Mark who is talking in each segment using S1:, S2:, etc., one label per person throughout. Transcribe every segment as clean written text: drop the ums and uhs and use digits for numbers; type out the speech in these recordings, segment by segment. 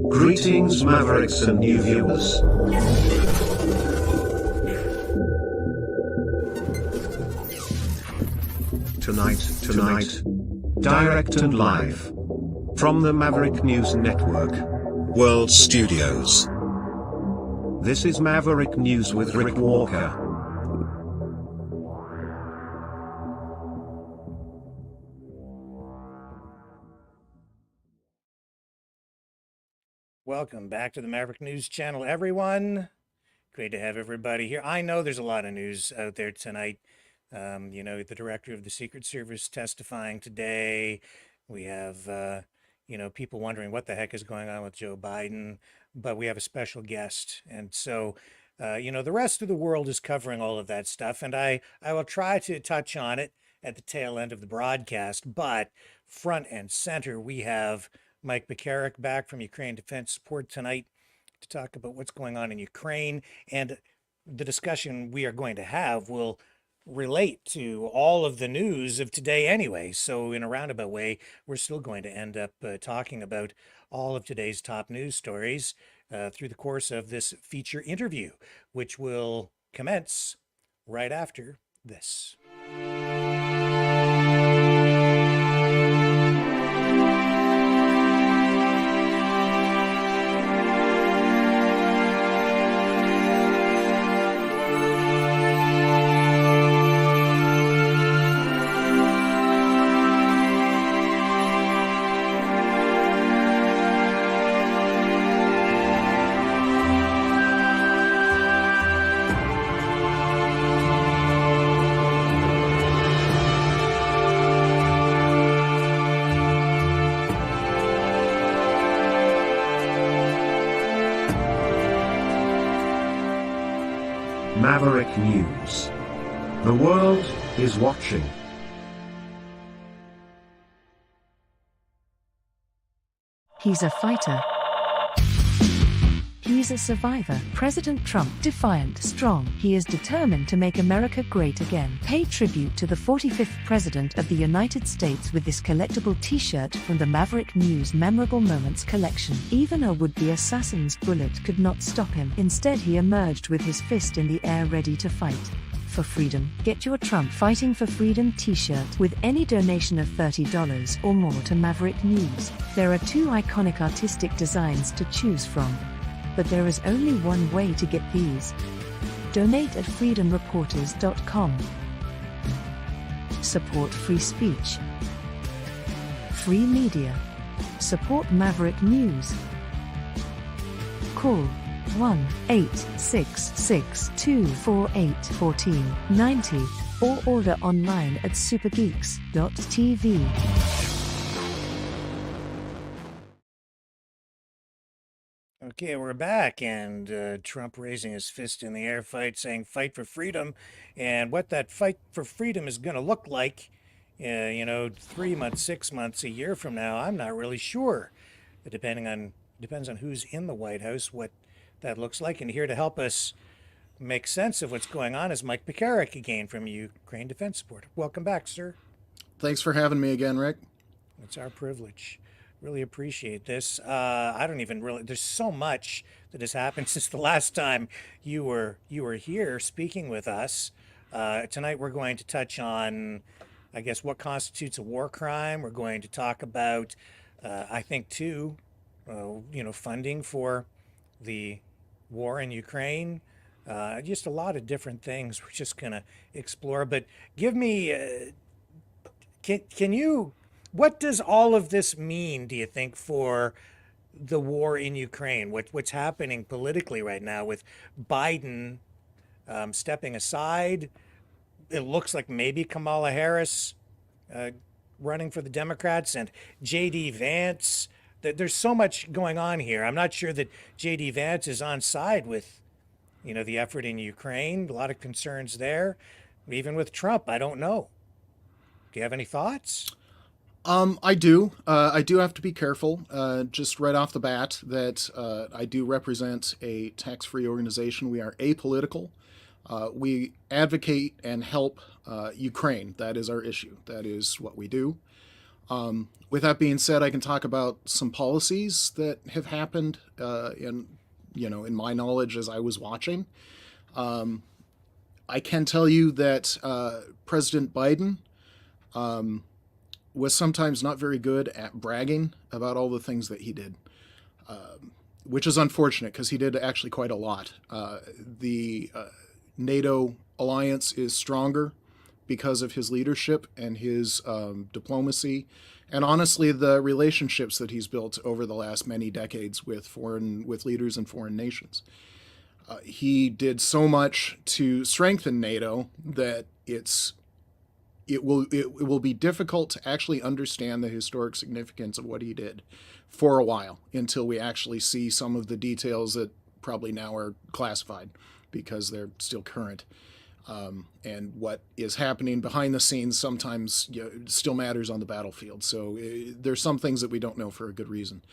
S1: Greetings, Mavericks and new viewers. Tonight, direct and live from the Maverick News Network World Studios. This is Maverick News with Rick Walker.
S2: Welcome back to the Maverick News Channel, everyone. Great to have everybody here. I know there's a lot of news out there tonight. The director of the Secret Service testifying today. We have, people wondering what the heck is going on with Joe Biden, but we have a special guest. And so, the rest of the world is covering all of that stuff, and I will try to touch on it at the tail end of the broadcast, but front and center, we have Mike Pekarek back from Ukraine Defense Support tonight to talk about what's going on in Ukraine. And the discussion we are going to have will relate to all of the news of today anyway. So in a roundabout way, we're still going to end up talking about all of today's top news stories through the course of this feature interview, which will commence right after this.
S1: Maverick News. The world is watching.
S3: He's a fighter. He's a survivor. President Trump, defiant, strong. He is determined to make America great again. Pay tribute to the 45th President of the United States with this collectible t-shirt from the Maverick News Memorable Moments collection. Even a would-be assassin's bullet could not stop him. Instead, he emerged with his fist in the air ready to fight for freedom. Get your Trump Fighting for Freedom t-shirt with any donation of $30 or more to Maverick News. There are two iconic artistic designs to choose from, but there is only one way to get these. Donate at freedomreporters.com. Support free speech, free media. Support Maverick News. Call 1-866-248-1490 or order online at supergeeks.tv.
S2: Okay, we're back, and Trump raising his fist in the air, saying fight for freedom, and what that fight for freedom is going to look like, 3 months, 6 months, a year from now, I'm not really sure. Depends on who's in the White House, what that looks like. And here to help us make sense of what's going on is Mike Pekarek again from Ukraine Defense Support. Welcome back, sir.
S4: Thanks for having me again, Rick.
S2: It's our privilege. Really appreciate this. There's so much that has happened since the last time you were here speaking with us. Tonight we're going to touch on, I guess, what constitutes a war crime. We're going to talk about, funding for the war in Ukraine. Just a lot of different things we're just going to explore. But give me, can you... What does all of this mean, do you think, for the war in Ukraine? What's happening politically right now with Biden stepping aside? It looks like maybe Kamala Harris running for the Democrats and J.D. Vance. There's so much going on here. I'm not sure that J.D. Vance is on side with, the effort in Ukraine. A lot of concerns there. Even with Trump, I don't know. Do you have any thoughts?
S4: I do. I do have to be careful, just right off the bat, that I do represent a tax-free organization. We are apolitical. We advocate and help Ukraine. That is our issue. That is what we do. With that being said, I can talk about some policies that have happened in my knowledge as I was watching. I can tell you that President Biden was sometimes not very good at bragging about all the things that he did, which is unfortunate because he did actually quite a lot. The NATO alliance is stronger because of his leadership and his diplomacy, and honestly, the relationships that he's built over the last many decades with leaders in foreign nations. He did so much to strengthen NATO that it will be difficult to actually understand the historic significance of what he did for a while until we actually see some of the details that probably now are classified because they're still current. And what is happening behind the scenes sometimes still matters on the battlefield. So there's some things that we don't know for a good reason.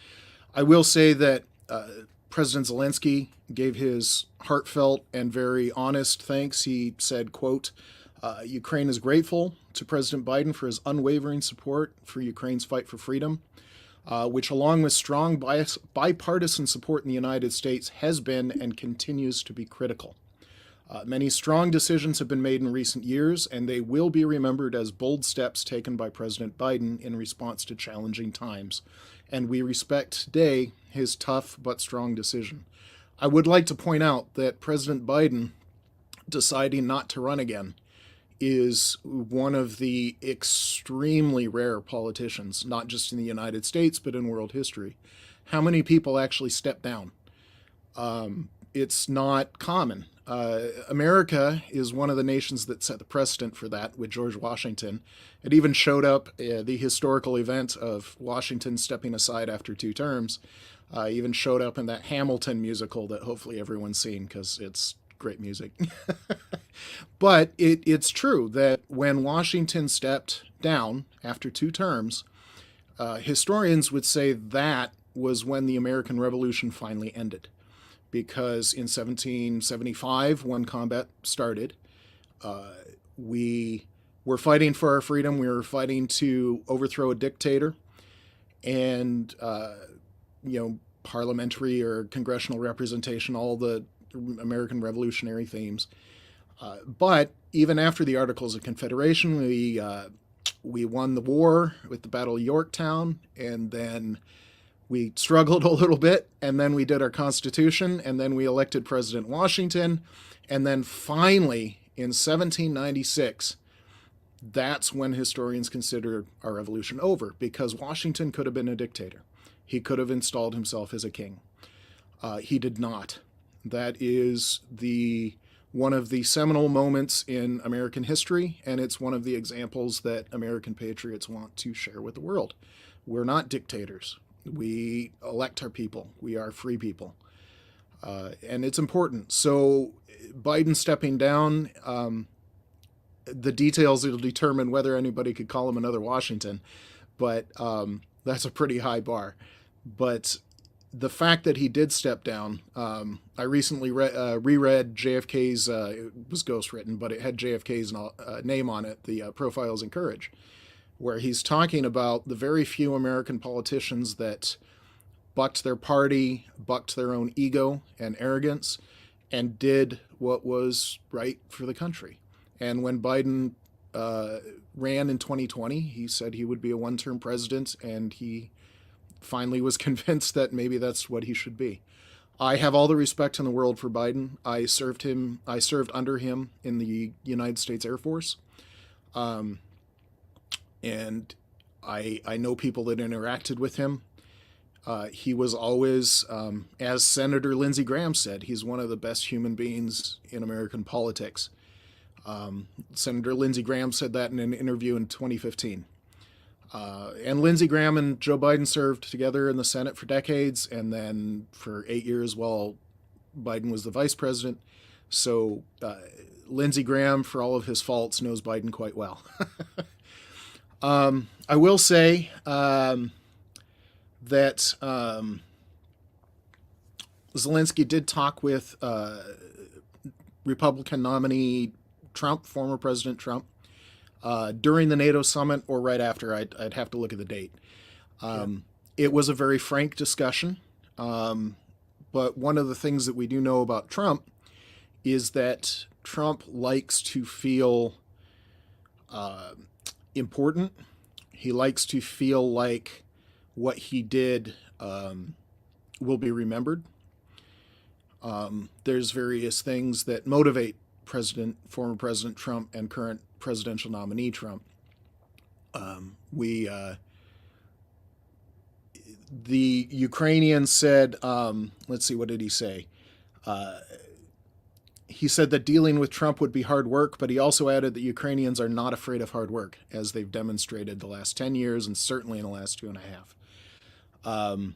S4: I will say that President Zelensky gave his heartfelt and very honest thanks. He said, quote, Ukraine is grateful to President Biden for his unwavering support for Ukraine's fight for freedom, which along with strong bipartisan support in the United States has been and continues to be critical. Many strong decisions have been made in recent years, and they will be remembered as bold steps taken by President Biden in response to challenging times. And we respect today his tough but strong decision. I would like to point out that President Biden deciding not to run again is one of the extremely rare politicians, not just in the United States, but in world history. How many people actually step down? It's not common. America is one of the nations that set the precedent for that with George Washington. It even showed up the historical event of Washington stepping aside after 2 terms. Even showed up in that Hamilton musical that hopefully everyone's seen because it's great music. But it's true that when Washington stepped down after 2 terms, historians would say that was when the American Revolution finally ended. Because in 1775, when combat started, we were fighting for our freedom. We were fighting to overthrow a dictator, and parliamentary or congressional representation, all the American Revolutionary themes. But even after the Articles of Confederation, we won the war with the Battle of Yorktown, and then we struggled a little bit, and then we did our Constitution, and then we elected President Washington, and then finally, in 1796, that's when historians consider our revolution over, because Washington could have been a dictator. He could have installed himself as a king. He did not. That is one of the seminal moments in American history, and it's one of the examples that American patriots want to share with the world. We're not dictators. We elect our people. We are free people. And it's important. So Biden stepping down, the details will determine whether anybody could call him another Washington, but that's a pretty high bar. But the fact that he did step down, I recently reread JFK's, it was ghostwritten, but it had JFK's name on it, the Profiles in Courage, where he's talking about the very few American politicians that bucked their party, bucked their own ego and arrogance, and did what was right for the country. And when Biden ran in 2020, he said he would be a one-term president, and he finally was convinced that maybe that's what he should be. I have all the respect in the world for Biden. I served under him in the United States Air Force. And I know people that interacted with him. He was always, as Senator Lindsey Graham said, he's one of the best human beings in American politics. Senator Lindsey Graham said that in an interview in 2015. And Lindsey Graham and Joe Biden served together in the Senate for decades, and then for 8 years while Biden was the vice president. So Lindsey Graham, for all of his faults, knows Biden quite well. I will say that Zelensky did talk with Republican nominee Trump, former President Trump. during the NATO summit or right after. I'd have to look at the date. It was a very frank discussion. But one of the things that we do know about Trump is that Trump likes to feel important. He likes to feel like what he did will be remembered. There's various things that motivate former President Trump and current presidential nominee Trump. The Ukrainian said, let's see, what did he say? He said that dealing with Trump would be hard work, but he also added that Ukrainians are not afraid of hard work, as they've demonstrated the last 10 years and certainly in the last 2.5.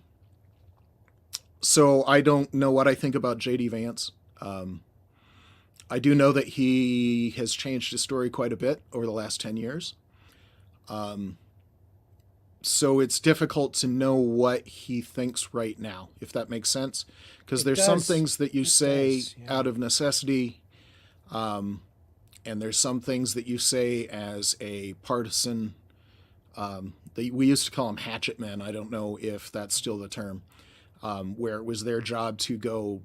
S4: So I don't know what I think about J.D. Vance. I do know that he has changed his story quite a bit over the last 10 years. So it's difficult to know what he thinks right now, if that makes sense. Because there's some things that you say out of necessity, and there's some things that you say as a partisan. We used to call them hatchet men. I don't know if that's still the term, where it was their job to go,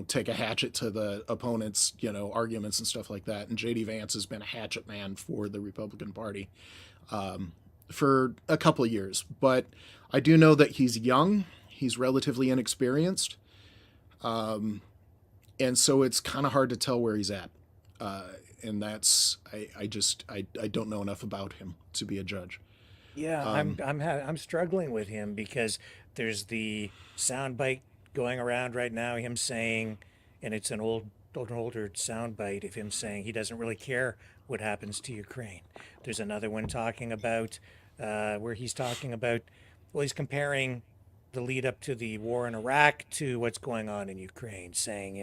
S4: take a hatchet to the opponent's, arguments and stuff like that. And J.D. Vance has been a hatchet man for the Republican Party for a couple of years. But I do know that he's young. He's relatively inexperienced. And so it's kind of hard to tell where he's at. And that's, I don't know enough about him to be a judge.
S2: Yeah, I'm struggling with him because there's the soundbite going around right now, him saying, and it's an older soundbite of him saying he doesn't really care what happens to Ukraine. There's another one talking about where he's talking about, well, he's comparing the lead up to the war in Iraq to what's going on in Ukraine, saying,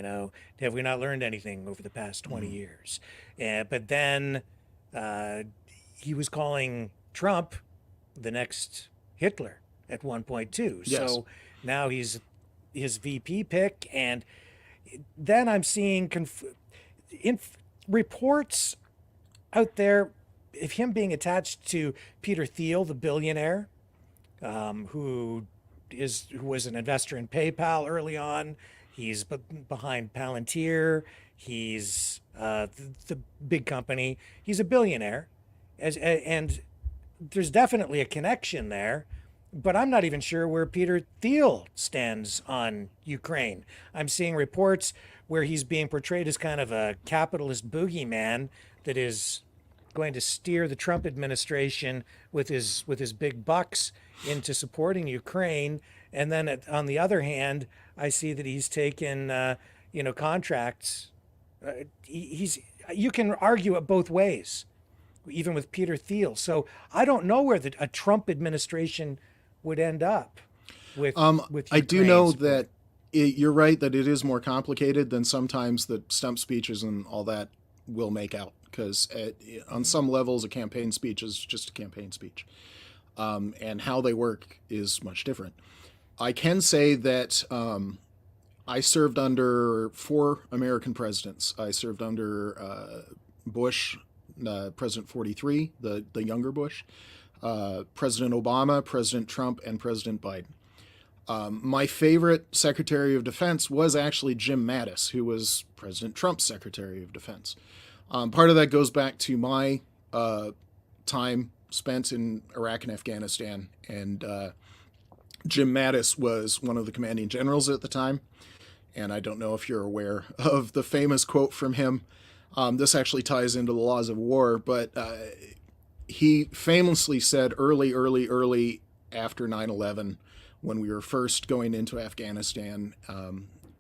S2: have we not learned anything over the past 20 years? But then he was calling Trump the next Hitler at one point too.
S4: Yes.
S2: So now he's his VP pick, and then I'm seeing reports out there of him being attached to Peter Thiel, the billionaire, who was an investor in PayPal early on. He's behind Palantir. He's the big company. He's a billionaire, and there's definitely a connection there. But I'm not even sure where Peter Thiel stands on Ukraine. I'm seeing reports where he's being portrayed as kind of a capitalist boogeyman that is going to steer the Trump administration with his big bucks into supporting Ukraine. And then on the other hand, I see that he's taken contracts. You can argue it both ways, even with Peter Thiel. So I don't know where a Trump administration would end up with
S4: I do know that you're right that it is more complicated than sometimes the stump speeches and all that will make out, because on some levels a campaign speech is just a campaign speech, and how they work is much different. I can say that I served under 4 American presidents. I served under Bush, President 43, the younger Bush, President Obama, President Trump, and President Biden. My favorite Secretary of Defense was actually Jim Mattis, who was President Trump's Secretary of Defense. Part of that goes back to my time spent in Iraq and Afghanistan, and Jim Mattis was one of the commanding generals at the time. And I don't know if you're aware of the famous quote from him. This actually ties into the laws of war, but he famously said early after 9/11, when we were first going into Afghanistan,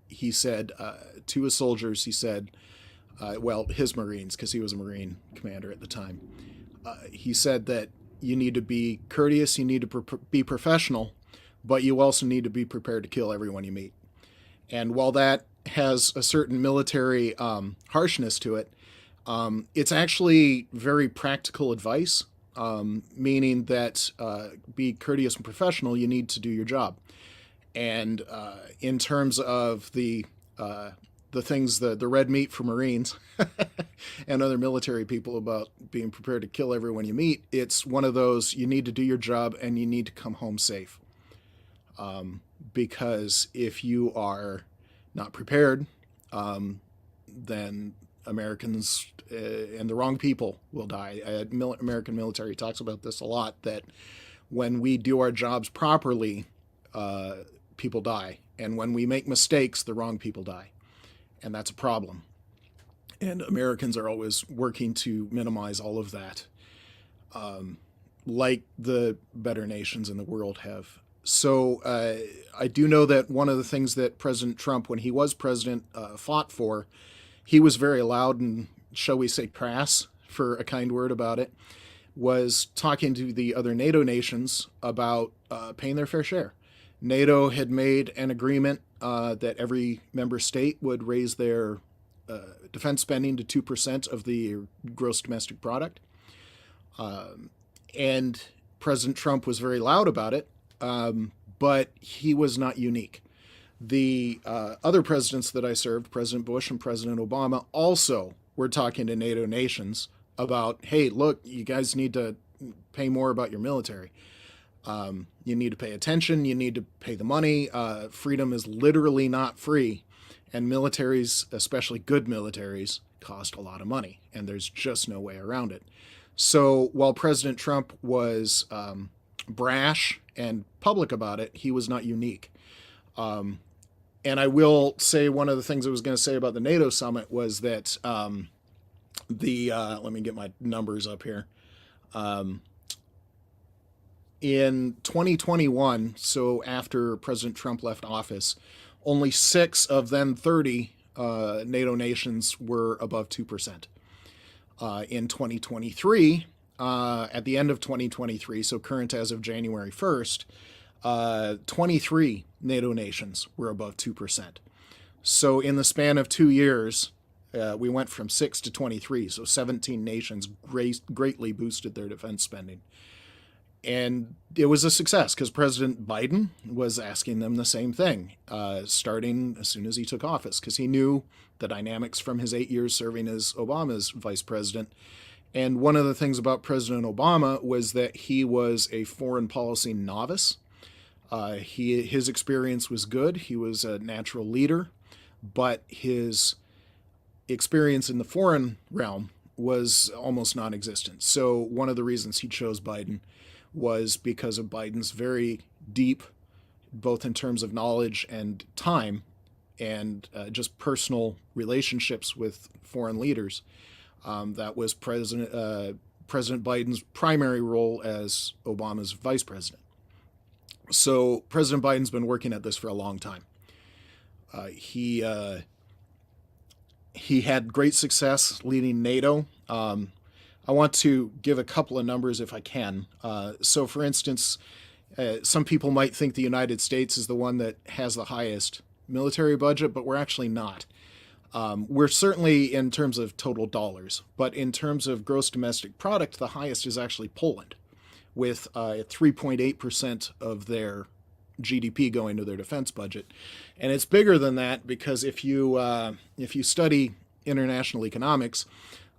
S4: he said to his soldiers, he said, his Marines, because he was a Marine commander at the time, he said that you need to be courteous, you need to be professional, but you also need to be prepared to kill everyone you meet. And while that has a certain military harshness to it, it's actually very practical advice, meaning that be courteous and professional, you need to do your job. And in terms of the the things, the red meat for Marines and other military people about being prepared to kill everyone you meet. It's one of those, you need to do your job and you need to come home safe. Because if you are not prepared, then Americans and the wrong people will die. American military talks about this a lot, that when we do our jobs properly, people die. And when we make mistakes, the wrong people die. And that's a problem. And Americans are always working to minimize all of that, like the better nations in the world have. So I do know that one of the things that President Trump, when he was president, fought for, he was very loud and, shall we say, crass, for a kind word about it, was talking to the other NATO nations about paying their fair share. NATO had made an agreement that every member state would raise their defense spending to 2% of the gross domestic product. And President Trump was very loud about it, but he was not unique. The other presidents that I served, President Bush and President Obama, also were talking to NATO nations about, hey, look, you guys need to pay more about your military. You need to pay attention. You need to pay the money. Freedom is literally not free. And militaries, especially good militaries, cost a lot of money. And there's just no way around it. So while President Trump was brash and public about it, he was not unique. And I will say one of the things I was going to say about the NATO summit was that let me get my numbers up here. In 2021, so after President Trump left office, only 6 of then 30 NATO nations were above 2%. In 2023, at the end of 2023, so current as of January 1st, 23 NATO nations were above 2%. So in the span of 2 years, we went from 6 to 23, so 17 nations greatly boosted their defense spending. And it was a success because President Biden was asking them the same thing, starting as soon as he took office, because he knew the dynamics from his 8 years serving as Obama's vice president. And one of the things about President Obama was that he was a foreign policy novice. His experience was good. He was a natural leader, but his experience in the foreign realm was almost non-existent. So one of the reasons he chose Biden was because of Biden's very deep, both in terms of knowledge and time, and just personal relationships with foreign leaders. That was President Biden's primary role as Obama's vice president. So President Biden's been working at this for a long time. He had great success leading NATO. I want to give a couple of numbers if I can. So for instance, some people might think the United States is the one that has the highest military budget, but we're actually not. We're certainly in terms of total dollars, but in terms of gross domestic product, the highest is actually Poland, with 3.8% of their GDP going to their defense budget. And it's bigger than that because if you study international economics,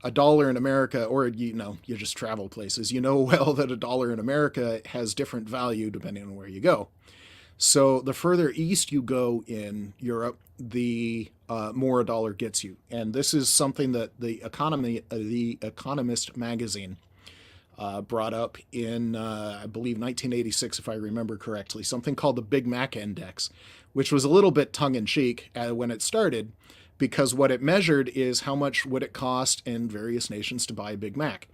S4: $1 in America, or you just travel places, you know well that $1 in America has different value depending on where you go. So the further east you go in Europe, the more $1 gets you. And this is something that the Economist magazine brought up in, I believe, 1986, if I remember correctly, something called the Big Mac Index, which was a little bit tongue-in-cheek when it started, because what it measured is how much would it cost in various nations to buy a Big Mac.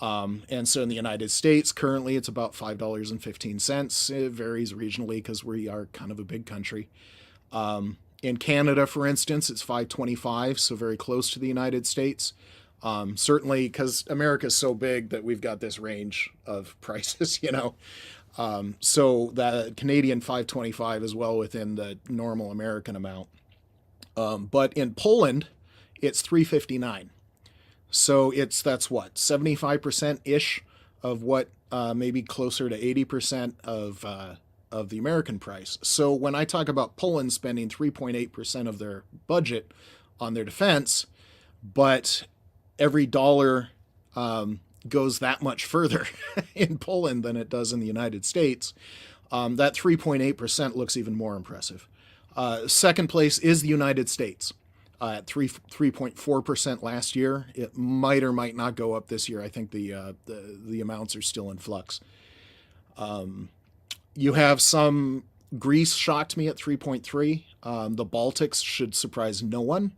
S4: And so in the United States, currently it's about $5.15. It varies regionally because we are kind of a big country. In Canada, for instance, it's $5.25, so very close to the United States. Certainly because America is so big that we've got this range of prices, So the Canadian $5.25 is well within the normal American amount. But in Poland, it's $3.59. So that's what, 75%-ish of what, maybe closer to 80% of the American price. So when I talk about Poland spending 3.8% of their budget on their defense, but every dollar goes that much further in Poland than it does in the United States, that 3.8% looks even more impressive. Second place is the United States at 3.4% last year. It might or might not go up this year. I think the amounts are still in flux. You have some. Greece shocked me at 3.3. The Baltics should surprise no one,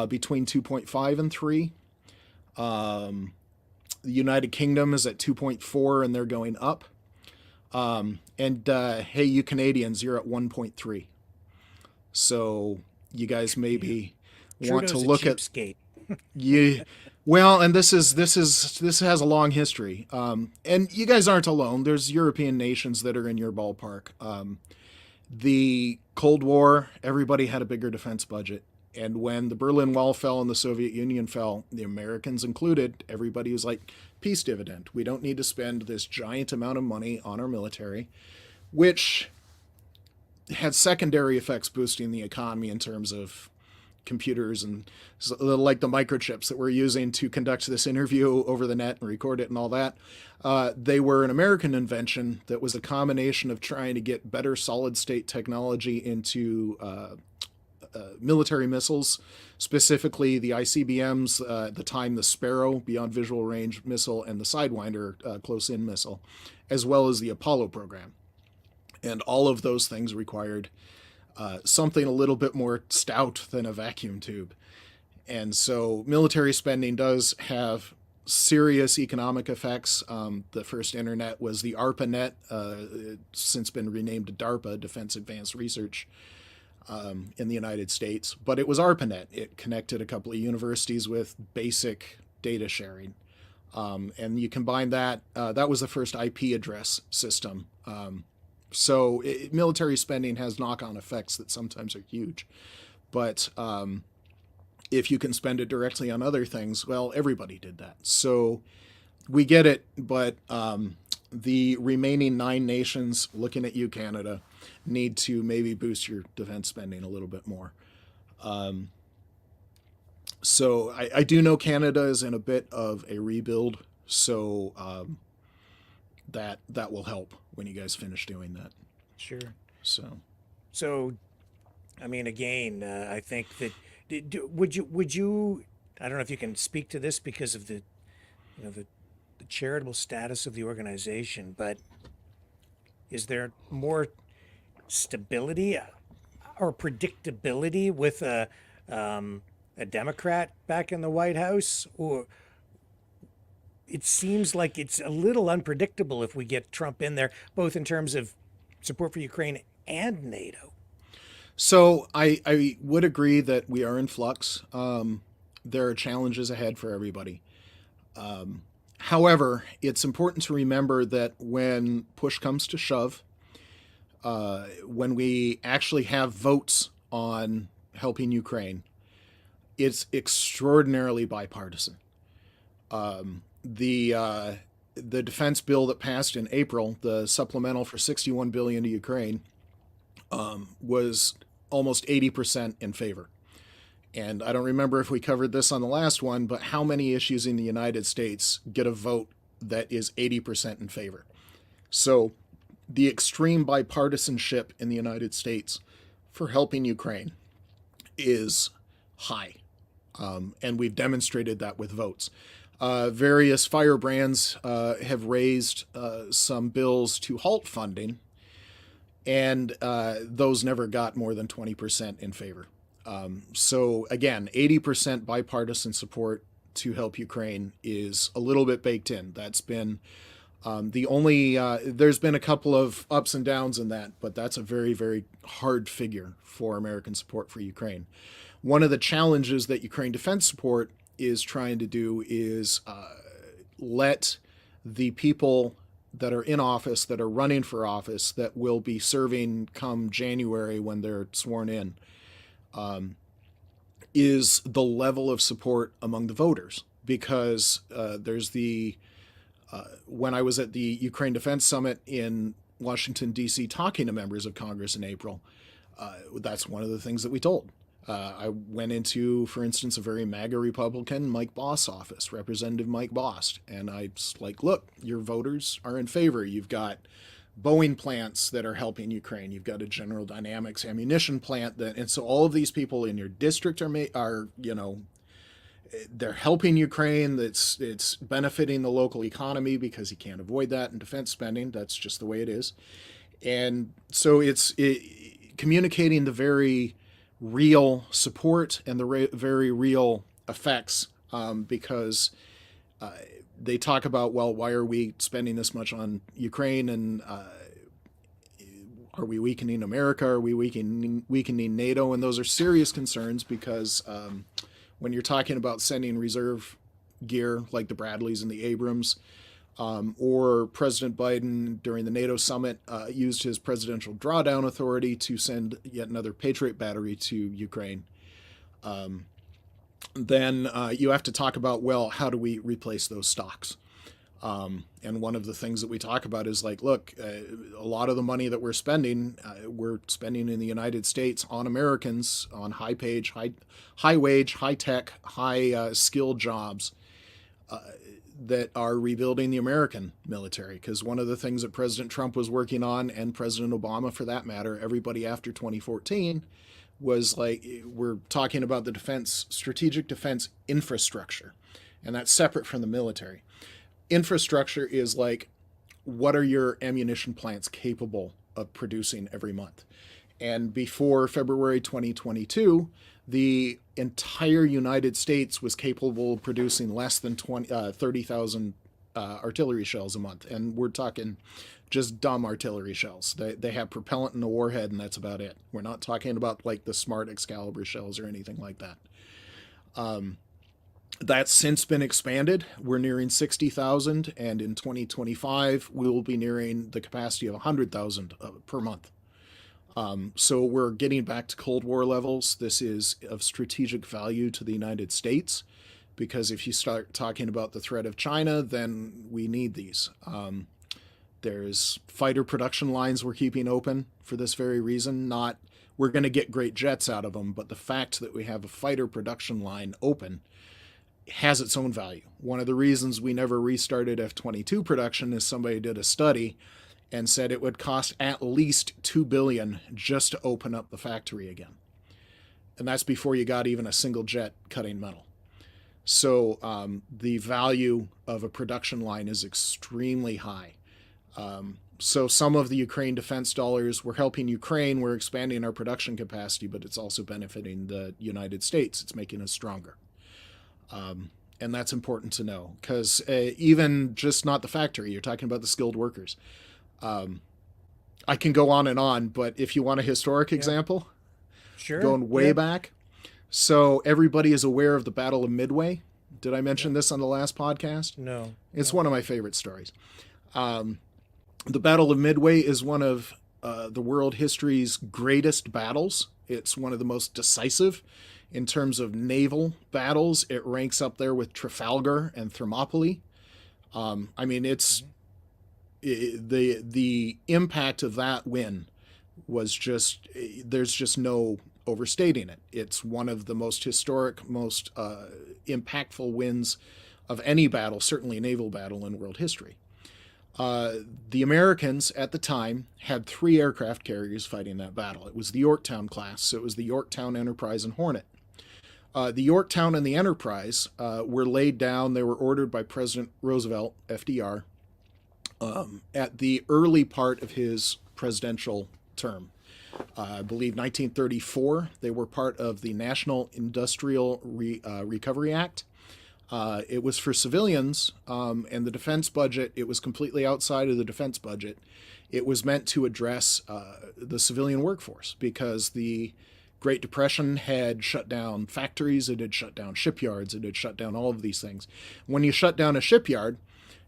S4: between 2.5 and 3. The United Kingdom is at 2.4 and they're going up. Hey, you Canadians, you're at 1.3. So you guys maybe want to look at yeah. Well, and this has a long history. And you guys aren't alone. There's European nations that are in your ballpark. The Cold War, everybody had a bigger defense budget. And when the Berlin Wall fell and the Soviet Union fell, the Americans included, everybody was like, peace dividend. We don't need to spend this giant amount of money on our military, which had secondary effects boosting the economy in terms of computers and like the microchips that we're using to conduct this interview over the net and record it and all that. They were an American invention that was a combination of trying to get better solid state technology into military missiles, specifically the ICBMs, at the time the Sparrow Beyond Visual Range missile and the Sidewinder close-in missile, as well as the Apollo program. And all of those things required something a little bit more stout than a vacuum tube. And so military spending does have serious economic effects. The first internet was the ARPANET, since been renamed to DARPA, Defense Advanced Research, in the United States. But it was ARPANET. It connected a couple of universities with basic data sharing. And you combine that, that was the first IP address system. So military spending has knock-on effects that sometimes are huge. But if you can spend it directly on other things, well, everybody did that. So we get it, but the remaining 9 nations, looking at you, Canada, need to maybe boost your defense spending a little bit more. So I do know Canada is in a bit of a rebuild, so that will help when you guys finish doing that.
S2: Sure.
S4: So
S2: I mean, again, I think that would you I don't know if you can speak to this because of the charitable status of the organization, but is there more stability or predictability with a Democrat back in the White House? Or it seems like it's a little unpredictable if we get Trump in there, both in terms of support for Ukraine and NATO.
S4: So I would agree that we are in flux. There are challenges ahead for everybody. However, it's important to remember that when push comes to shove, when we actually have votes on helping Ukraine, it's extraordinarily bipartisan. The defense bill that passed in April, the supplemental for $61 billion to Ukraine, was almost 80% in favor. And I don't remember if we covered this on the last one, but how many issues in the United States get a vote that is 80% in favor? So the extreme bipartisanship in the United States for helping Ukraine is high. And we've demonstrated that with votes. Various firebrands have raised some bills to halt funding, and those never got more than 20% in favor. So again, 80% bipartisan support to help Ukraine is a little bit baked in. That's been the only, there's been a couple of ups and downs in that, but that's a very, very hard figure for American support for Ukraine. One of the challenges that Ukraine Defense Support is trying to do is let the people that are in office, that are running for office, that will be serving come January when they're sworn in, is the level of support among the voters. Because there's the, when I was at the Ukraine Defense Summit in Washington, D.C., talking to members of Congress in April, that's one of the things that we told. I went into, for instance, a very MAGA Republican, Mike Boss office, Representative Mike Boss, and I was like, look, your voters are in favor. You've got Boeing plants that are helping Ukraine. You've got a General Dynamics ammunition plant and so all of these people in your district are they're helping Ukraine. It's benefiting the local economy because you can't avoid that in defense spending. That's just the way it is. And so it's communicating the very real support and the very real effects, because they talk about, well, why are we spending this much on Ukraine, and are we weakening America? Are we weakening NATO? And those are serious concerns because when you're talking about sending reserve gear like the Bradleys and the Abrams, or President Biden during the NATO summit used his presidential drawdown authority to send yet another Patriot battery to Ukraine, then you have to talk about, well, how do we replace those stocks? And one of the things that we talk about is like, look, a lot of the money that we're spending in the United States on Americans, on high wage, high tech, high skilled jobs that are rebuilding the American military. Because one of the things that President Trump was working on, and President Obama for that matter, everybody after 2014, was like, we're talking about the strategic defense infrastructure. And that's separate from the military. Infrastructure is like, what are your ammunition plants capable of producing every month? And before February 2022, the entire United States was capable of producing less than 30,000 artillery shells a month. And we're talking just dumb artillery shells. They have propellant in the warhead, and that's about it. We're not talking about like the smart Excalibur shells or anything like that. That's since been expanded. We're nearing 60,000, and in 2025, we will be nearing the capacity of 100,000 per month. So we're getting back to Cold War levels. This is of strategic value to the United States, because if you start talking about the threat of China, then we need these. There's fighter production lines we're keeping open for this very reason. Not we're going to get great jets out of them, but the fact that we have a fighter production line open has its own value. One of the reasons we never restarted F-22 production is somebody did a study and said it would cost at least $2 billion just to open up the factory again. And that's before you got even a single jet cutting metal. So the value of a production line is extremely high. So some of the Ukraine defense dollars, we're helping Ukraine, we're expanding our production capacity, but it's also benefiting the United States. It's making us stronger. And that's important to know, because even just not the factory, you're talking about the skilled workers. I can go on, but if you want a historic example,
S2: sure,
S4: going way back. So everybody is aware of the Battle of Midway. Did I mention this on the last podcast?
S2: No.
S4: It's one of my favorite stories. The Battle of Midway is one of the world history's greatest battles. It's one of the most decisive in terms of naval battles. It ranks up there with Trafalgar and Thermopylae. I mean, it's the impact of that win was just, there's just no overstating it. It's one of the most historic, most impactful wins of any battle, certainly a naval battle in world history. The Americans at the time had 3 aircraft carriers fighting that battle. It was the Yorktown class, so it was the Yorktown, Enterprise, and Hornet. The Yorktown and the Enterprise were laid down. They were ordered by President Roosevelt, FDR, at the early part of his presidential term. I believe 1934, they were part of the National Industrial Recovery Act. It was for civilians, and the defense budget, it was completely outside of the defense budget. It was meant to address the civilian workforce, because the Great Depression had shut down factories, it had shut down shipyards, it had shut down all of these things. When you shut down a shipyard,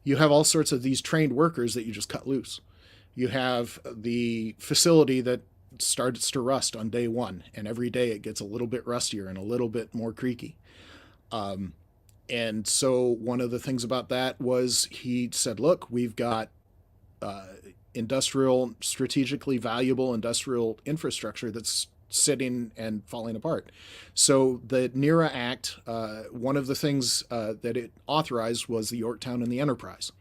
S4: you have all sorts of these trained workers that you just cut loose. You have the facility that starts to rust on day one, and every day it gets a little bit rustier and a little bit more creaky. And so one of the things about that was he said, look, we've got strategically valuable industrial infrastructure that's sitting and falling apart. So the NERA Act, one of the things that it authorized was the Yorktown and the Enterprise.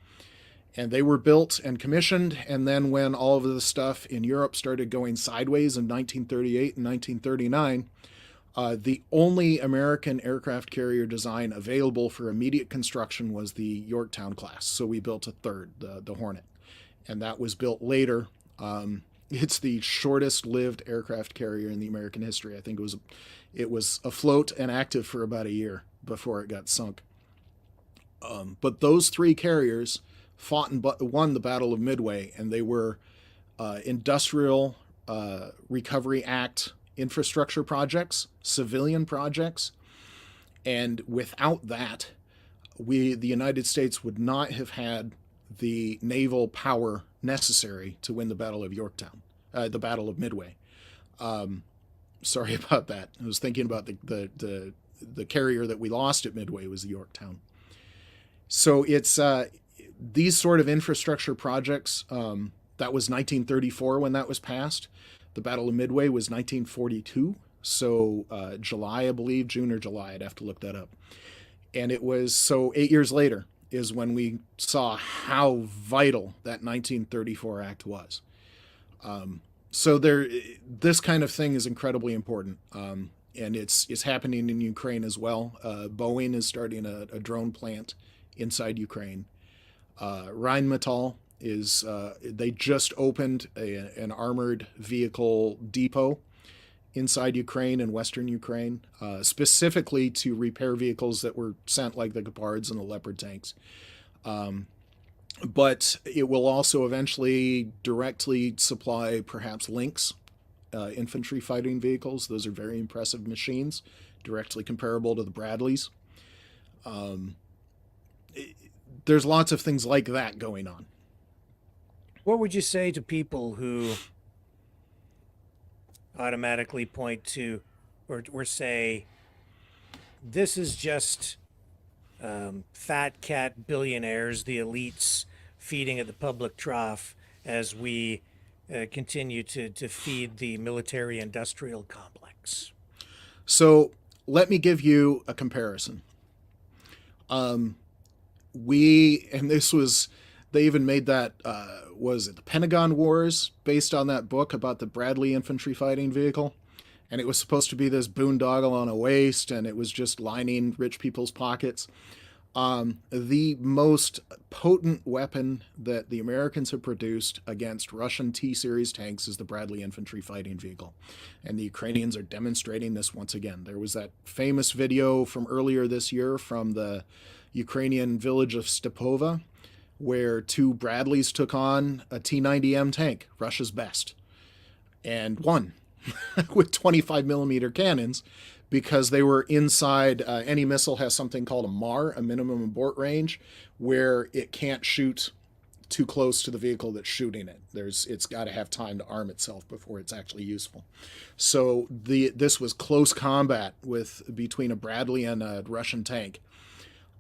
S4: And they were built and commissioned, and then when all of the stuff in Europe started going sideways in 1938 and 1939, the only American aircraft carrier design available for immediate construction was the Yorktown class. So we built a third, the Hornet. And that was built later. It's the shortest lived aircraft carrier in the American history. I think it was afloat and active for about a year before it got sunk. But those three carriers fought and won the Battle of Midway, and they were Industrial Recovery Act infrastructure projects, civilian projects, and without that, the United States would not have had the naval power necessary to win the Battle of Yorktown, the Battle of Midway. Sorry about that. I was thinking about the carrier that we lost at Midway was the Yorktown. So it's these sort of infrastructure projects. That was 1934 when that was passed. The Battle of Midway was 1942. So July, I believe, June or July. I'd have to look that up. And it was, so 8 years later is when we saw how vital that 1934 Act was. So this kind of thing is incredibly important. And it's happening in Ukraine as well. Boeing is starting a drone plant inside Ukraine. Rheinmetall is, they just opened an armored vehicle depot inside Ukraine and Western Ukraine, specifically to repair vehicles that were sent, like the Gepards and the Leopard tanks. But it will also eventually directly supply perhaps Lynx infantry fighting vehicles. Those are very impressive machines, directly comparable to the Bradleys. There's lots of things like that going on.
S2: What would you say to people who automatically point to or say this is just fat cat billionaires, the elites feeding at the public trough as we continue to feed the military industrial complex?
S4: So let me give you a comparison. They even made that, was it the Pentagon Wars, based on that book about the Bradley infantry fighting vehicle? And it was supposed to be this boondoggle on a waist, and it was just lining rich people's pockets. The most potent weapon that the Americans have produced against Russian T-series tanks is the Bradley infantry fighting vehicle. And the Ukrainians are demonstrating this once again. There was that famous video from earlier this year from the Ukrainian village of Stepova, where two Bradleys took on a T-90M tank, Russia's best, and won with 25 millimeter cannons, because they were inside. Any missile has something called a MAR, a minimum abort range, where it can't shoot too close to the vehicle that's shooting it. It's got to have time to arm itself before it's actually useful. So this was close combat between a Bradley and a Russian tank,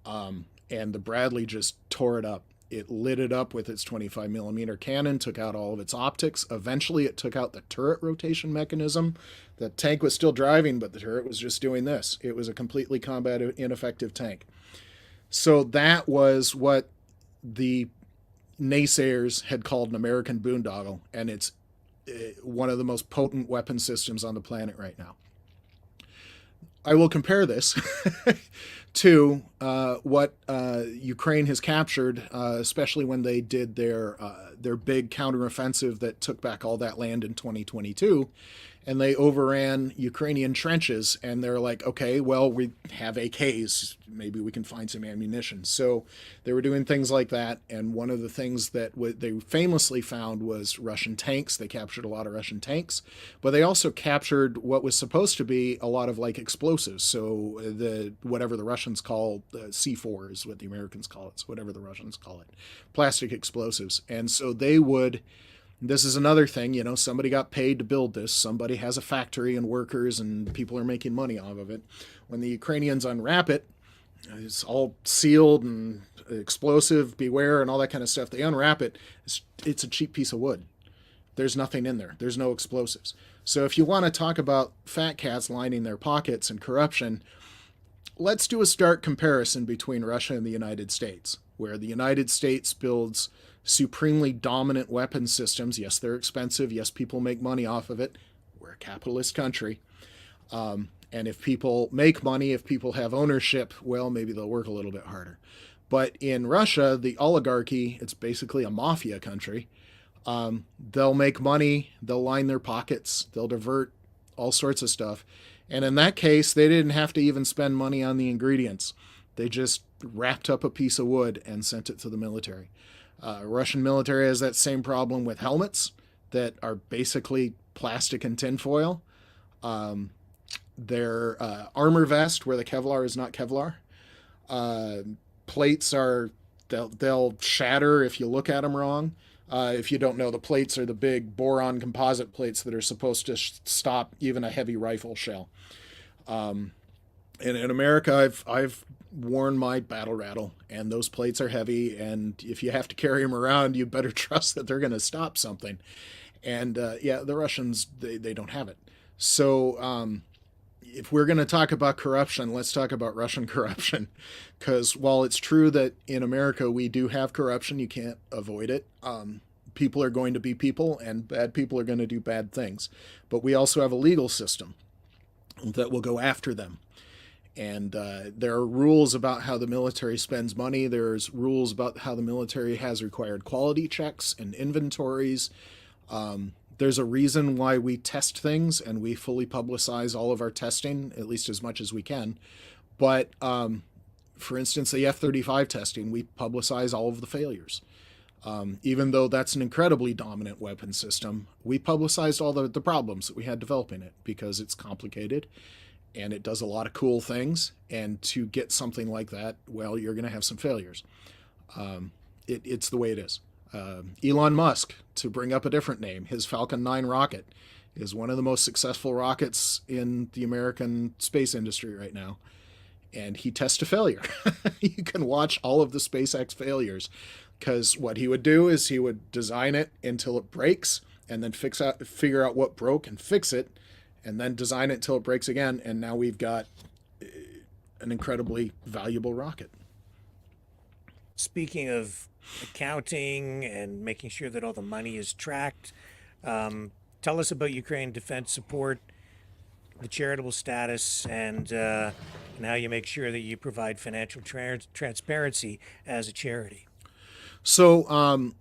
S4: and the Bradley just tore it up. It lit it up with its 25 millimeter cannon, took out all of its optics. Eventually, it took out the turret rotation mechanism. The tank was still driving, but the turret was just doing this. It was a completely combat ineffective tank. So that was what the naysayers had called an American boondoggle, and it's one of the most potent weapon systems on the planet right now. I will compare this to what Ukraine has captured, especially when they did their big counteroffensive that took back all that land in 2022, and they overran Ukrainian trenches, and they're like, okay, well, we have AKs, maybe we can find some ammunition. So they were doing things like that, and one of the things that they famously found was Russian tanks. They captured a lot of Russian tanks, but they also captured what was supposed to be a lot of like explosives. So whatever the Russians call C4 is what the Americans call it. So whatever the Russians call it, plastic explosives. And so they would. This is another thing, somebody got paid to build this. Somebody has a factory and workers, and people are making money off of it. When the Ukrainians unwrap it, It's all sealed and explosive, beware, and all that kind of stuff. They unwrap it. It's a cheap piece of wood. There's nothing in there. There's no explosives. So if you want to talk about fat cats lining their pockets and corruption, let's do a stark comparison between Russia and the United States, where the United States builds supremely dominant weapon systems. Yes, they're expensive. Yes, people make money off of it. We're a capitalist country. And if people make money, if people have ownership, well, maybe they'll work a little bit harder. But in Russia, the oligarchy, it's basically a mafia country. They'll make money, they'll line their pockets, they'll divert all sorts of stuff. And in that case, they didn't have to even spend money on the ingredients. They just wrapped up a piece of wood and sent it to the military. Russian military has that same problem with helmets that are basically plastic and tinfoil. Their armor vest, where the Kevlar is not Kevlar. Plates are, they'll shatter if you look at them wrong. If you don't know, the plates are the big boron composite plates that are supposed to stop even a heavy rifle shell. And in America, I've worn my battle rattle, and those plates are heavy, and if you have to carry them around, you better trust that they're going to stop something. And yeah, the Russians, they don't have it. So if we're going to talk about corruption, let's talk about Russian corruption. Because while it's true that in America we do have corruption, you can't avoid it. People are going to be people, and bad people are going to do bad things. But we also have a legal system that will go after them. And there are rules about how the military spends money. There's rules about how the military has required quality checks and inventories. There's a reason why we test things, and we fully publicize all of our testing, at least as much as we can. But for instance, the F-35 testing, we publicize all of the failures. Even though that's an incredibly dominant weapon system, we publicized all the problems that we had developing it because it's complicated and it does a lot of cool things. And to get something like that, well, you're going to have some failures. It's the way it is. Elon Musk, to bring up a different name, his Falcon 9 rocket is one of the most successful rockets in the American space industry right now. And he tests to failure. You can watch all of the SpaceX failures, because what he would do is he would design it until it breaks and then figure out what broke and fix it, and then design it until it breaks again. And now we've got an incredibly valuable rocket.
S2: Speaking of accounting and making sure that all the money is tracked, tell us about Ukraine defense support, the charitable status, and how you make sure that you provide financial transparency as a charity.
S4: So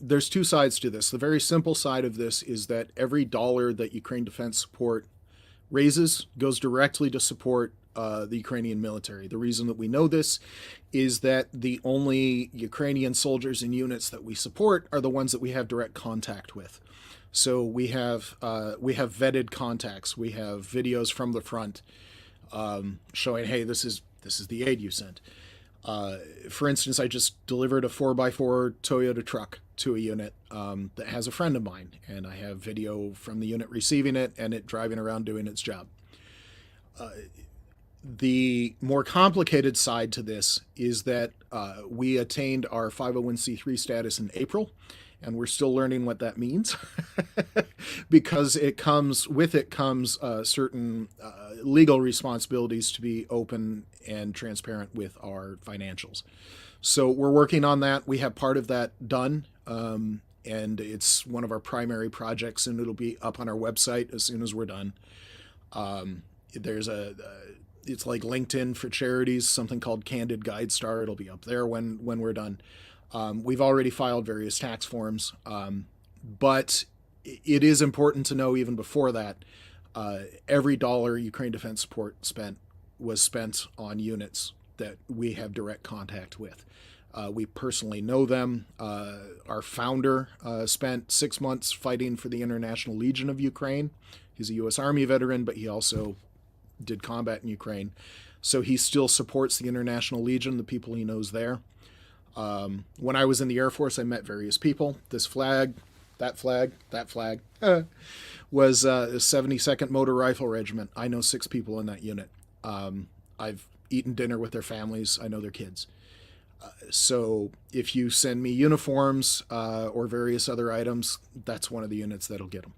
S4: there's two sides to this. The very simple side of this is that every dollar that Ukraine defense support raises goes directly to support the Ukrainian military. The reason that we know this is that the only Ukrainian soldiers and units that we support are the ones that we have direct contact with. So we have vetted contacts. We have videos from the front showing, hey, this is the aid you sent. For instance, I just delivered a 4x4 Toyota truck to a unit that has a friend of mine, and I have video from the unit receiving it and it driving around doing its job. The more complicated side to this is that we attained our 501c3 status in April, and we're still learning what that means because with it comes certain legal responsibilities to be open and transparent with our financials. So we're working on that. We have part of that done, and it's one of our primary projects, and it'll be up on our website as soon as we're done. It's like LinkedIn for charities, something called Candid Guide Star. It'll be up there when we're done. We've already filed various tax forms, but it is important to know even before that, every dollar Ukraine defense support was spent on units that we have direct contact with. We personally know them. Our founder spent 6 months fighting for the International Legion of Ukraine. He's a U.S. Army veteran, but he also did combat in Ukraine. So he still supports the International Legion, the people he knows there. When I was in the Air Force, I met various people. This flag, that flag was a 72nd Motor Rifle Regiment. I know 6 people in that unit. I've eaten dinner with their families. I know their kids. So if you send me uniforms or various other items, that's one of the units that'll get them.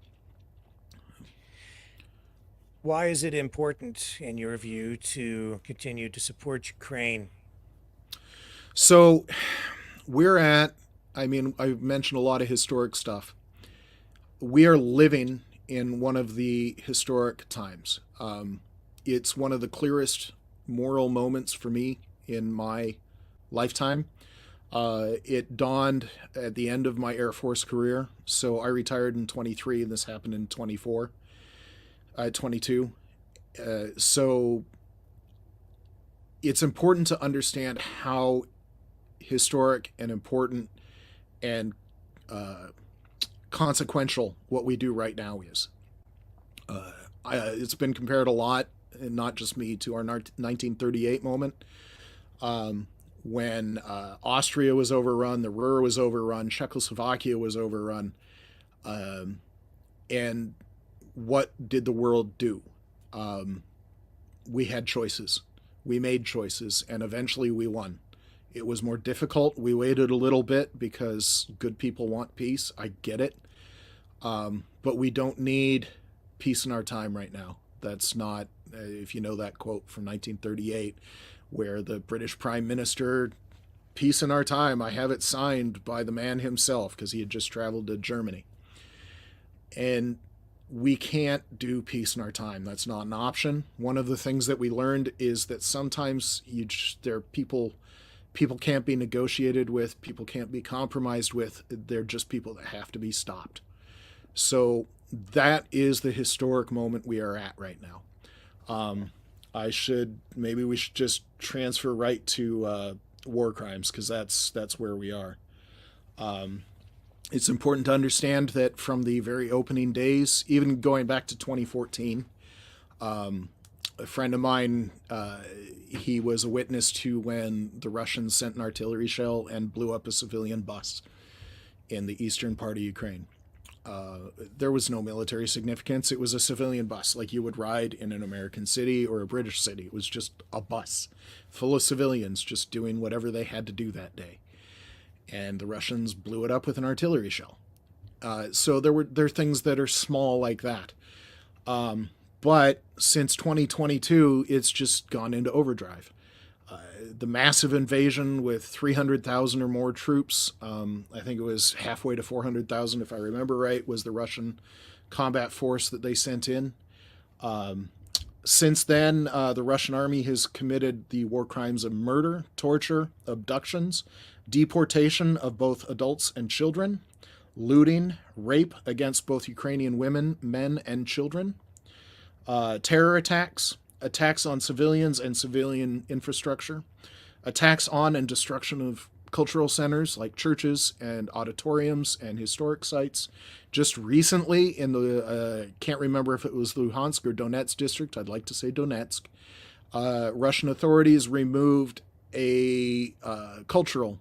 S2: Why is it important, in your view, to continue to support Ukraine?
S4: So I've mentioned a lot of historic stuff. We are living in one of the historic times. It's one of the clearest moral moments for me in my lifetime. It dawned at the end of my Air Force career. So I retired in 23 and this happened in 22. So it's important to understand how historic and important and consequential what we do right now is. It's been compared a lot, and not just me, to our 1938 moment when Austria was overrun, the Ruhr was overrun, Czechoslovakia was overrun. And what did the world do? We had choices. We made choices, and eventually we won. It was more difficult. We waited a little bit because good people want peace. I get it. But we don't need peace in our time right now. That's not, if you know that quote from 1938, where the British Prime Minister, peace in our time, I have it signed by the man himself, because he had just traveled to Germany. And we can't do peace in our time. That's not an option. One of the things that we learned is that sometimes people can't be negotiated with, people can't be compromised with. They're just people that have to be stopped. So that is the historic moment we are at right now. Maybe we should just transfer right to war crimes, because that's where we are. It's important to understand that from the very opening days, even going back to 2014, a friend of mine, he was a witness to when the Russians sent an artillery shell and blew up a civilian bus in the eastern part of Ukraine. There was no military significance. It was a civilian bus, like you would ride in an American city or a British city. It was just a bus full of civilians just doing whatever they had to do that day. And the Russians blew it up with an artillery shell. So there are things that are small like that. But since 2022, it's just gone into overdrive. The massive invasion with 300,000 or more troops, I think it was halfway to 400,000, if I remember right, was the Russian combat force that they sent in. Since then, the Russian army has committed the war crimes of murder, torture, abductions, deportation of both adults and children, looting, rape against both Ukrainian women, men, and children, terror attacks, attacks on civilians and civilian infrastructure, attacks on and destruction of cultural centers like churches and auditoriums and historic sites. Just recently in the, can't remember if it was Luhansk or Donetsk district, I'd like to say Donetsk, Russian authorities removed a cultural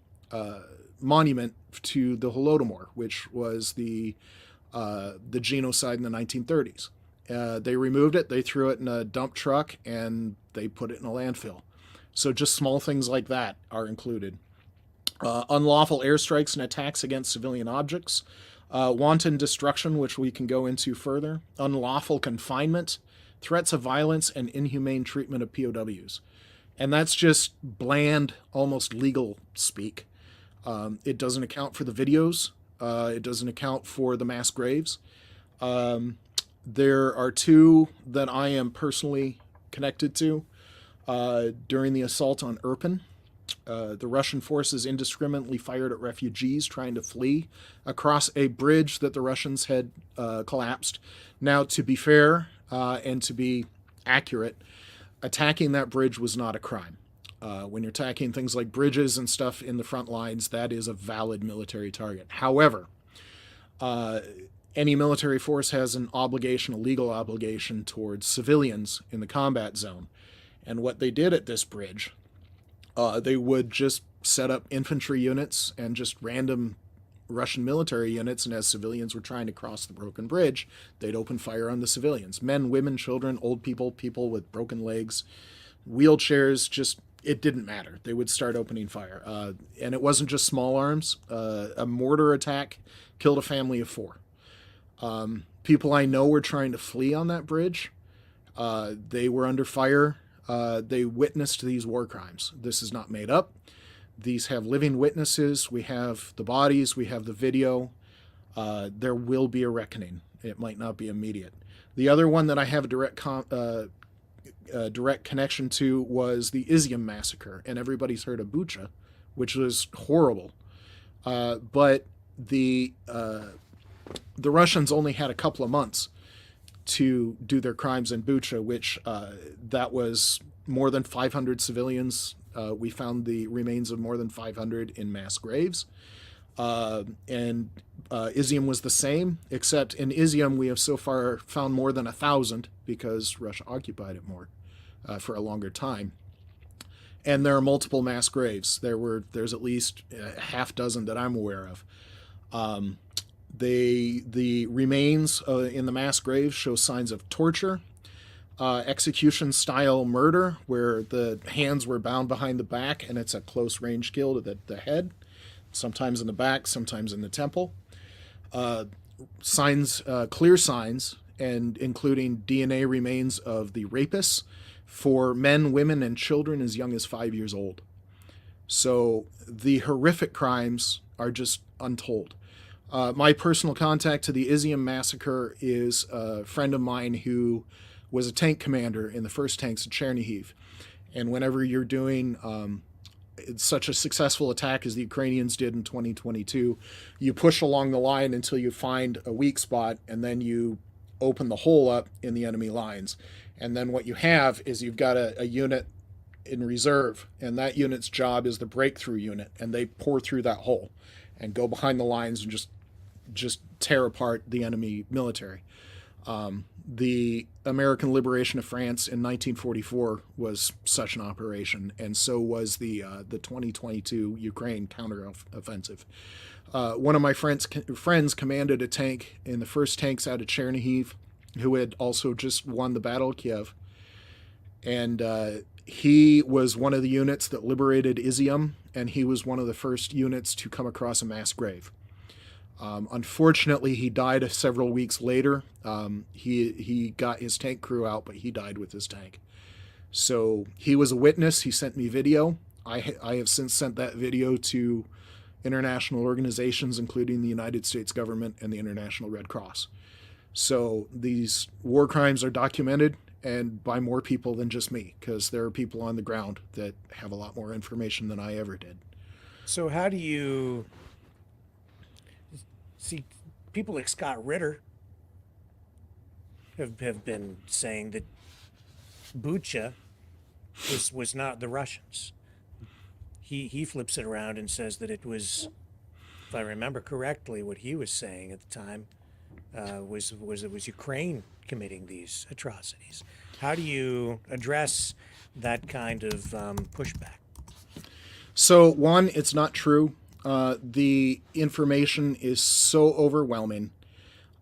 S4: monument to the Holodomor, which was the genocide in the 1930s. They removed it, they threw it in a dump truck, and they put it in a landfill. So just small things like that are included. Unlawful airstrikes and attacks against civilian objects, wanton destruction, which we can go into further, unlawful confinement, threats of violence, and inhumane treatment of POWs. And that's just bland, almost legal speak. It doesn't account for the videos. It doesn't account for the mass graves. There are two that I am personally connected to. During the assault on Irpin, the Russian forces indiscriminately fired at refugees trying to flee across a bridge that the Russians had collapsed. Now, to be fair and to be accurate, attacking that bridge was not a crime. When you're attacking things like bridges and stuff in the front lines, that is a valid military target. However, any military force has an obligation, a legal obligation towards civilians in the combat zone. And what they did at this bridge, they would just set up infantry units and just random Russian military units, and as civilians were trying to cross the broken bridge, they'd open fire on the civilians. Men, women, children, old people, people with broken legs, wheelchairs, just, it didn't matter. They would start opening fire. And it wasn't just small arms. A mortar attack killed a family of 4. People I know were trying to flee on that bridge. They were under fire. They witnessed these war crimes. This is not made up. These have living witnesses. We have the bodies. We have the video. There will be a reckoning. It might not be immediate. The other one that I have a direct connection to was the Izium massacre, and everybody's heard of Bucha, which was horrible. But the Russians only had a couple of months to do their crimes in Bucha, which that was more than 500 civilians. We found the remains of more than 500 in mass graves. And Izium was the same, except in Izium we have so far found more than 1,000 because Russia occupied it more for a longer time. And there are multiple mass graves. There's at least a half dozen that I'm aware of. The remains in the mass graves show signs of torture, execution-style murder, where the hands were bound behind the back and it's a close-range kill to the head, sometimes in the back, sometimes in the temple. Clear signs, and including DNA remains of the rapists for men, women, and children as young as 5 years old. So the horrific crimes are just untold. My personal contact to the Izium massacre is a friend of mine who was a tank commander in the first tanks at Chernihiv. And whenever you're doing such a successful attack as the Ukrainians did in 2022, you push along the line until you find a weak spot, and then you open the hole up in the enemy lines. And then what you have is you've got a unit in reserve, and that unit's job is the breakthrough unit, and they pour through that hole and go behind the lines and just tear apart the enemy military. The American liberation of France in 1944 was such an operation, and so was the 2022 Ukraine counteroffensive. One of my friends commanded a tank in the first tanks out of Chernihiv, who had also just won the Battle of Kiev, and he was one of the units that liberated Izium, and he was one of the first units to come across a mass grave. Unfortunately, he died several weeks later. He got his tank crew out, but he died with his tank. So he was a witness. He sent me video. I have since sent that video to international organizations, including the United States government and the International Red Cross. So these war crimes are documented, and by more people than just me, because there are people on the ground that have a lot more information than I ever did.
S2: So how do you see people like Scott Ritter have been saying that Bucha was not the Russians? He flips it around and says that it was, if I remember correctly, what he was saying at the time was it was Ukraine committing these atrocities. How do you address that kind of pushback?
S4: So one, it's not true. The information is so overwhelming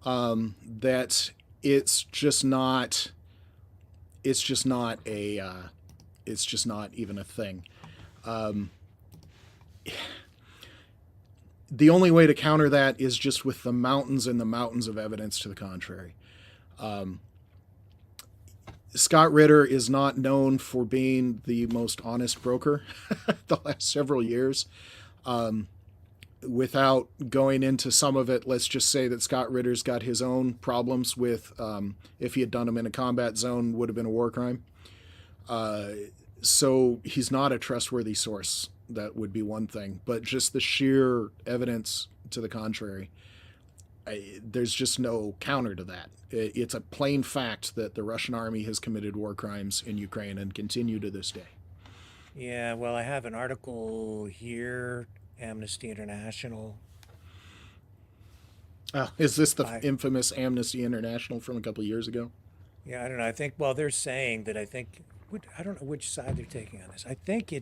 S4: that it's just not even a thing. The only way to counter that is just with the mountains and the mountains of evidence to the contrary. Scott Ritter is not known for being the most honest broker the last several years. Without going into some of it, let's just say that Scott Ritter's got his own problems with, if he had done them in a combat zone, would have been a war crime. So he's not a trustworthy source. That would be one thing. But just the sheer evidence to the contrary, there's just no counter to that. It's a plain fact that the Russian army has committed war crimes in Ukraine and continue to this day.
S2: Yeah, well, I have an article here, Amnesty International.
S4: Is this the infamous Amnesty International from a couple of years ago?
S2: Yeah, I don't know. I think, well, they're saying that I don't know which side they're taking on this. I think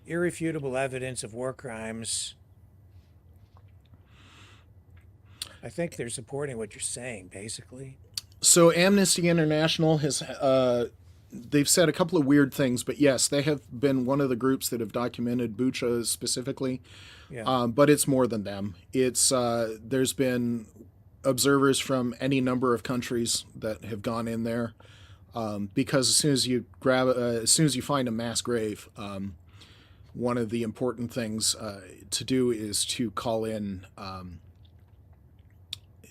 S2: irrefutable evidence of war crimes. I think they're supporting what you're saying, basically.
S4: So Amnesty International has they've said a couple of weird things, but yes, they have been one of the groups that have documented Bucha specifically.
S2: Yeah.
S4: But it's more than them. It's there's been observers from any number of countries that have gone in there, because as soon as you find a mass grave, one of the important things to do is to call in.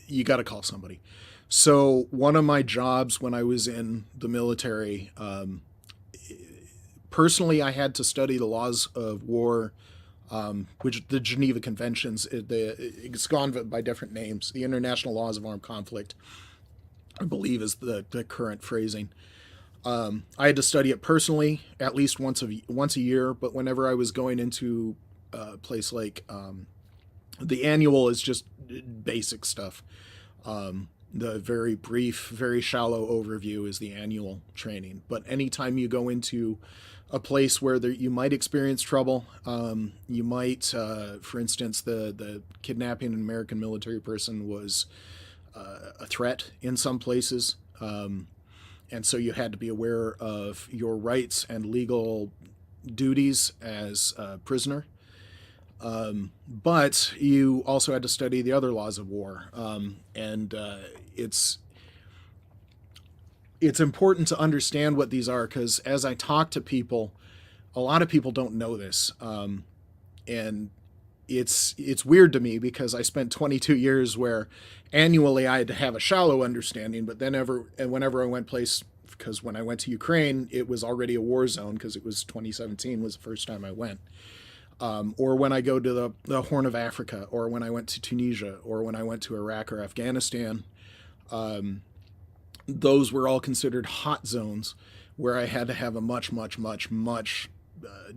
S4: You got to call somebody. So one of my jobs when I was in the military, personally, I had to study the laws of war, which the Geneva Conventions, it's gone by different names. The International Laws of Armed Conflict, I believe, is the current phrasing. I had to study it personally at least once a year, but whenever I was going into a place like the annual is just basic stuff. The very brief, very shallow overview is the annual training. But anytime you go into a place where you might experience trouble, you might, for instance, the kidnapping an American military person was a threat in some places. And so you had to be aware of your rights and legal duties as a prisoner. But you also had to study the other laws of war. And it's important to understand what these are, because as I talk to people, a lot of people don't know this. And it's weird to me because I spent 22 years where annually I had to have a shallow understanding, but then whenever I went place, because when I went to Ukraine, it was already a war zone because it was 2017 was the first time I went. Or when I go to the Horn of Africa, or when I went to Tunisia, or when I went to Iraq or Afghanistan, those were all considered hot zones where I had to have a much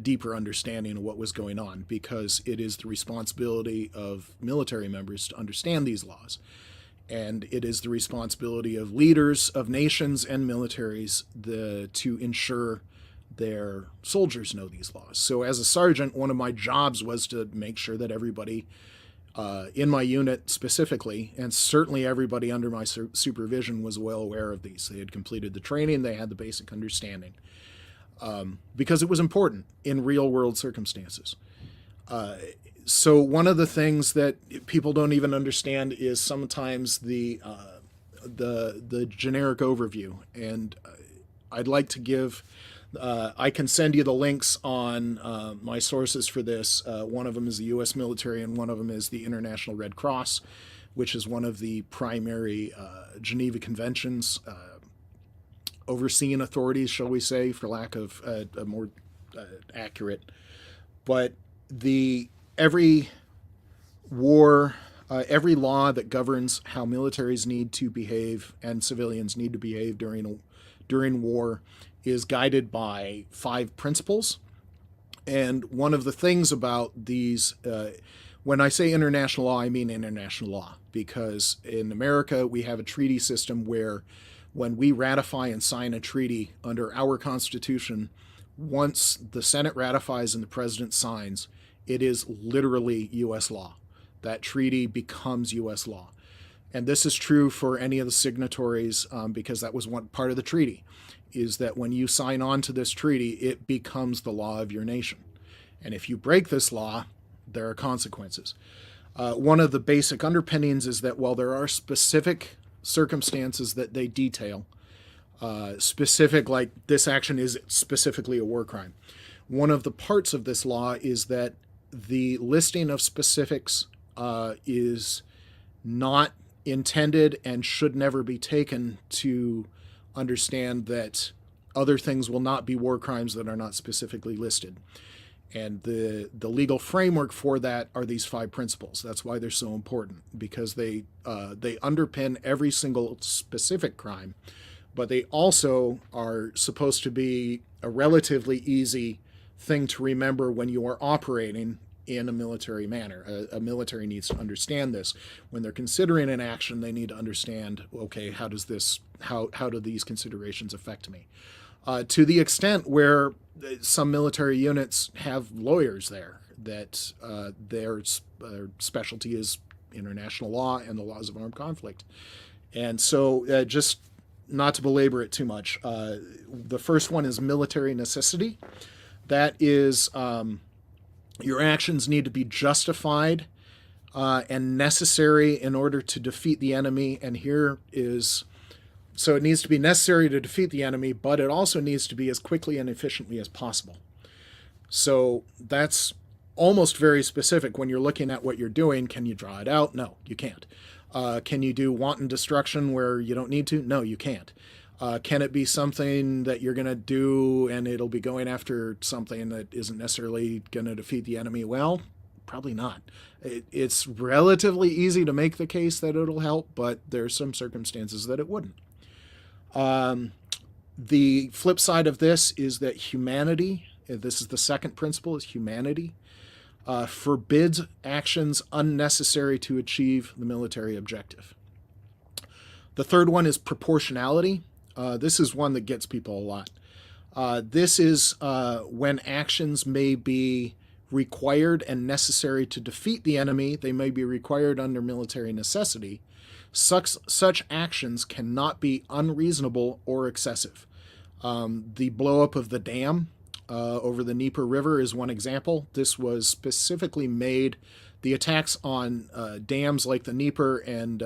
S4: deeper understanding of what was going on, because it is the responsibility of military members to understand these laws. And it is the responsibility of leaders of nations and militaries to ensure their soldiers know these laws. So as a sergeant, one of my jobs was to make sure that everybody in my unit specifically, and certainly everybody under my supervision, was well aware of these. They had completed the training, they had the basic understanding. Because it was important in real world circumstances. So one of the things that people don't even understand is sometimes the generic overview. And I'd like to give, I can send you the links on my sources for this. One of them is the U.S. military, and one of them is the International Red Cross, which is one of the primary Geneva Conventions overseeing authorities, shall we say, for lack of a more accurate. But every war, every law that governs how militaries need to behave and civilians need to behave during war is guided by 5 principles. And one of the things about these, when I say international law, I mean international law, because in America we have a treaty system where when we ratify and sign a treaty under our Constitution, once the Senate ratifies and the President signs, it is literally U.S. law. That treaty becomes U.S. law. And this is true for any of the signatories, because that was one part of the treaty, is that when you sign on to this treaty, it becomes the law of your nation. And if you break this law, there are consequences. One of the basic underpinnings is that while there are specific circumstances that they detail, specific, like this action is specifically a war crime. One of the parts of this law is that the listing of specifics is not intended and should never be taken to understand that other things will not be war crimes that are not specifically listed. And the legal framework for that are these 5 principles. That's why they're so important, because they underpin every single specific crime, but they also are supposed to be a relatively easy thing to remember when you are operating in a military manner. A military needs to understand this. When they're considering an action, they need to understand, okay, how do these considerations affect me? To the extent where some military units have lawyers there, that their specialty is international law and the laws of armed conflict. And so just not to belabor it too much, the first one is military necessity. That is, your actions need to be justified and necessary in order to defeat the enemy. And here is, so it needs to be necessary to defeat the enemy, but it also needs to be as quickly and efficiently as possible. So that's almost very specific when you're looking at what you're doing. Can you draw it out? No, you can't. Can you do wanton destruction where you don't need to? No, you can't. Can it be something that you're going to do and it'll be going after something that isn't necessarily going to defeat the enemy? Well, probably not. It's relatively easy to make the case that it'll help, but there's some circumstances that it wouldn't. The flip side of this is that humanity, this is the second principle, is humanity, forbids actions unnecessary to achieve the military objective. The third one is proportionality. This is one that gets people a lot. This is when actions may be required and necessary to defeat the enemy. They may be required under military necessity. Such actions cannot be unreasonable or excessive. The blow-up of the dam over the Dnieper River is one example. This was specifically made, the attacks on dams like the Dnieper and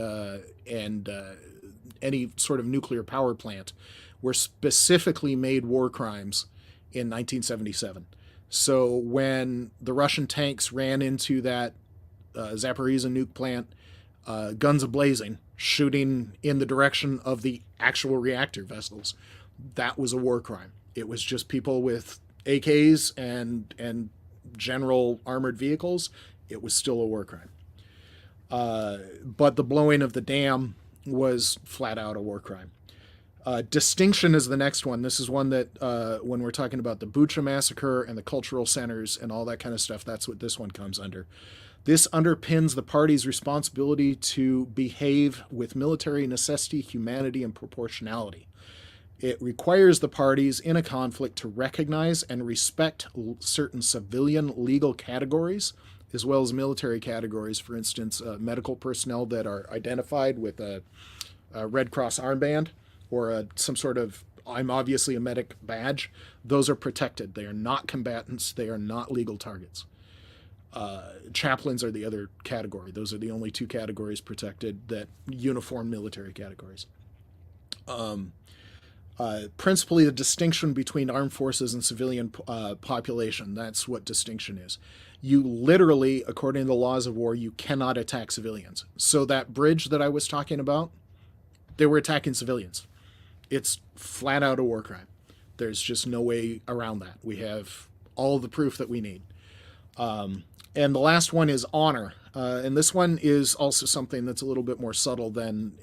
S4: any sort of nuclear power plant were specifically made war crimes in 1977. So when the Russian tanks ran into that Zaporizhzhia nuke plant, guns a-blazing, shooting in the direction of the actual reactor vessels, that was a war crime. It was just people with AKs and general armored vehicles. It was still a war crime. But the blowing of the dam was flat out a war crime. Distinction is the next one. This is one that when we're talking about the Bucha massacre and the cultural centers and all that kind of stuff, that's what this one comes under. This underpins the party's responsibility to behave with military necessity, humanity, and proportionality. It requires the parties in a conflict to recognize and respect certain civilian legal categories, as well as military categories. For instance, medical personnel that are identified with a Red Cross armband or some sort of, I'm obviously a medic badge. Those are protected. They are not combatants. They are not legal targets. Chaplains are the other category. Those are the only two categories protected, that uniform military categories. Principally, the distinction between armed forces and civilian population. That's what distinction is. You literally, according to the laws of war, you cannot attack civilians. So that bridge that I was talking about, they were attacking civilians. It's flat out a war crime. There's just no way around that. We have all the proof that we need. And the last one is honor. And this one is also something that's a little bit more subtle than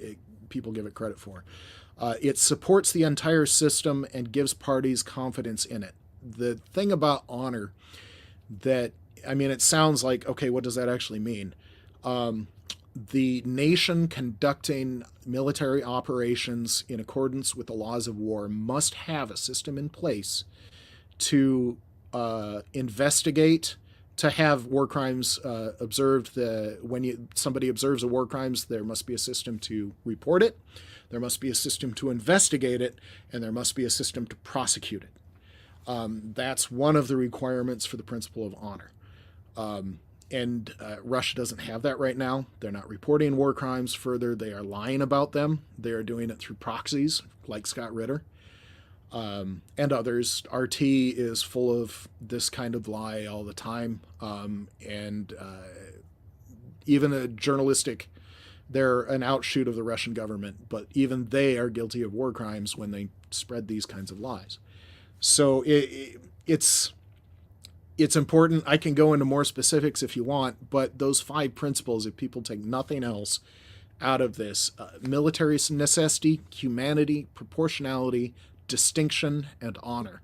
S4: people give it credit for. It supports the entire system and gives parties confidence in it. The thing about honor that, I mean, it sounds like, okay, what does that actually mean? The nation conducting military operations in accordance with the laws of war must have a system in place to investigate, to have war crimes observed. When somebody observes a war crimes, there must be a system to report it, there must be a system to investigate it, and there must be a system to prosecute it. That's one of the requirements for the principle of honor. And Russia doesn't have that right now. They're not reporting war crimes further. They are lying about them. They are doing it through proxies like Scott Ritter and others. RT is full of this kind of lie all the time. And even a journalistic, they're an outshoot of the Russian government, but even they are guilty of war crimes when they spread these kinds of lies. So it's important. I can go into more specifics if you want, but those 5 principles, if people take nothing else out of this, military necessity, humanity, proportionality, distinction, and honor.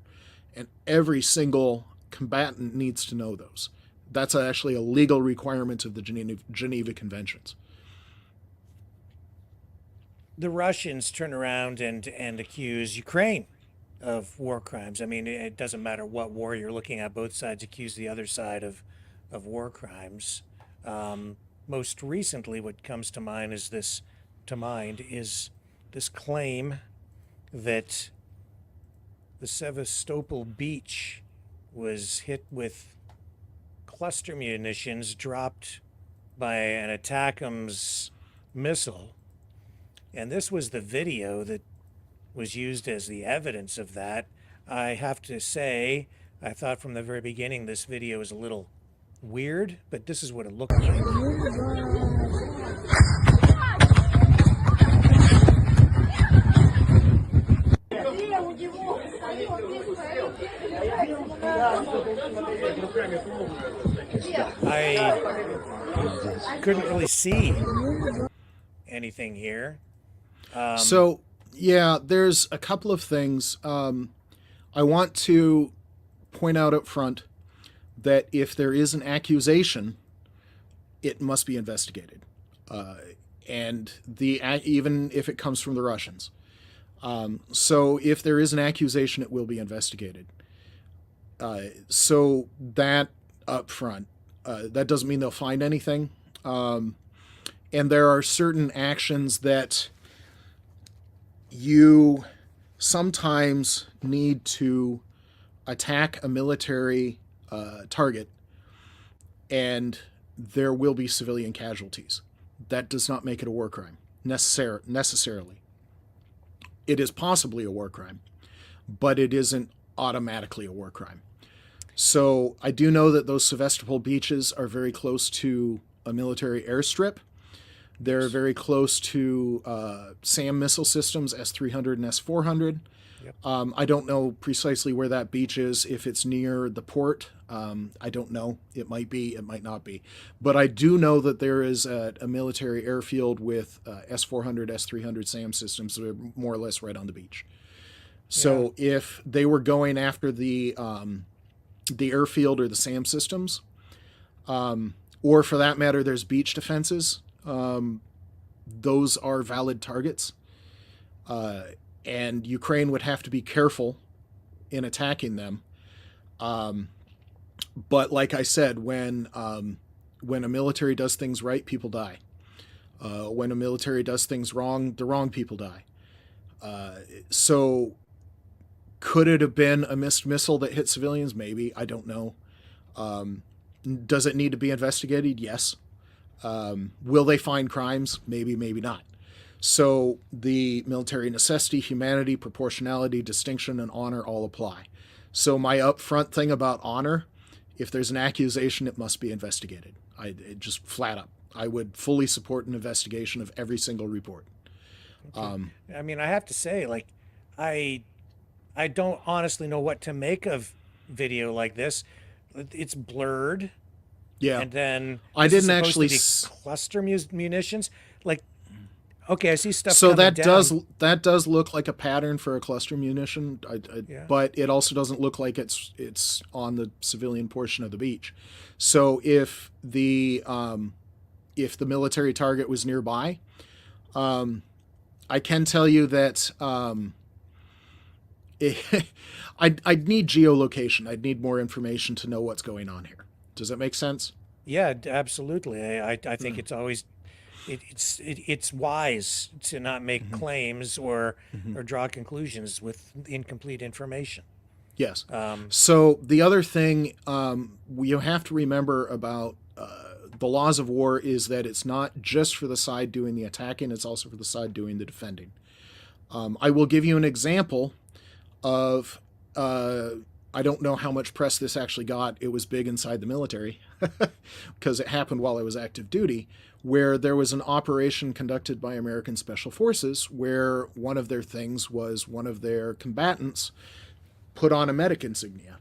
S4: And every single combatant needs to know those. That's actually a legal requirement of the Geneva Conventions.
S2: The Russians turn around and accuse Ukraine of war crimes. I mean, it doesn't matter what war you're looking at, both sides accuse the other side of war crimes. Most recently, what comes to mind is this claim that the Sevastopol beach was hit with cluster munitions dropped by an ATACMS missile. And this was the video that was used as the evidence of that. I have to say, I thought from the very beginning this video was a little weird, but this is what it looked like. I couldn't really see anything here.
S4: So, yeah, there's a couple of things. I want to point out up front that if there is an accusation, it must be investigated. And even if it comes from the Russians. So if there is an accusation, it will be investigated. So that up front, that doesn't mean they'll find anything. And there are certain actions that you sometimes need to attack a military target, and there will be civilian casualties. That does not make it a war crime necessarily. It is possibly a war crime, but it isn't automatically a war crime. So I do know that those Sevastopol beaches are very close to a military airstrip. They're very close to SAM missile systems, S-300 and S-400.
S2: Yep.
S4: I don't know precisely where that beach is, if it's near the port. I don't know. It might be, it might not be. But I do know that there is a military airfield with S-400, S-300 SAM systems that are more or less right on the beach. So if they were going after the airfield or the SAM systems, or for that matter, there's beach defenses, those are valid targets. And Ukraine would have to be careful in attacking them. But like I said, when a military does things right, people die. When a military does things wrong, the wrong people die. So could it have been a missed missile that hit civilians? Maybe. I don't know. Does it need to be investigated? Yes. Will they find crimes? Maybe, maybe not. So the military necessity, humanity, proportionality, distinction, and honor all apply. So my upfront thing about honor, if there's an accusation, it must be investigated. It just flat up. I would fully support an investigation of every single report.
S2: Okay. I mean, I have to say, like, I don't honestly know what to make of video like this. It's blurred.
S4: Yeah.
S2: And then
S4: I didn't actually
S2: cluster munitions. Like, okay, I see stuff.
S4: So
S2: that
S4: does look like a pattern for a cluster munition, but it also doesn't look like it's on the civilian portion of the beach. So if the military target was nearby, I can tell you that I'd need geolocation. I'd need more information to know what's going on here. Does that make sense?
S2: Yeah, absolutely. I think it's always it's wise to not make claims or draw conclusions with incomplete information.
S4: Yes. So the other thing you have to remember about the laws of war is that it's not just for the side doing the attacking, it's also for the side doing the defending. I will give you an example of, I don't know how much press this actually got. It was big inside the military because it happened while I was active duty, where there was an operation conducted by American Special Forces where one of their things was one of their combatants put on a medic insignia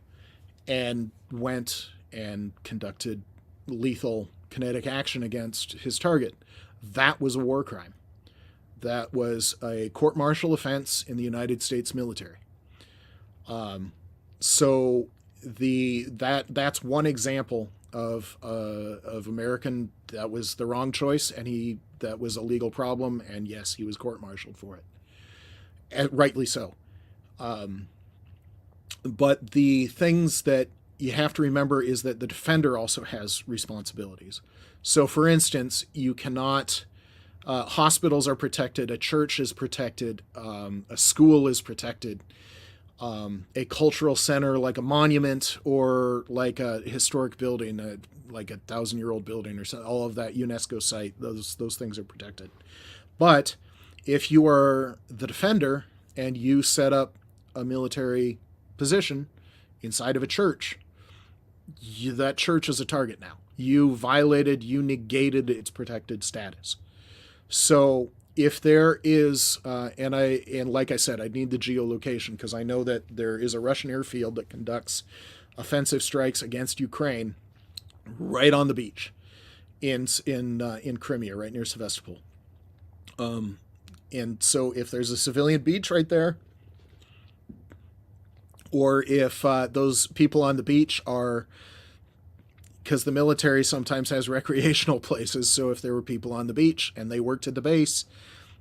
S4: and went and conducted lethal kinetic action against his target. That was a war crime. That was a court-martial offense in the United States military. So that's one example of American, that was the wrong choice, and that was a legal problem, and yes, he was court-martialed for it. And rightly so. But the things that you have to remember is that the defender also has responsibilities. So for instance, you cannot Hospitals are protected. A church is protected. A school is protected. A cultural center like a monument or like a historic building, like 1,000-year-old building or something, all of that UNESCO site, those things are protected. But if you are the defender and you set up a military position inside of a church, that church is a target now. You negated its protected status. So if there is, and like I said, I need the geolocation because I know that there is a Russian airfield that conducts offensive strikes against Ukraine right on the beach in Crimea, right near Sevastopol. And so if there's a civilian beach right there, or if those people on the beach are, because the military sometimes has recreational places, so if there were people on the beach and they worked at the base,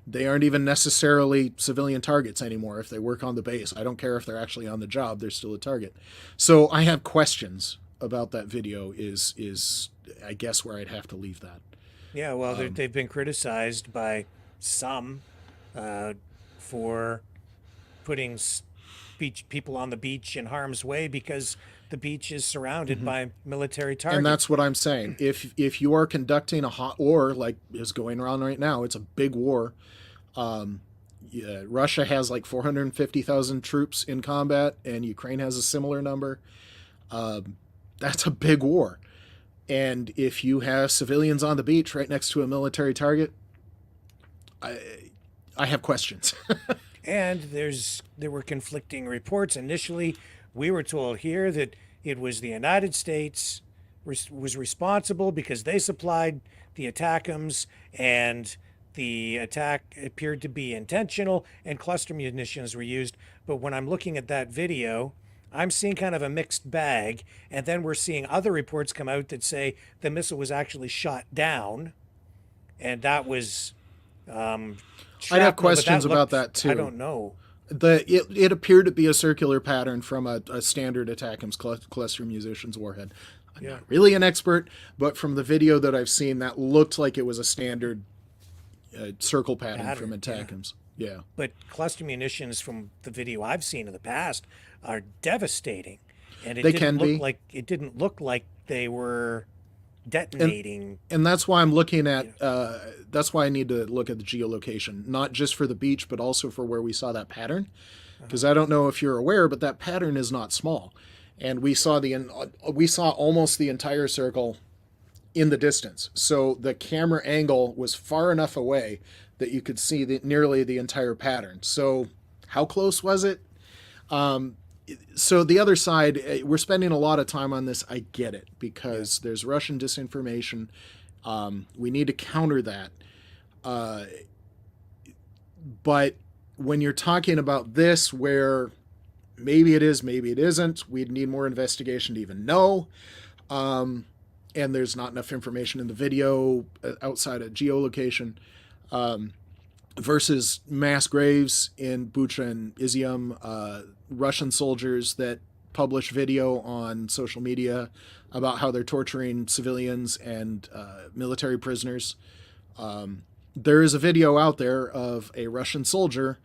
S4: they aren't even necessarily civilian targets anymore if they work on the base. I don't care if they're actually on the job, they're still a target. So I have questions about that video is I guess where I'd have to leave that.
S2: Yeah, well, they've been criticized by some for putting people on the beach in harm's way because the beach is surrounded by military targets.
S4: And that's what I'm saying. If you are conducting a hot war like is going on right now, it's a big war. Russia has like 450,000 troops in combat, and Ukraine has a similar number. That's a big war. And if you have civilians on the beach right next to a military target, I have questions.
S2: And there were conflicting reports. Initially, we were told here that it was the United States was responsible because they supplied the ATACMS, and the attack appeared to be intentional and cluster munitions were used. But when I'm looking at that video, I'm seeing kind of a mixed bag. And then we're seeing other reports come out that say the missile was actually shot down, and that was
S4: I'd have questions about that too.
S2: I don't know.
S4: It appeared to be a circular pattern from a standard ATACMS cluster munitions warhead. I'm not really an expert, but from the video that I've seen, that looked like it was a standard circle pattern from ATACMS. Yeah.
S2: But cluster munitions from the video I've seen in the past are devastating, and it didn't look like they were detonating.
S4: And that's why I'm looking at that's why I need to look at the geolocation, not just for the beach but also for where we saw that pattern, because I don't know if you're aware, but that pattern is not small, and we saw almost the entire circle in the distance, so the camera angle was far enough away that you could see nearly the entire pattern. So how close was it? So the other side, we're spending a lot of time on this. I get it, because there's Russian disinformation. We need to counter that. But when you're talking about this, where maybe it is, maybe it isn't, we'd need more investigation to even know. And there's not enough information in the video outside of geolocation. Versus mass graves in Bucha and Izium, Russian soldiers that publish video on social media about how they're torturing civilians and military prisoners. There is a video out there of a Russian soldier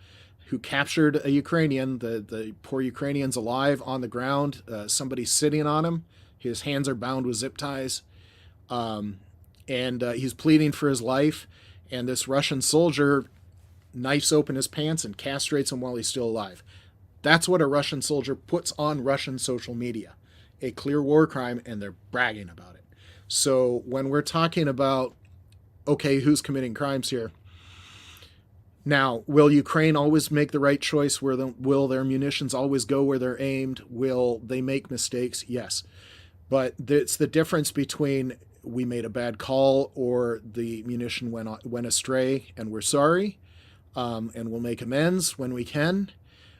S4: who captured a Ukrainian, the poor Ukrainian's alive on the ground, somebody sitting on him. His hands are bound with zip ties, and he's pleading for his life, and this Russian soldier knifes open his pants and castrates him while he's still alive. That's what a Russian soldier puts on Russian social media. A clear war crime, and they're bragging about it. So when we're talking about, okay, who's committing crimes here? Now, will Ukraine always make the right choice? Will their munitions always go where they're aimed? Will they make mistakes? Yes. But it's the difference between we made a bad call or the munition went astray and we're sorry, and we'll make amends when we can,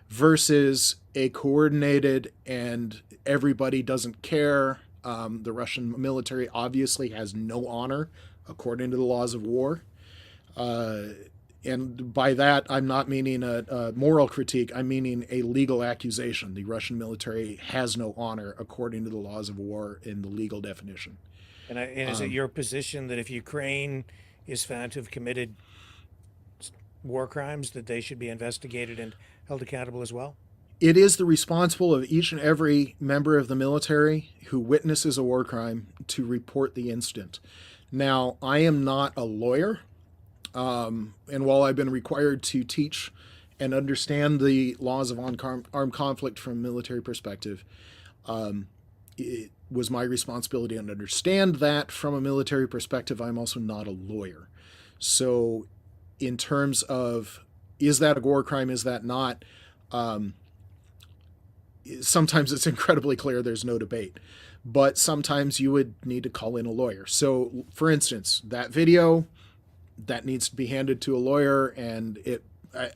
S4: versus a coordinated and everybody doesn't care. The Russian military obviously has no honor according to the laws of war. And by that, I'm not meaning a moral critique. I'm meaning a legal accusation. The Russian military has no honor according to the laws of war in the legal definition.
S2: And is it your position that if Ukraine is found to have committed war crimes that they should be investigated and held accountable as well?
S4: It is the responsible of each and every member of the military who witnesses a war crime to report the incident. Now, I am not a lawyer, and while I've been required to teach and understand the laws of armed conflict from a military perspective, it was my responsibility to understand that from a military perspective. I'm also not a lawyer. So in terms of, is that a war crime, is that not, sometimes it's incredibly clear there's no debate, but sometimes you would need to call in a lawyer. So for instance, that video, that needs to be handed to a lawyer, and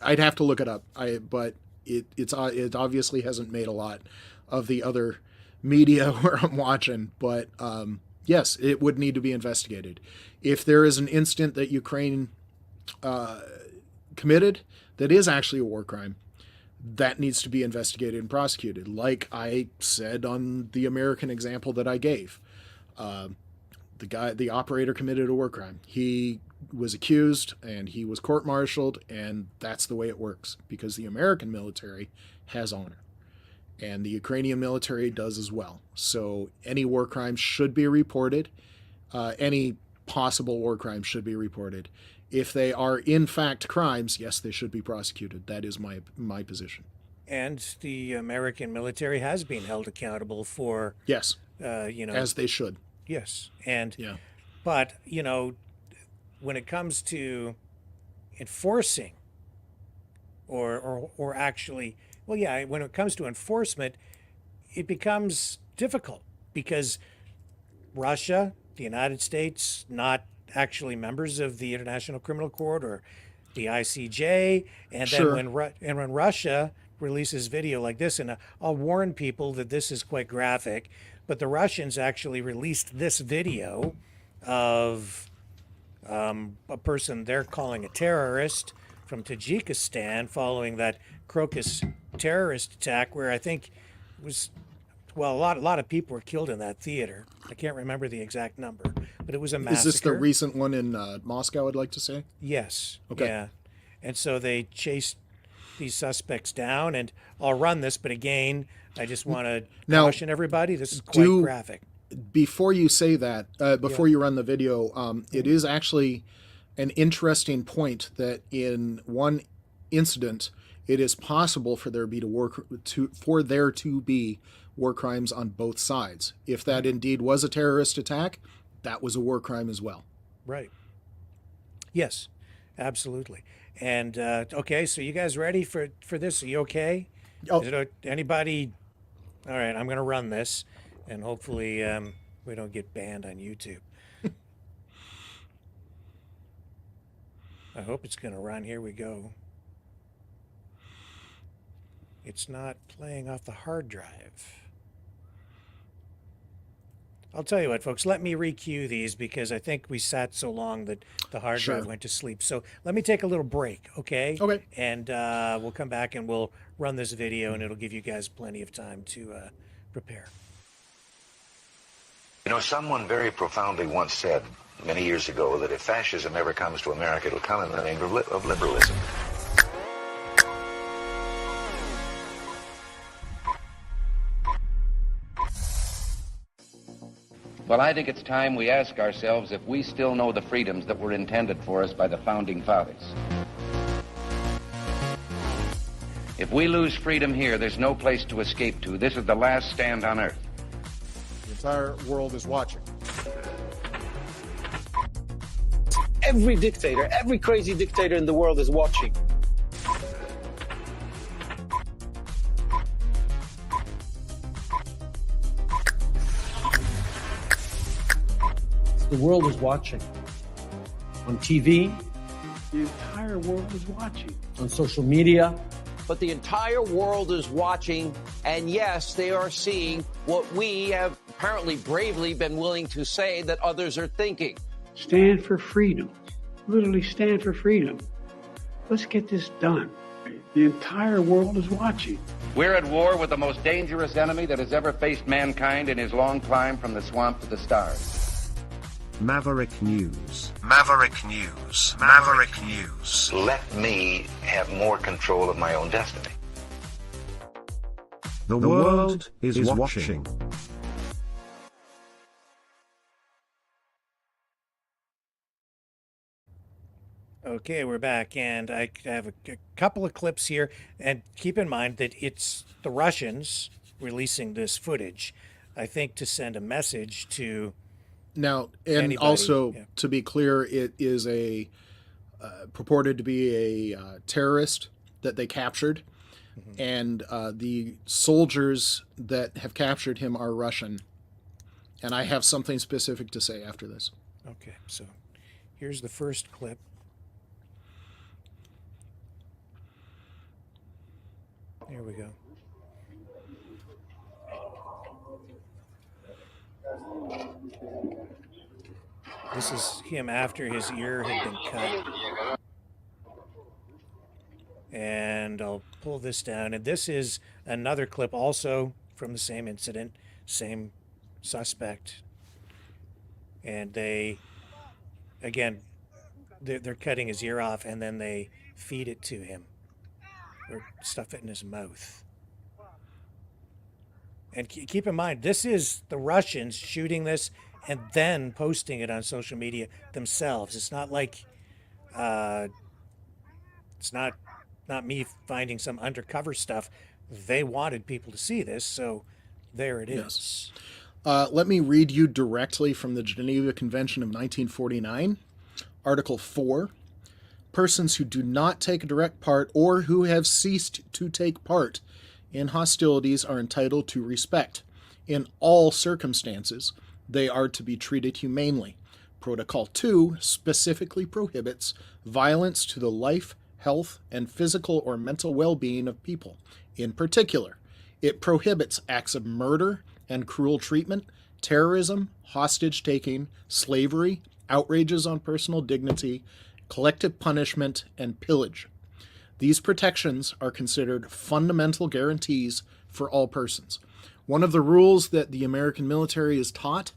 S4: I'd have to look it up. But it obviously hasn't made a lot of the other media where I'm watching. But yes, it would need to be investigated. If there is an incident that Ukraine committed that is actually a war crime, that needs to be investigated and prosecuted. Like I said on the American example that I gave, the operator committed a war crime. He was accused and he was court-martialed, and that's the way it works, because the American military has honor and the Ukrainian military does as well. So any war crimes should be reported. Any possible war crimes should be reported. If they are in fact crimes, yes, they should be prosecuted. That is my position.
S2: And the American military has been held accountable for,
S4: yes,
S2: as
S4: they should.
S2: Yes, and
S4: yeah,
S2: but when it comes to enforcing, or actually, well, yeah, when it comes to enforcement, it becomes difficult because Russia, the United States, not actually members of the International Criminal Court or the ICJ, and
S4: sure.
S2: then when Russia releases video like this, and I'll warn people that this is quite graphic, but the Russians actually released this video of a person they're calling a terrorist from Tajikistan following that Crocus terrorist attack, where I think it was, well, a lot of people were killed in that theater. I can't remember the exact number, but it was a massacre.
S4: Is this the recent one in Moscow, I'd like to say?
S2: Yes.
S4: Okay.
S2: Yeah. And so they chased these suspects down, and I'll run this, but again, I just want to caution everybody, this is quite graphic.
S4: Before you say that, before you run the video, it is actually an interesting point that in one incident, it is possible for there to be war crimes on both sides. If that indeed was a terrorist attack, that was a war crime as well.
S2: Right. Yes, absolutely. And okay, so you guys ready for this? Are you okay?
S4: Oh.
S2: Is it anybody? All right, I'm going to run this, and hopefully we don't get banned on YouTube. I hope it's going to run. Here we go. It's not playing off the hard drive. I'll tell you what, folks, let me re-queue these because I think we sat so long that the hard drive went to sleep. So let me take a little break, okay?
S4: Okay.
S2: And we'll come back and we'll run this video, and it'll give you guys plenty of time to prepare.
S5: You know, someone very profoundly once said many years ago that if fascism ever comes to America, it'll come in the name of liberalism.
S6: Well, I think it's time we ask ourselves if we still know the freedoms that were intended for us by the Founding Fathers. If we lose freedom here, there's no place to escape to. This is the last stand on Earth.
S7: The entire world is watching.
S8: Every dictator, every crazy dictator in the world is watching.
S9: The world is watching. On TV, the entire world is watching. On social media.
S8: But the entire world is watching, and yes, they are seeing what we have apparently bravely been willing to say that others are thinking.
S9: Stand for freedom. Literally stand for freedom. Let's get this done. The entire world is watching.
S6: We're at war with the most dangerous enemy that has ever faced mankind in his long climb from the swamp to the stars.
S1: Maverick News. Maverick News. Maverick News.
S5: Let me have more control of my own destiny.
S1: The world is watching.
S2: Okay, we're back, and I have a couple of clips here, and keep in mind that it's the Russians releasing this footage, I think, to send a message to
S4: Now, and
S2: anybody.
S4: also,
S2: Yeah.
S4: to be clear, it is a purported to be a terrorist that they captured, and the soldiers that have captured him are Russian. And I have something specific to say after this.
S2: Okay, so here's the first clip. Here we go. This is him after his ear had been cut. And I'll pull this down. And this is another clip also from the same incident, same suspect. And they, again, they're cutting his ear off, and then they feed it to him or stuff it in his mouth. And keep in mind, this is the Russians shooting this and then posting it on social media themselves. It's not like, it's not me finding some undercover stuff. They wanted people to see this, so there it is.
S4: Let me read you directly from the Geneva Convention of 1949, Article 4. Persons who do not take a direct part or who have ceased to take part in hostilities are entitled to respect. In all circumstances, they are to be treated humanely. Protocol 2 specifically prohibits violence to the life, health, and physical or mental well-being of people. In particular, it prohibits acts of murder and cruel treatment, terrorism, hostage-taking, slavery, outrages on personal dignity, collective punishment, and pillage. These protections are considered fundamental guarantees for all persons. One of the rules that the American military is taught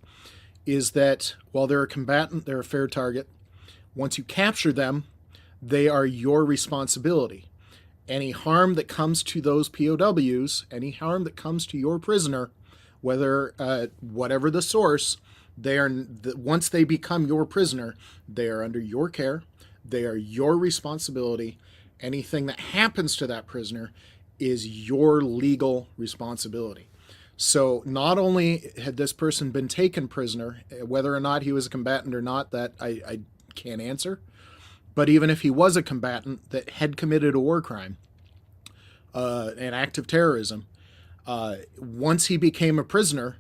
S4: is that while they're a combatant, they're a fair target. Once you capture them, they are your responsibility. Any harm that comes to those POWs, any harm that comes to your prisoner, whether whatever the source, once they become your prisoner, they are under your care. They are your responsibility. Anything that happens to that prisoner is your legal responsibility. So not only had this person been taken prisoner, whether or not he was a combatant or not, that I can't answer. But even if he was a combatant that had committed a war crime, an act of terrorism, once he became a prisoner,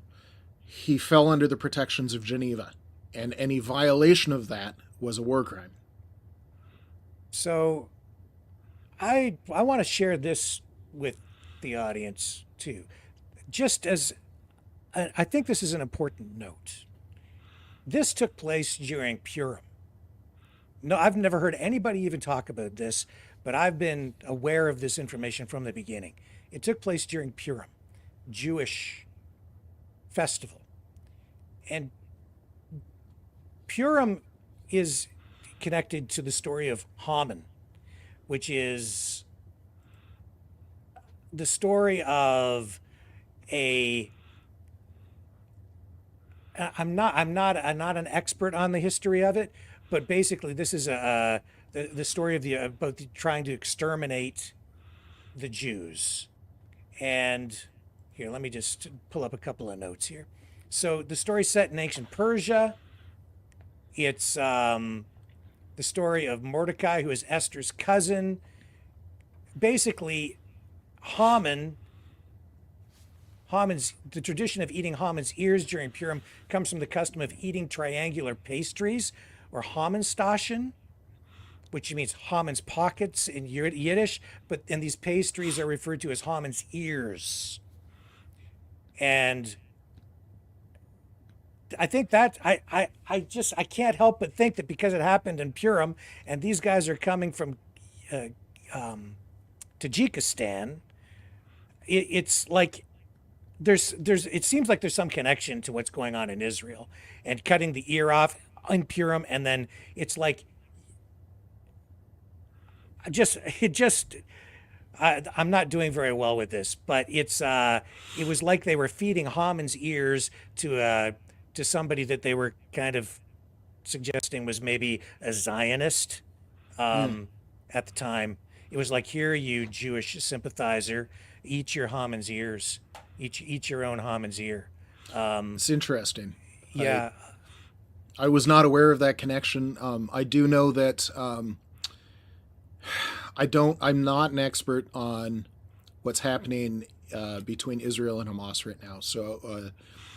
S4: he fell under the protections of Geneva. And any violation of that was a war crime.
S2: So I want to share this with the audience too. Just as I think this is an important note. This took place during Purim. No, I've never heard anybody even talk about this, but I've been aware of this information from the beginning. It took place during Purim, Jewish festival. And Purim is connected to the story of Haman, which is the story of I'm not an expert on the history of it, but basically this is the story of about trying to exterminate the Jews. And here, let me just pull up a couple of notes here. So the story's set in ancient Persia. It's the story of Mordecai, who is Esther's cousin. Basically, the tradition of eating Haman's ears during Purim comes from the custom of eating triangular pastries, or Hamanstaschen, which means Haman's pockets in Yiddish, and these pastries are referred to as Haman's ears. And I think that I can't help but think that because it happened in Purim, and these guys are coming from Tajikistan, it's like it seems like there's some connection to what's going on in Israel, and cutting the ear off in Purim, and then it's like I'm not doing very well with this, but it was like they were feeding Haman's ears to somebody that they were kind of suggesting was maybe a Zionist at the time. It was like, here, you Jewish sympathizer, eat your Haman's ears, eat your own Haman's ear.
S4: It's interesting.
S2: Yeah.
S4: I was not aware of that connection. I do know that I'm not an expert on what's happening between Israel and Hamas right now. So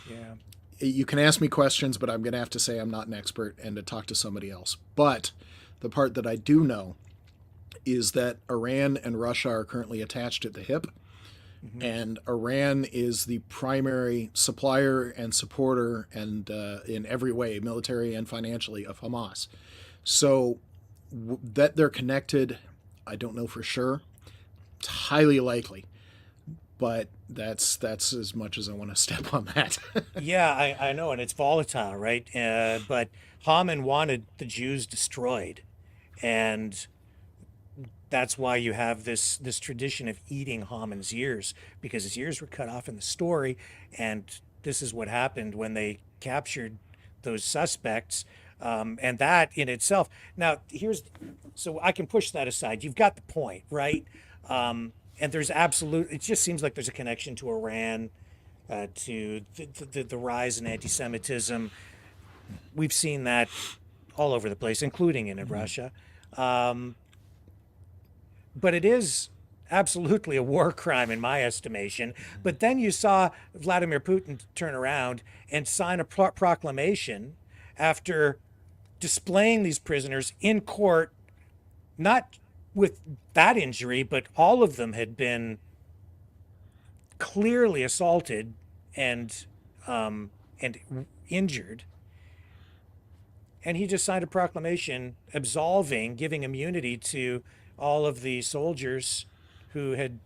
S2: yeah,
S4: you can ask me questions, but I'm going to have to say I'm not an expert and to talk to somebody else. But the part that I do know is that Iran and Russia are currently attached at the hip. Mm-hmm. And Iran is the primary supplier and supporter and in every way, military and financially, of Hamas. So that they're connected, I don't know for sure. It's highly likely, but that's as much as I want to step on that.
S2: Yeah, I know, and it's volatile, right? But Haman wanted the Jews destroyed, and that's why you have this tradition of eating Haman's ears, because his ears were cut off in the story, and this is what happened when they captured those suspects. And that in itself, now so I can push that aside. You've got the point, right? And there's it just seems like there's a connection to Iran, to the rise in anti-Semitism. We've seen that all over the place, including in Russia. But it is absolutely a war crime in my estimation. But then you saw Vladimir Putin turn around and sign a proclamation after displaying these prisoners in court, not with that injury, but all of them had been clearly assaulted and injured. And he just signed a proclamation absolving, giving immunity to all of the soldiers who had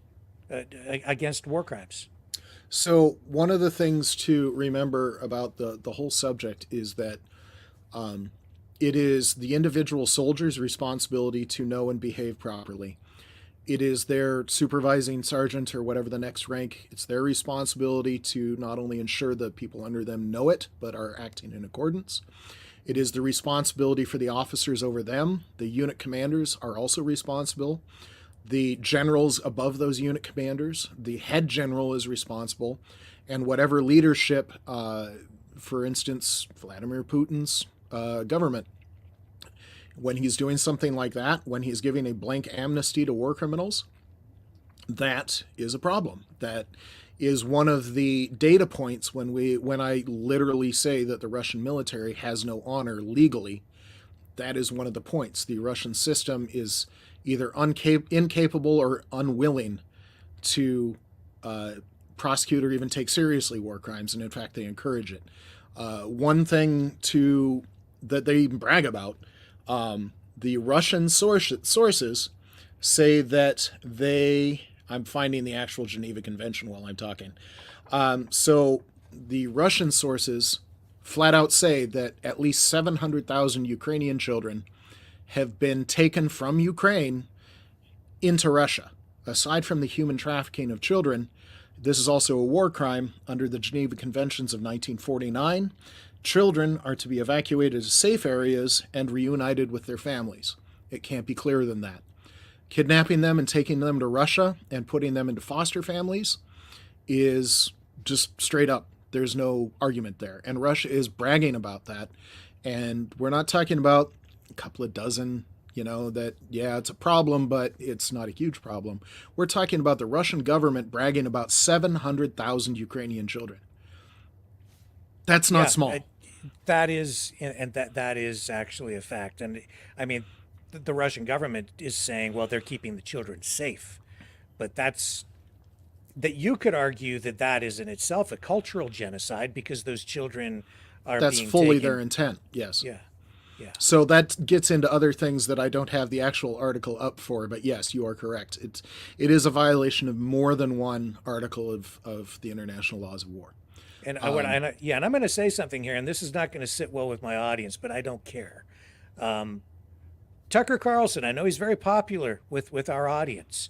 S2: against war crimes.
S4: So one of the things to remember about the whole subject is that it is the individual soldier's responsibility to know and behave properly. It is their supervising sergeant or whatever the next rank, it's their responsibility to not only ensure that people under them know it, but are acting in accordance. It is the responsibility for the officers over them. The unit commanders are also responsible. The generals above those unit commanders, the head general is responsible. And whatever leadership, for instance, Vladimir Putin's government, when he's doing something like that, when he's giving a blank amnesty to war criminals, that is a problem. That is one of the data points when I literally say that the Russian military has no honor legally. That is one of the points. The Russian system is either incapable or unwilling to prosecute or even take seriously war crimes, and in fact they encourage it. One thing that they even brag about, the Russian sources say that I'm finding the actual Geneva Convention while I'm talking. So the Russian sources flat out say that at least 700,000 Ukrainian children have been taken from Ukraine into Russia. Aside from the human trafficking of children, this is also a war crime under the Geneva Conventions of 1949. Children are to be evacuated to safe areas and reunited with their families. It can't be clearer than that. Kidnapping them and taking them to Russia and putting them into foster families is just straight up. There's no argument there. And Russia is bragging about that. And we're not talking about a couple of dozen, it's a problem, but it's not a huge problem. We're talking about the Russian government bragging about 700,000 Ukrainian children. That's not small.
S2: That is actually a fact. And I mean, the Russian government is saying, well, they're keeping the children safe. But you could argue that is in itself a cultural genocide, because those children are
S4: That's
S2: being
S4: fully
S2: taken.
S4: their intent, yes.
S2: Yeah.
S4: So that gets into other things that I don't have the actual article up for, but yes, you are correct. It is a violation of more than one article of the International Laws of War.
S2: And and I'm going to say something here, and this is not going to sit well with my audience, but I don't care. Tucker Carlson, I know he's very popular with our audience,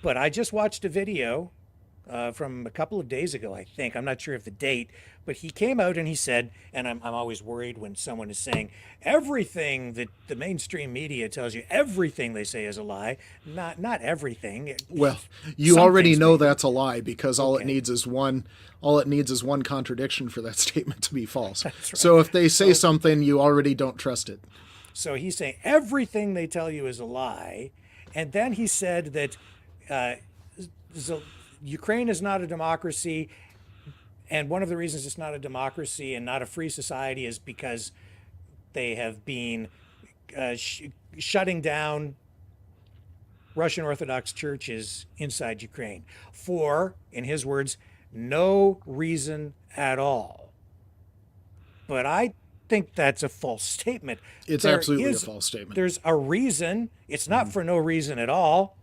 S2: but I just watched a video from a couple of days ago, I think. I'm not sure of the date, but he came out and he said, and I'm always worried when someone is saying everything that the mainstream media tells you, everything they say is a lie. Not everything.
S4: Well, you already know that's a lie, because all it needs is one contradiction for that statement to be false. That's right. So if they say something, you already don't trust it.
S2: So he's saying everything they tell you is a lie. And then he said that Ukraine is not a democracy. And one of the reasons it's not a democracy and not a free society is because they have been shutting down Russian Orthodox churches inside Ukraine for, in his words, no reason at all. But I think that's a false statement.
S4: It's absolutely a false statement.
S2: There's a reason. It's not for no reason at all.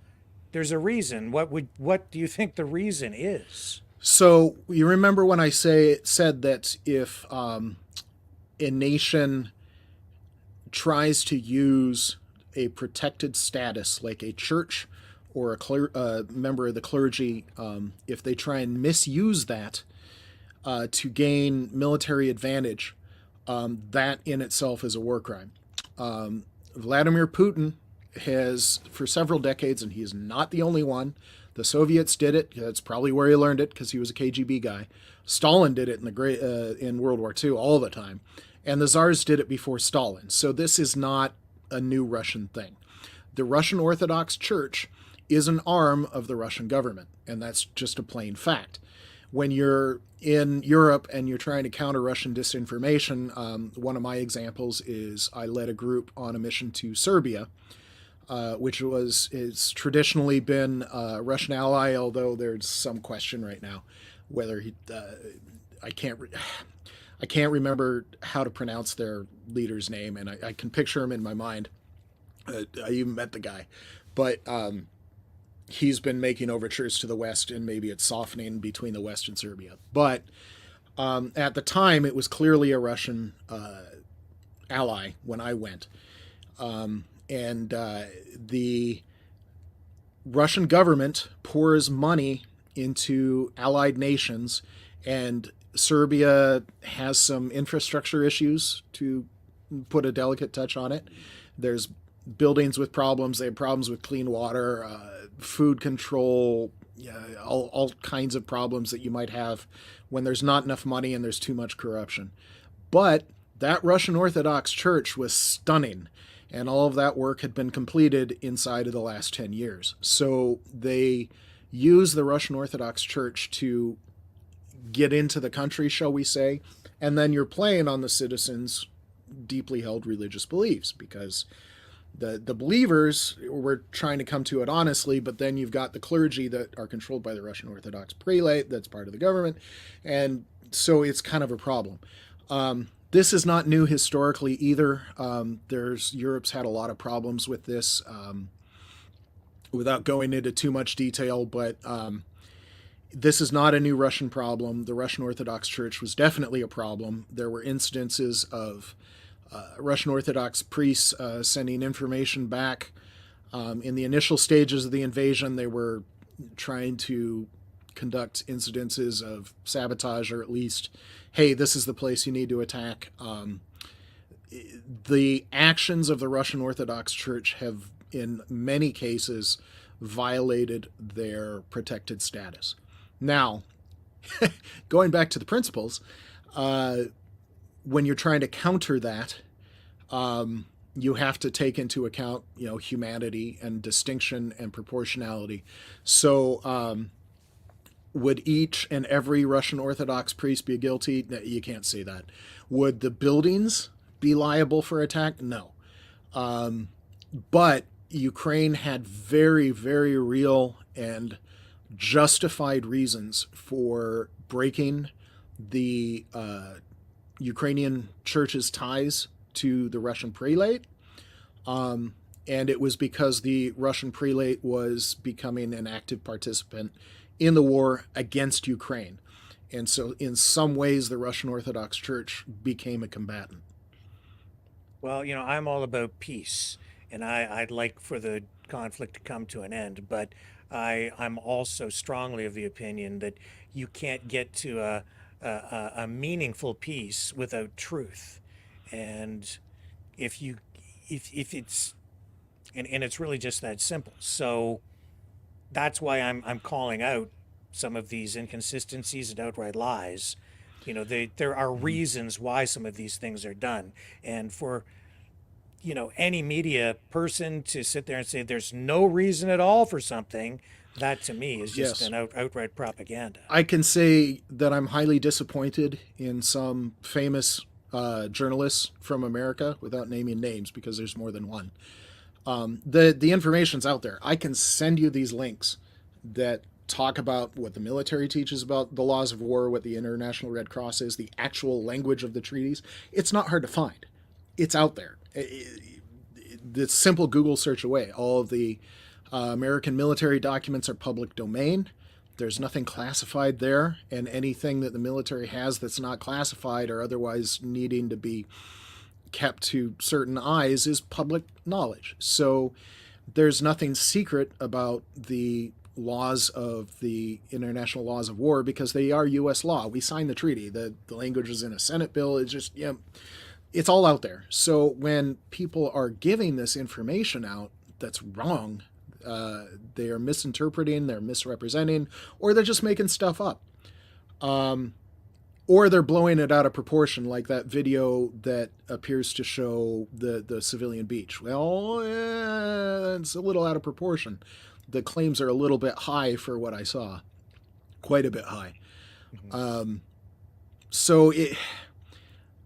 S2: There's a reason. What do you think the reason is?
S4: So you remember when I said that if a nation tries to use a protected status like a church or a member of the clergy, if they try and misuse that to gain military advantage, that in itself is a war crime. Vladimir Putin has, for several decades, and he's not the only one. The Soviets did it. That's probably where he learned it, because he was a KGB guy. Stalin did it in World War II all the time. And the Tsars did it before Stalin. So this is not a new Russian thing. The Russian Orthodox Church is an arm of the Russian government, and that's just a plain fact. When you're in Europe and you're trying to counter Russian disinformation, one of my examples is I led a group on a mission to Serbia, which is traditionally been a Russian ally, although there's some question right now whether I can't remember how to pronounce their leader's name, and I can picture him in my mind. I even met the guy, but he's been making overtures to the West, and maybe it's softening between the West and Serbia. But at the time, it was clearly a Russian ally when I went. And the Russian government pours money into allied nations, and Serbia has some infrastructure issues, to put a delicate touch on it. There's buildings with problems. They have problems with clean water, food control, all kinds of problems that you might have when there's not enough money and there's too much corruption. But that Russian Orthodox Church was stunning, and all of that work had been completed inside of the last 10 years. So they use the Russian Orthodox Church to get into the country, shall we say, and then you're playing on the citizens' deeply held religious beliefs, because the believers were trying to come to it honestly, but then you've got the clergy that are controlled by the Russian Orthodox prelate that's part of the government, and so it's kind of a problem. This is not new historically either. Europe's had a lot of problems with this, without going into too much detail, but this is not a new Russian problem. The Russian Orthodox Church was definitely a problem. There were incidences of Russian Orthodox priests sending information back. In the initial stages of the invasion, they were trying to conduct incidences of sabotage, or at least, hey, this is the place you need to attack. The actions of the Russian Orthodox Church have, in many cases, violated their protected status. Now, going back to the principles, when you're trying to counter that, you have to take into account, humanity and distinction and proportionality. So, would each and every Russian Orthodox priest be guilty? No, you can't say that. Would the buildings be liable for attack? No. But Ukraine had very, very real and justified reasons for breaking the Ukrainian church's ties to the Russian prelate. And it was because the Russian prelate was becoming an active participant in the war against Ukraine. And so in some ways, the Russian Orthodox Church became a combatant.
S2: Well, I'm all about peace, and I'd like for the conflict to come to an end, but I'm also strongly of the opinion that you can't get to a meaningful peace without truth. And if you if it's and it's really just that simple. So that's why I'm calling out some of these inconsistencies and outright lies. There are reasons why some of these things are done, and for any media person to sit there and say there's no reason at all for something, that to me is just
S4: Yes.
S2: an outright propaganda.
S4: I can say that I'm highly disappointed in some famous journalists from America, without naming names because there's more than one. The information's out there. I can send you these links that talk about what the military teaches about the laws of war, what the International Red Cross is, the actual language of the treaties. It's not hard to find. It's out there. The simple Google search away. All of the American military documents are public domain. There's nothing classified there, and anything that the military has that's not classified or otherwise needing to be kept to certain eyes is public knowledge. So there's nothing secret about the laws of the international laws of war because they are U.S. law. We signed the treaty. The language is in a Senate bill. It's just, it's all out there. So when people are giving this information out that's wrong, they are misinterpreting, they're misrepresenting, or they're just making stuff up. Or they're blowing it out of proportion, like that video that appears to show the civilian beach. Well, it's a little out of proportion. The claims are a little bit high for what I saw. Quite a bit high. So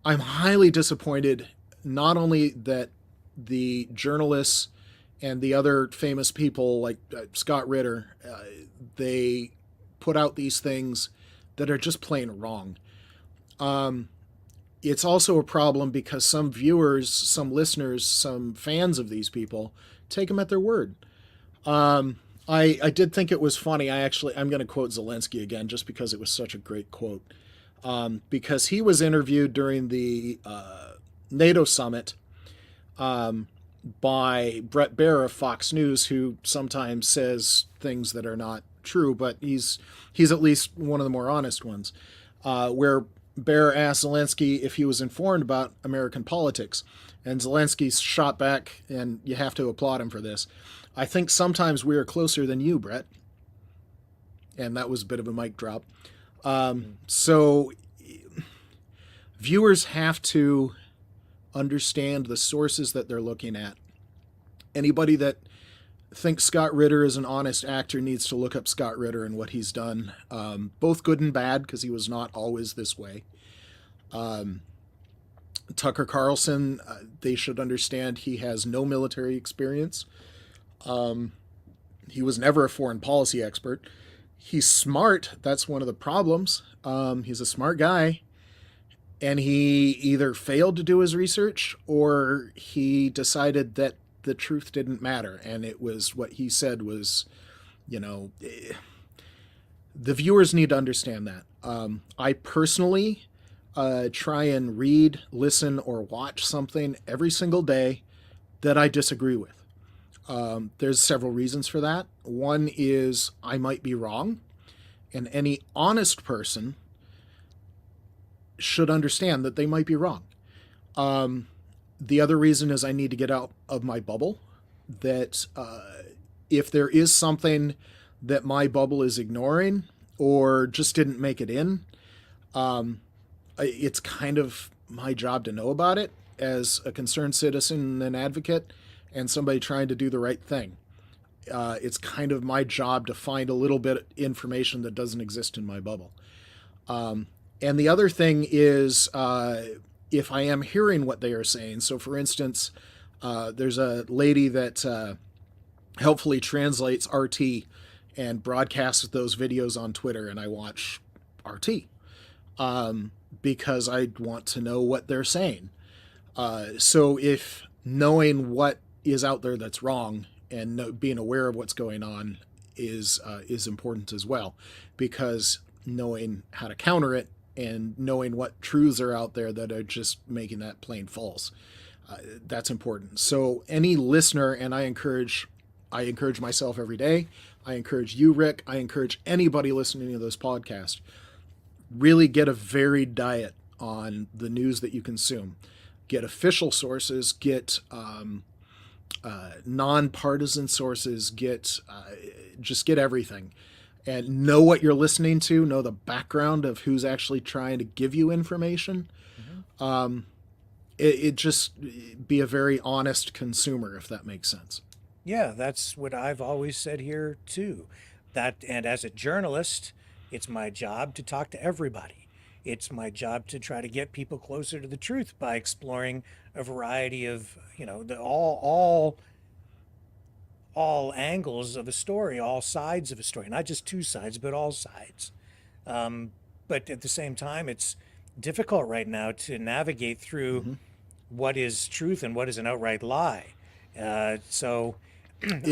S4: I'm highly disappointed, not only that the journalists and the other famous people like Scott Ritter, they put out these things that are just plain wrong. It's also a problem because some viewers, some listeners, some fans of these people take them at their word. I did think it was funny. I'm going to quote Zelensky again just because it was such a great quote. Because he was interviewed during the NATO summit by Brett Baer of Fox News, who sometimes says things that are not true, but he's at least one of the more honest ones, where Baer asked Zelensky if he was informed about American politics. And Zelensky shot back, and you have to applaud him for this. I think sometimes we are closer than you, Brett. And that was a bit of a mic drop. So viewers have to understand the sources that they're looking at. Anybody that thinks Scott Ritter is an honest actor needs to look up Scott Ritter and what he's done, both good and bad, because he was not always this way. Tucker Carlson, they should understand he has no military experience. He was never a foreign policy expert. He's smart. That's one of the problems. He's a smart guy. And he either failed to do his research or he decided that the truth didn't matter. And it was what he said was, the viewers need to understand that. I personally try and read, listen, or watch something every single day that I disagree with. There's several reasons for that. One is I might be wrong, and any honest person should understand that they might be wrong. The other reason is I need to get out of my bubble, that if there is something that my bubble is ignoring or just didn't make it in, it's kind of my job to know about it as a concerned citizen and advocate and somebody trying to do the right thing. It's kind of my job to find a little bit of information that doesn't exist in my bubble. And the other thing is if I am hearing what they are saying. So, for instance, there's a lady that helpfully translates RT and broadcasts those videos on Twitter, and I watch RT because I want to know what they're saying. So if knowing what is out there that's wrong and being aware of what's going on is important as well, because knowing how to counter it and knowing what truths are out there that are just making that plain false. That's important. So any listener, and I encourage myself every day. I encourage you, Rick. I encourage anybody listening to this podcast, really get a varied diet on the news that you consume. Get official sources, get nonpartisan sources, just get everything. And know what you're listening to, know the background of who's actually trying to give you information. Mm-hmm. It just be a very honest consumer, if that makes sense.
S2: Yeah, that's what I've always said here too. And as a journalist, it's my job to talk to everybody. It's my job to try to get people closer to the truth by exploring a variety of, all angles of a story, all sides of a story, not just two sides, but all sides. But at the same time, it's difficult right now to navigate through
S4: Mm-hmm.
S2: what is truth and what is an outright lie. So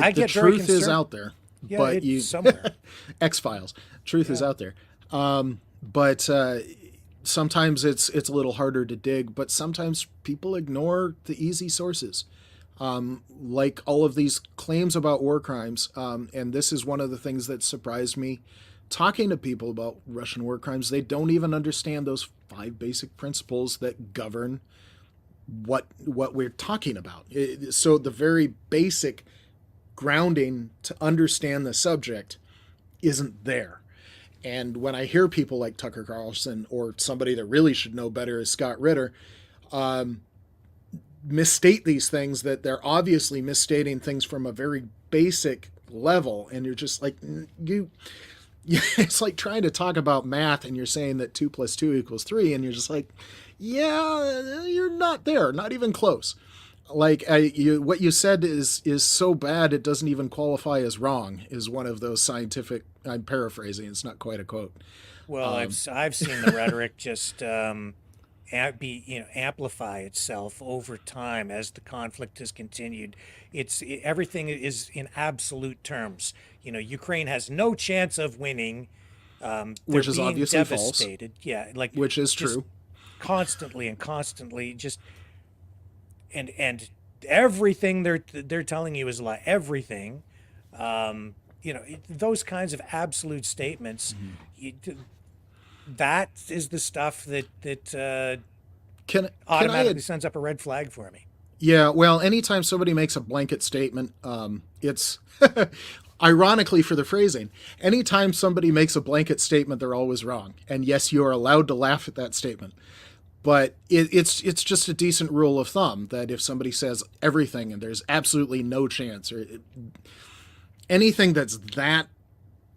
S4: I get the truth is out there,
S2: yeah,
S4: but
S2: it's somewhere.
S4: X-Files, truth is out there. But sometimes it's a little harder to dig, but sometimes people ignore the easy sources. Like all of these claims about war crimes. And this is one of the things that surprised me talking to people about Russian war crimes. They don't even understand those 5 basic principles that govern what we're talking about. So the very basic grounding to understand the subject isn't there. And when I hear people like Tucker Carlson or somebody that really should know better is Scott Ritter, misstate these things, that they're obviously misstating things from a very basic level. And you're just like, it's like trying to talk about math and you're saying that 2 + 2 = 3. And you're just like, yeah, you're not there, not even close. Like what you said is so bad it doesn't even qualify as wrong, is one of those scientific, I'm paraphrasing, it's not quite a quote.
S2: Well, I've seen the rhetoric just amplify itself over time as the conflict has continued. Everything is in absolute terms. Ukraine has no chance of winning.
S4: Which is obviously
S2: devastated.
S4: false.
S2: Yeah, like
S4: which is true.
S2: Constantly, just and everything they're telling you is a lie. Everything, those kinds of absolute statements. Mm-hmm. That is the stuff that automatically sends up a red flag for me.
S4: Yeah, well, anytime somebody makes a blanket statement, it's ironically for the phrasing, anytime somebody makes a blanket statement, they're always wrong. And yes, you are allowed to laugh at that statement. But it's just a decent rule of thumb that if somebody says everything and there's absolutely no chance, or anything that's that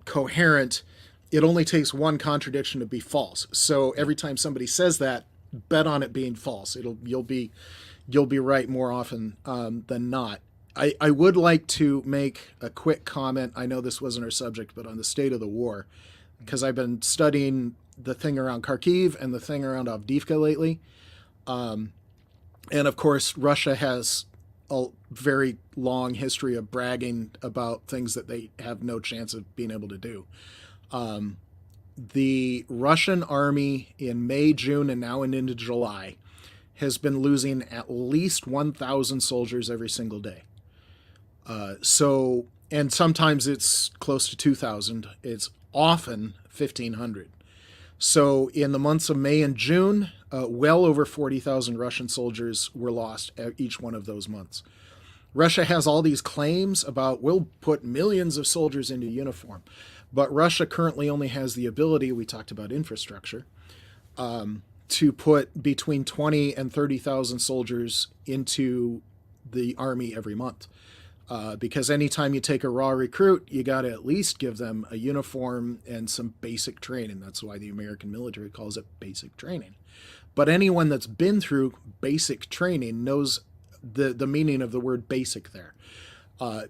S4: coherent, it only takes one contradiction to be false. So every time somebody says that, bet on it being false. You'll be right more often than not. I would like to make a quick comment. I know this wasn't our subject, but on the state of the war, because I've been studying the thing around Kharkiv and the thing around Avdiivka lately. And of course, Russia has a very long history of bragging about things that they have no chance of being able to do. The Russian army in May, June, and now into July has been losing at least 1,000 soldiers every single day. And sometimes it's close to 2,000. It's often 1,500. So in the months of May and June, well over 40,000 Russian soldiers were lost each one of those months. Russia has all these claims about, we'll put millions of soldiers into uniform. But Russia currently only has the ability, we talked about infrastructure, to put between 20 and 30,000 soldiers into the army every month. Because anytime you take a raw recruit, you got to at least give them a uniform and some basic training. That's why the American military calls it basic training. But anyone that's been through basic training knows the meaning of the word basic there.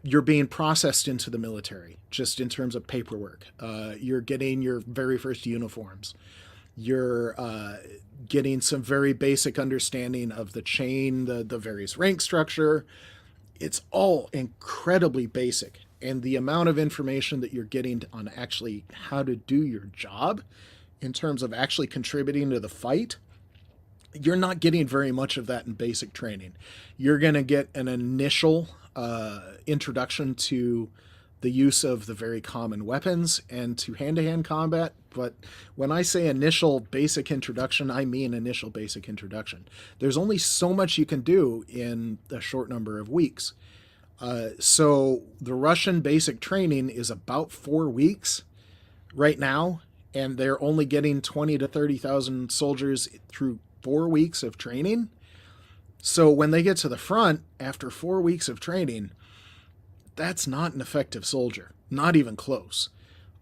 S4: You're being processed into the military, just in terms of paperwork. You're getting your very first uniforms. You're getting some very basic understanding of the chain, the various rank structure. It's all incredibly basic. and the amount of information that you're getting on actually how to do your job in terms of actually contributing to the fight, you're not getting very much of that in basic training. You're going to get an initial introduction to the use of the very common weapons and to hand-to-hand combat. But when I say initial basic introduction, I mean initial basic introduction. There's only so much you can do in a short number of weeks. So the Russian basic training is about 4 weeks right now, and they're only getting 20 to 30,000 soldiers through 4 weeks of training. So when they get to the front after 4 weeks of training, that's not an effective soldier, not even close.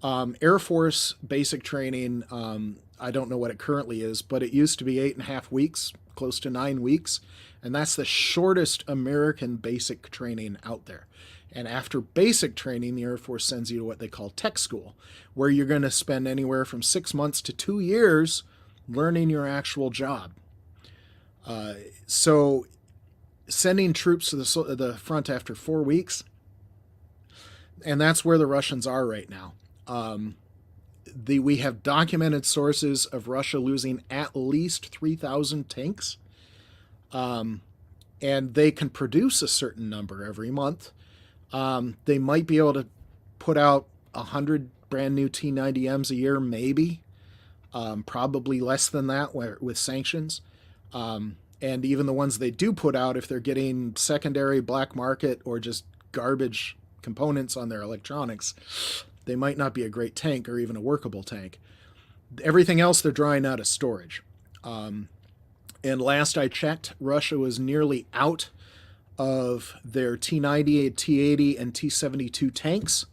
S4: Air Force basic training, I don't know what it currently is, but it used to be 8.5 weeks, close to 9 weeks. And that's the shortest American basic training out there. And after basic training, the Air Force sends you to what they call tech school, where you're going to spend anywhere from 6 months to 2 years learning your actual job. So sending troops to the front after 4 weeks, and that's where the Russians are right now. We have documented sources of Russia losing at least 3,000 tanks. And they can produce a certain number every month. They might be able to put out 100 brand new T-90Ms a year, maybe. Probably less than that with sanctions. And even the ones they do put out, if they're getting secondary black market or just garbage components on their electronics, they might not be a great tank or even a workable tank. Everything else they're drawing out of storage. And last I checked, Russia was nearly out of their T-90, T-80, and T-72 tanks.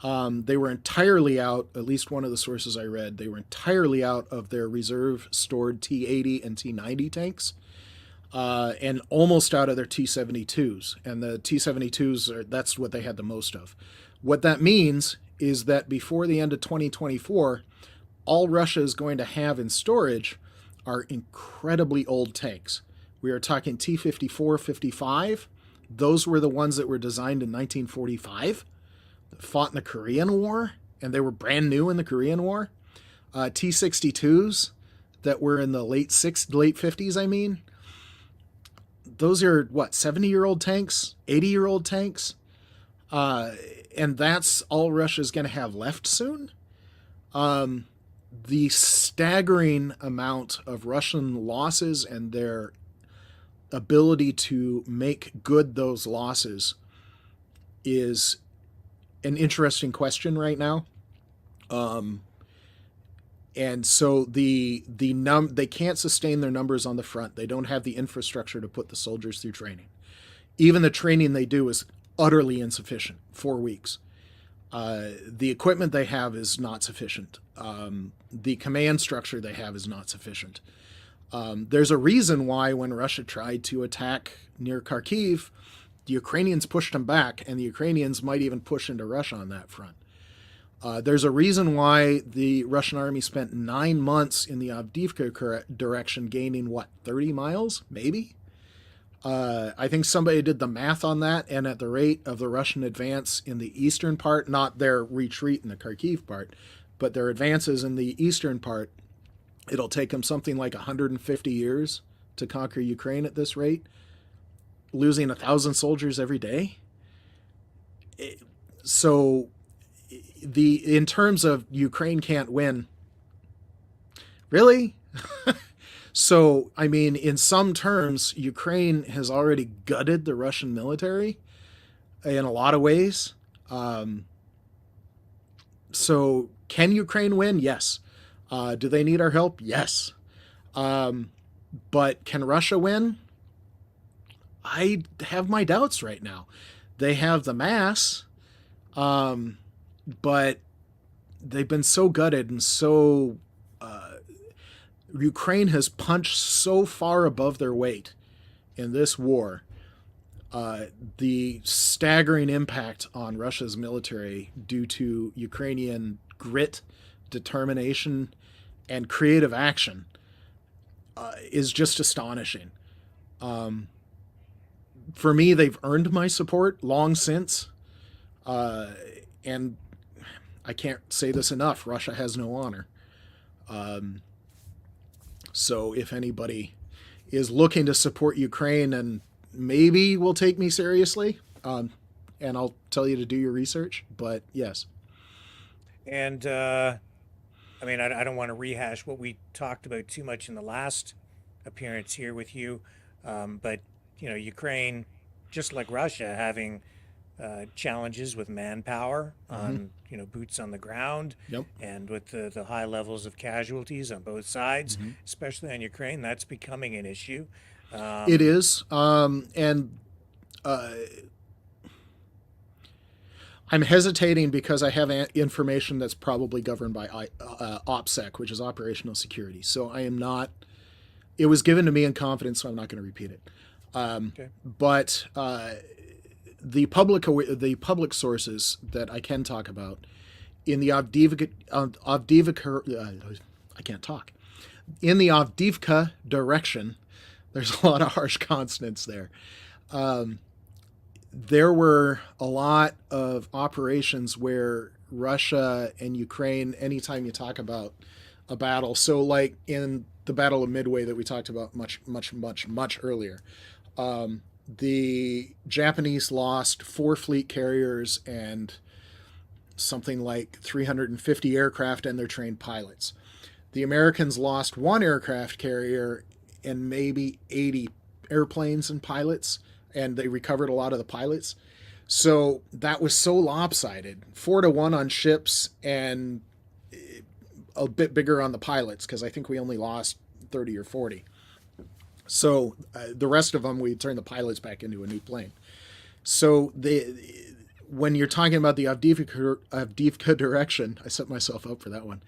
S4: They were entirely out, at least one of the sources I read, they were entirely out of their reserve stored T-80 and T-90 tanks. And almost out of their T-72s. And the T-72s, that's what they had the most of. What that means is that before the end of 2024, all Russia is going to have in storage are incredibly old tanks. We are talking T-54, 55. Those were the ones that were designed in 1945, that fought in the Korean War, and they were brand new in the Korean War. T-62s that were in the late 50s, I mean. Those are, 70-year-old tanks, 80-year-old tanks? And that's all Russia's going to have left soon? The staggering amount of Russian losses and their ability to make good those losses is an interesting question right now. And so they can't sustain their numbers on the front. They don't have the infrastructure to put the soldiers through training. Even the training they do is utterly insufficient. 4 weeks. The equipment they have is not sufficient. The command structure they have is not sufficient. There's a reason why when Russia tried to attack near Kharkiv, the Ukrainians pushed them back, and the Ukrainians might even push into Russia on that front. There's a reason why the Russian army spent 9 months in the Avdiivka direction, gaining, 30 miles, maybe? I think somebody did the math on that, and at the rate of the Russian advance in the eastern part, not their retreat in the Kharkiv part, but their advances in the eastern part, it'll take them something like 150 years to conquer Ukraine at this rate, losing 1,000 soldiers every day. So in terms of Ukraine can't win, really? So, I mean, in some terms, Ukraine has already gutted the Russian military in a lot of ways. So can Ukraine win? Yes. Do they need our help? Yes. But can Russia win? I have my doubts right now. They have the mass, but they've been so gutted and so Ukraine has punched so far above their weight in this war. The staggering impact on Russia's military due to Ukrainian grit, determination, and creative action is just astonishing. For me, they've earned my support long since. And I can't say this enough, Russia has no honor. So if anybody is looking to support Ukraine and maybe will take me seriously, and I'll tell you to do your research, but yes.
S2: And I mean, I don't want to rehash what we talked about too much in the last appearance here with you, but Ukraine, just like Russia, having challenges with manpower on boots on the ground, and with the high levels of casualties on both sides, especially on Ukraine, that's becoming an issue.
S4: It is, and I'm hesitating because I have information that's probably governed by OPSEC, which is Operational Security. So I am not. It was given to me in confidence, so I'm not going to repeat it.
S2: Okay.
S4: But the public sources that I can talk about in the Avdiivka I can't talk. In the Avdiivka direction, there's a lot of harsh consonants there. There were a lot of operations where Russia and Ukraine, anytime you talk about a battle, so like in the Battle of Midway that we talked about much earlier, the Japanese lost 4 fleet carriers and something like 350 aircraft and their trained pilots. The Americans lost 1 aircraft carrier and maybe 80 airplanes and pilots, and they recovered a lot of the pilots. So that was so lopsided, 4-1 on ships and a bit bigger on the pilots, because I think we only lost 30 or 40. So the rest of them, we turned the pilots back into a new plane. So when you're talking about the Avdiivka direction, I set myself up for that one.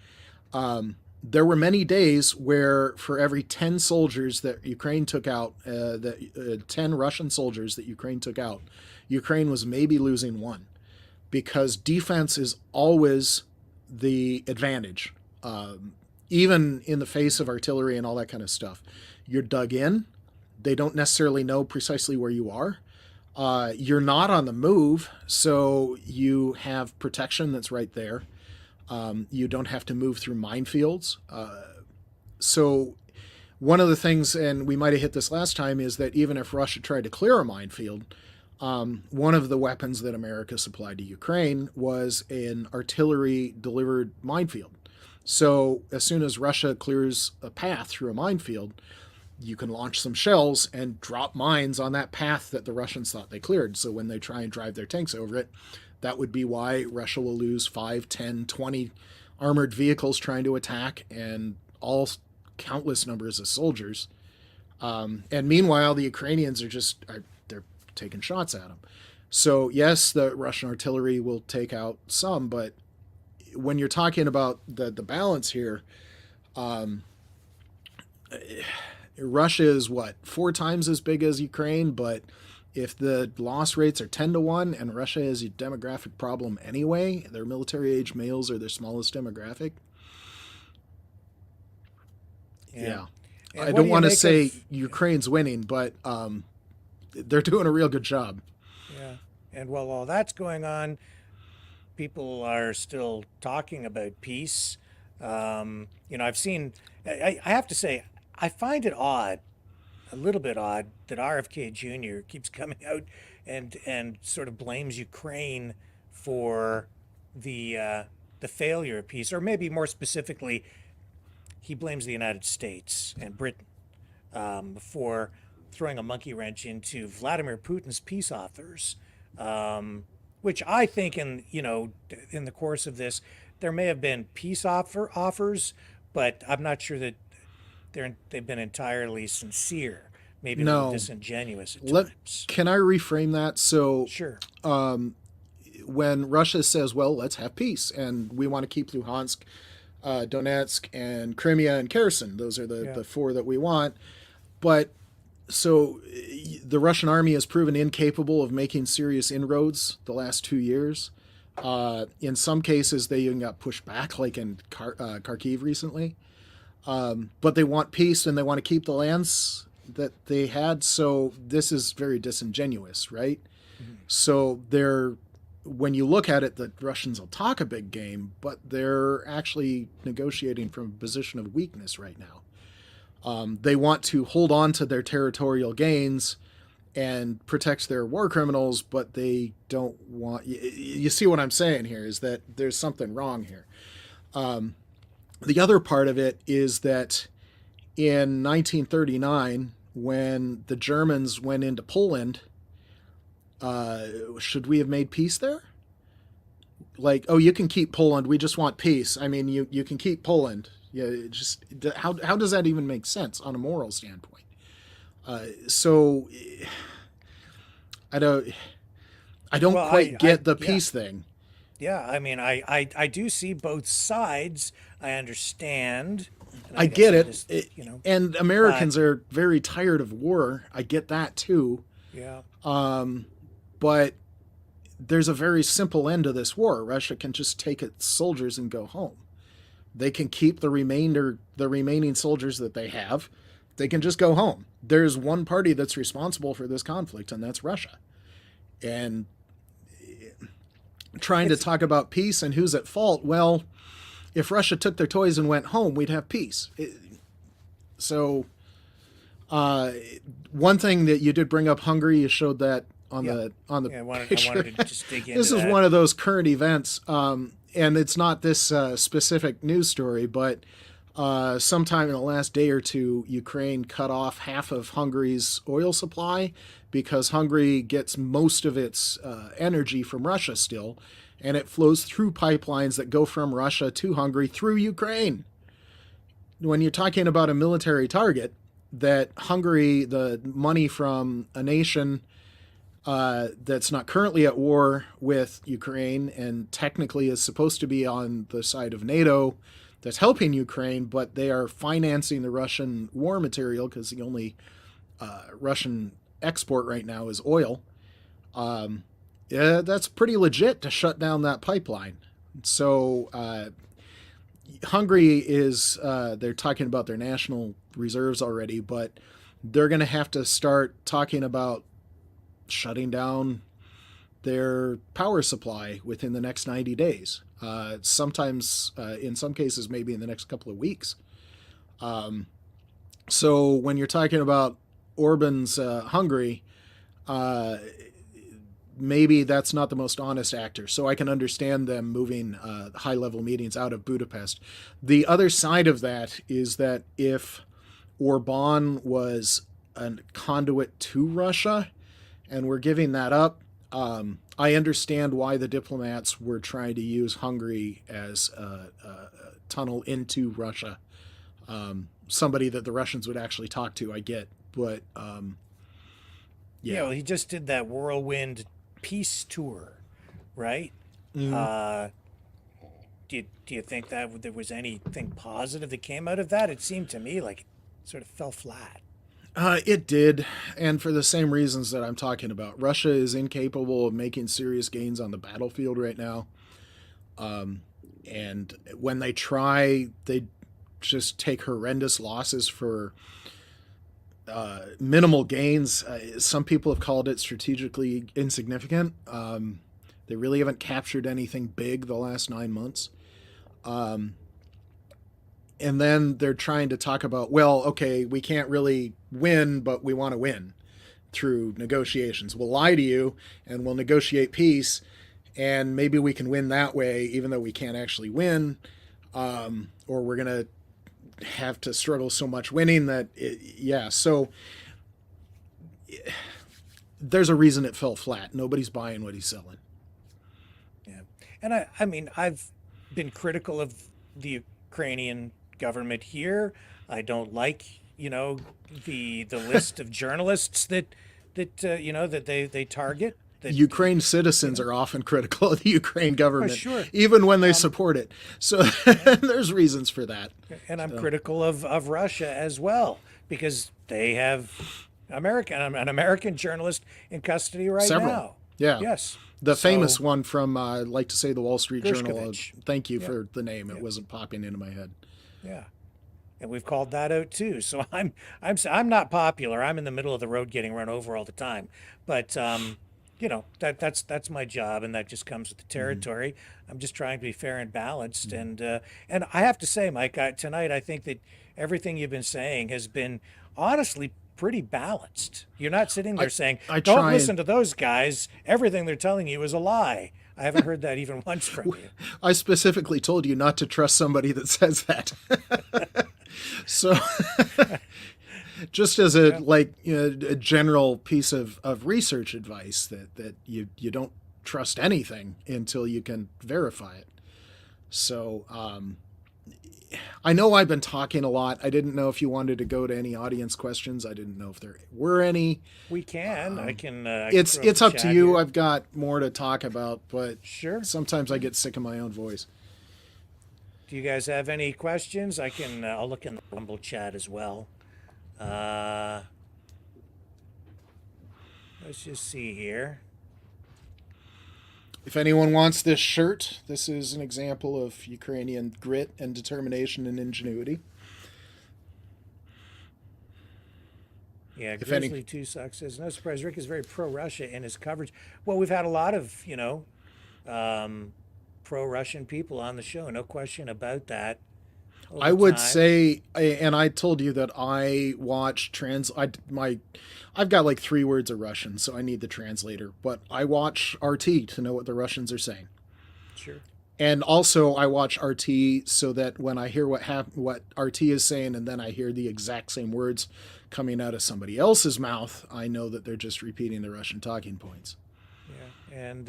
S4: There were many days where for every 10 soldiers that Ukraine took out, 10 Russian soldiers that Ukraine took out, Ukraine was maybe losing 1, because defense is always the advantage, even in the face of artillery and all that kind of stuff. You're dug in. They don't necessarily know precisely where you are. You're not on the move, so you have protection that's right there. You don't have to move through minefields. So one of the things, and we might have hit this last time, is that even if Russia tried to clear a minefield, one of the weapons that America supplied to Ukraine was an artillery-delivered minefield. So as soon as Russia clears a path through a minefield, you can launch some shells and drop mines on that path that the Russians thought they cleared. So when they try and drive their tanks over it, that would be why Russia will lose 5, 10, 20 armored vehicles trying to attack, and all countless numbers of soldiers. And meanwhile, the Ukrainians they're taking shots at them. So yes, the Russian artillery will take out some, but when you're talking about the balance here, Russia is 4 times as big as Ukraine, but if the loss rates are 10-1 and Russia is a demographic problem anyway, their military age males are their smallest demographic. Yeah. I don't want to say Ukraine's winning, but they're doing a real good job.
S2: Yeah. And while all that's going on, people are still talking about peace. I've seen, I have to say, I find it odd, a little bit odd, that RFK Jr. keeps coming out and sort of blames Ukraine for the failure of peace, or maybe more specifically, he blames the United States and Britain for throwing a monkey wrench into Vladimir Putin's peace offers, which I think in the course of this, there may have been peace offers, but I'm not sure that they've been entirely sincere. Maybe a little disingenuous at times.
S4: Can I reframe that? So
S2: sure.
S4: When Russia says, well, let's have peace, and we want to keep Luhansk, Donetsk, and Crimea, and Kherson, those are the 4 that we want. But so the Russian army has proven incapable of making serious inroads the last 2 years. In some cases, they even got pushed back, like in Kharkiv recently. But they want peace, and they want to keep the lands that they had. So this is very disingenuous, right? Mm-hmm. So they're when you look at it, the Russians will talk a big game, but they're actually negotiating from a position of weakness right now. They want to hold on to their territorial gains and protect their war criminals, but they don't want... You see what I'm saying here is that there's something wrong here. The other part of it is that in 1939, when the Germans went into Poland, should we have made peace there? Like, oh, you can keep Poland. We just want peace. I mean, you can keep Poland. Yeah, just how does that even make sense on a moral standpoint? So I don't quite get the peace thing.
S2: Yeah, I mean, I do see both sides. I understand.
S4: I get it. And Americans are very tired of war. I get that too.
S2: Yeah.
S4: But there's a very simple end to this war. Russia can just take its soldiers and go home. They can keep the remaining soldiers that they have. They can just go home. There's one party that's responsible for this conflict, and that's Russia. And trying to talk about peace and who's at fault, well, if Russia took their toys and went home, we'd have peace. One thing that you did bring up, Hungary, you showed that on the picture.
S2: I wanted to just dig into
S4: This is one of those current events, and it's not this specific news story, but sometime in the last day or two, Ukraine cut off half of Hungary's oil supply because Hungary gets most of its energy from Russia still, and it flows through pipelines that go from Russia to Hungary through Ukraine. When you're talking about a military target, that Hungary, the money from a nation that's not currently at war with Ukraine and technically is supposed to be on the side of NATO, that's helping Ukraine, but they are financing the Russian war material because the only Russian export right now is oil. Yeah, that's pretty legit to shut down that pipeline. So Hungary is, they're talking about their national reserves already, but they're going to have to start talking about shutting down their power supply within the next 90 days. Sometimes, in some cases, maybe in the next couple of weeks. So when you're talking about Orban's Hungary, maybe that's not the most honest actor. So I can understand them moving high-level meetings out of Budapest. The other side of that is that if Orban was a conduit to Russia and we're giving that up, I understand why the diplomats were trying to use Hungary as a tunnel into Russia. Somebody that the Russians would actually talk to, I get. But,
S2: yeah, well, he just did that whirlwind peace tour, right? Mm-hmm. Do you think that there was anything positive that came out of that? It seemed to me like it sort of fell flat.
S4: It did, and for the same reasons that I'm talking about. Russia is incapable of making serious gains on the battlefield right now. And when they try, they just take horrendous losses for minimal gains. Some people have called it strategically insignificant. They really haven't captured anything big the last 9 months. And then they're trying to talk about, well, okay, we can't really win, but we want to win through negotiations. We'll lie to you and we'll negotiate peace, and maybe we can win that way, even though we can't actually win, or we're going to have to struggle so much winning that, so there's a reason it fell flat. Nobody's buying what he's selling.
S2: Yeah. And I mean, I've been critical of the Ukrainian government here. I don't like, the list of journalists that they target.
S4: Ukraine citizens are often critical of the Ukraine government,
S2: sure.
S4: even when they support it. So there's reasons for that.
S2: And I'm critical of Russia as well, because they have an American journalist in custody right now.
S4: Yeah.
S2: Yes.
S4: The famous one from, I like to say, the Wall Street Journal. Thank you for the name. It wasn't popping into my head.
S2: Yeah. And we've called that out too. So I'm not popular. I'm in the middle of the road getting run over all the time. But, you know, that's my job, and that just comes with the territory. I'm just trying to be fair and balanced, and I have to say, Mike, tonight I think that everything you've been saying has been honestly pretty balanced. You're not sitting there saying,
S4: I
S2: "Don't
S4: try
S2: listen
S4: and-
S2: to those guys. Everything they're telling you is a lie." I haven't heard that even once from you.
S4: I specifically told you not to trust somebody that says that. So just as a a general piece of research advice that you don't trust anything until you can verify it. So I know I've been talking a lot. I didn't know if you wanted to go to any audience questions. I didn't know if there were any.
S2: We can. I can.
S4: It's up to you. Here. I've got more to talk about, but
S2: sure.
S4: Sometimes I get sick of my own voice.
S2: Do you guys have any questions? I can. I'll look in the Rumble chat as well. Let's just see here.
S4: If anyone wants this shirt, this is an example of Ukrainian grit and determination and ingenuity.
S2: Yeah, Grizzly 2 Sucks says, no surprise, Rick is very pro-Russia in his coverage. Well, we've had a lot of, pro-Russian people on the show. No question about that.
S4: I would say, and I told you that I watch I've got like 3 words of Russian, so I need the translator, but I watch RT to know what the Russians are saying.
S2: Sure.
S4: And also I watch RT so that when I hear what RT is saying, and then I hear the exact same words coming out of somebody else's mouth, I know that they're just repeating the Russian talking points.
S2: Yeah. And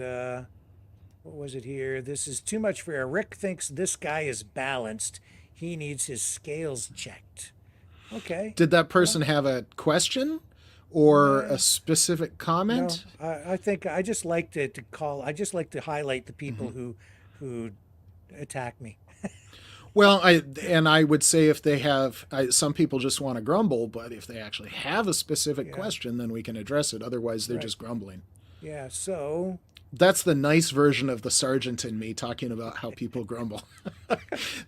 S2: what was it here? This is too much for Rick thinks this guy is balanced. He needs his scales checked. Okay.
S4: Did that person have a question or a specific comment?
S2: No, I think I just like to highlight the people who attack me.
S4: Well, I would say if they have, some people just want to grumble, but if they actually have a specific question, then we can address it. Otherwise, they're just grumbling.
S2: Yeah, so...
S4: That's the nice version of the sergeant in me talking about how people grumble.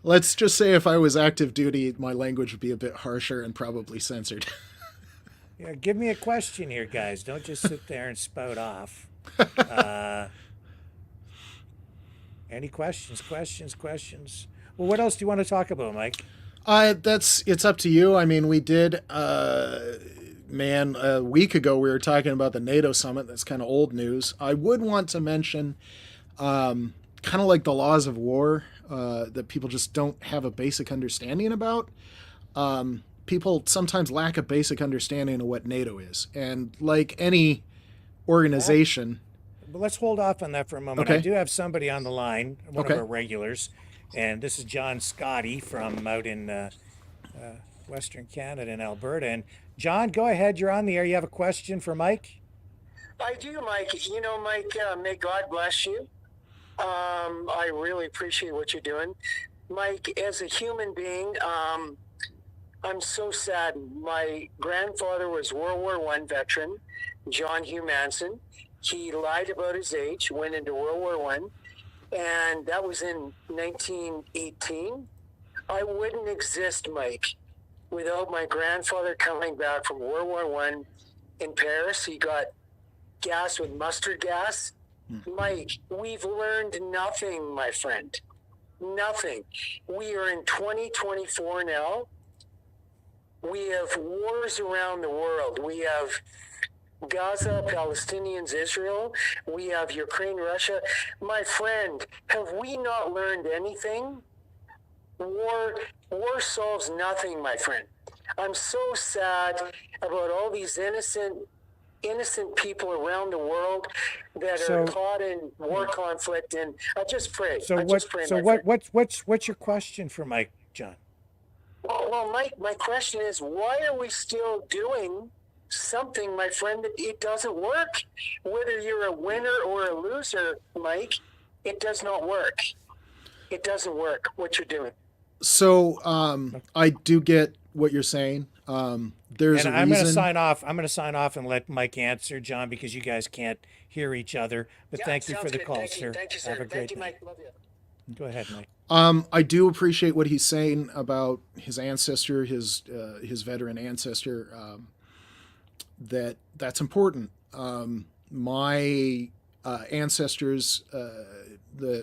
S4: Let's just say if I was active duty, my language would be a bit harsher and probably censored.
S2: Yeah, give me a question here, guys. Don't just sit there and spout off. Any questions? Well, what else do you want to talk about, Mike?
S4: It's up to you. I mean, we did, a week ago we were talking about the NATO summit. That's kind of old news. I would want to mention, kind of like the laws of war, that people just don't have a basic understanding about. People sometimes lack a basic understanding of what NATO is. And like any organization...
S2: But let's hold off on that for a moment.
S4: Okay.
S2: I do have somebody on the line, one of our regulars, and this is John Scotty from out in Western Canada in Alberta. And John, go ahead. You're on the air. You have a question for Mike?
S10: I do, Mike. You know, Mike, may God bless you. I really appreciate what you're doing. Mike, as a human being, I'm so saddened. My grandfather was World War I veteran, John Hugh Manson. He lied about his age, went into World War I, and that was in 1918. I wouldn't exist, Mike, without my grandfather coming back from World War I in Paris. He got gas with mustard gas. Mike, we've learned nothing, my friend. Nothing. We are in 2024 now. We have wars around the world. We have Gaza, Palestinians, Israel. We have Ukraine, Russia. My friend, have we not learned anything? War solves nothing, my friend. I'm so sad about all these innocent people around the world that are caught in war conflict. And I just pray.
S2: What's your question for Mike, John?
S10: Well, Mike, my question is, why are we still doing something, my friend, that it doesn't work? Whether you're a winner or a loser, Mike, it does not work. It doesn't work, what you're doing.
S4: So I do get what you're saying. There's a reason.
S2: I'm going to sign off. I'm going to sign off and let Mike answer, John, because you guys can't hear each other. But thank you for the call, sir.
S10: Thank you, sir.
S2: Have a great
S10: Thank you, Mike. Love you.
S2: Go ahead, Mike.
S4: I do appreciate what he's saying about his ancestor, his veteran ancestor. That's important. My ancestors,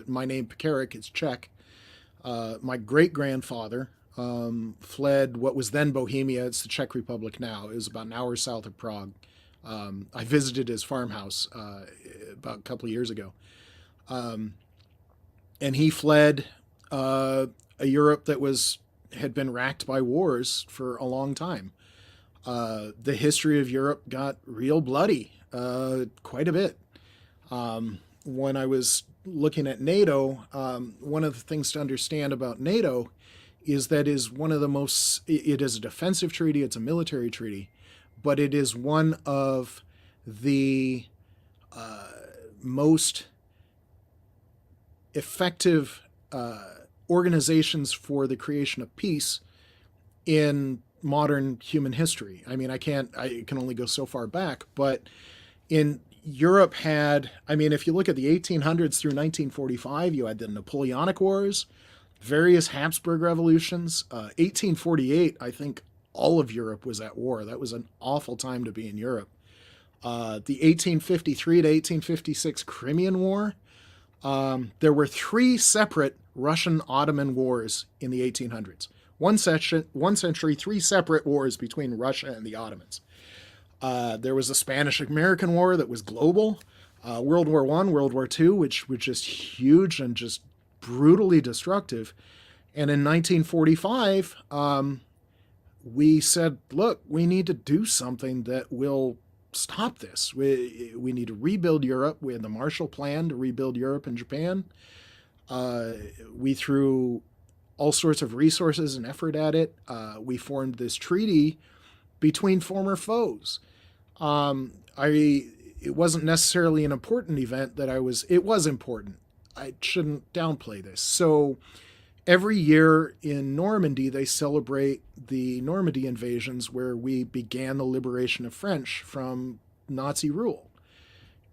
S4: my name Pekarek is Czech. My great-grandfather fled what was then Bohemia. It's the Czech Republic now. It was about an hour south of Prague. I visited his farmhouse about a couple of years ago. And he fled a Europe that had been racked by wars for a long time. The history of Europe got real bloody quite a bit. When I was looking at NATO, one of the things to understand about NATO is that is one of the most, it is a defensive treaty, it's a military treaty, but it is one of the most effective organizations for the creation of peace in modern human history. I mean, I can only go so far back, but Europe had, if you look at the 1800s through 1945, you had the Napoleonic Wars, various Habsburg revolutions. 1848, I think all of Europe was at war. That was an awful time to be in Europe. The 1853 to 1856 Crimean War. There were 3 separate Russian-Ottoman wars in the 1800s. One century, 3 separate wars between Russia and the Ottomans. There was the Spanish-American War that was global. World War I, World War II, which was just huge and just brutally destructive. And in 1945, we said, look, we need to do something that will stop this. We need to rebuild Europe. We had the Marshall Plan to rebuild Europe and Japan. We threw all sorts of resources and effort at it. We formed this treaty between former foes. It wasn't necessarily an important event it was important. I shouldn't downplay this. So every year in Normandy, they celebrate the Normandy invasions where we began the liberation of French from Nazi rule.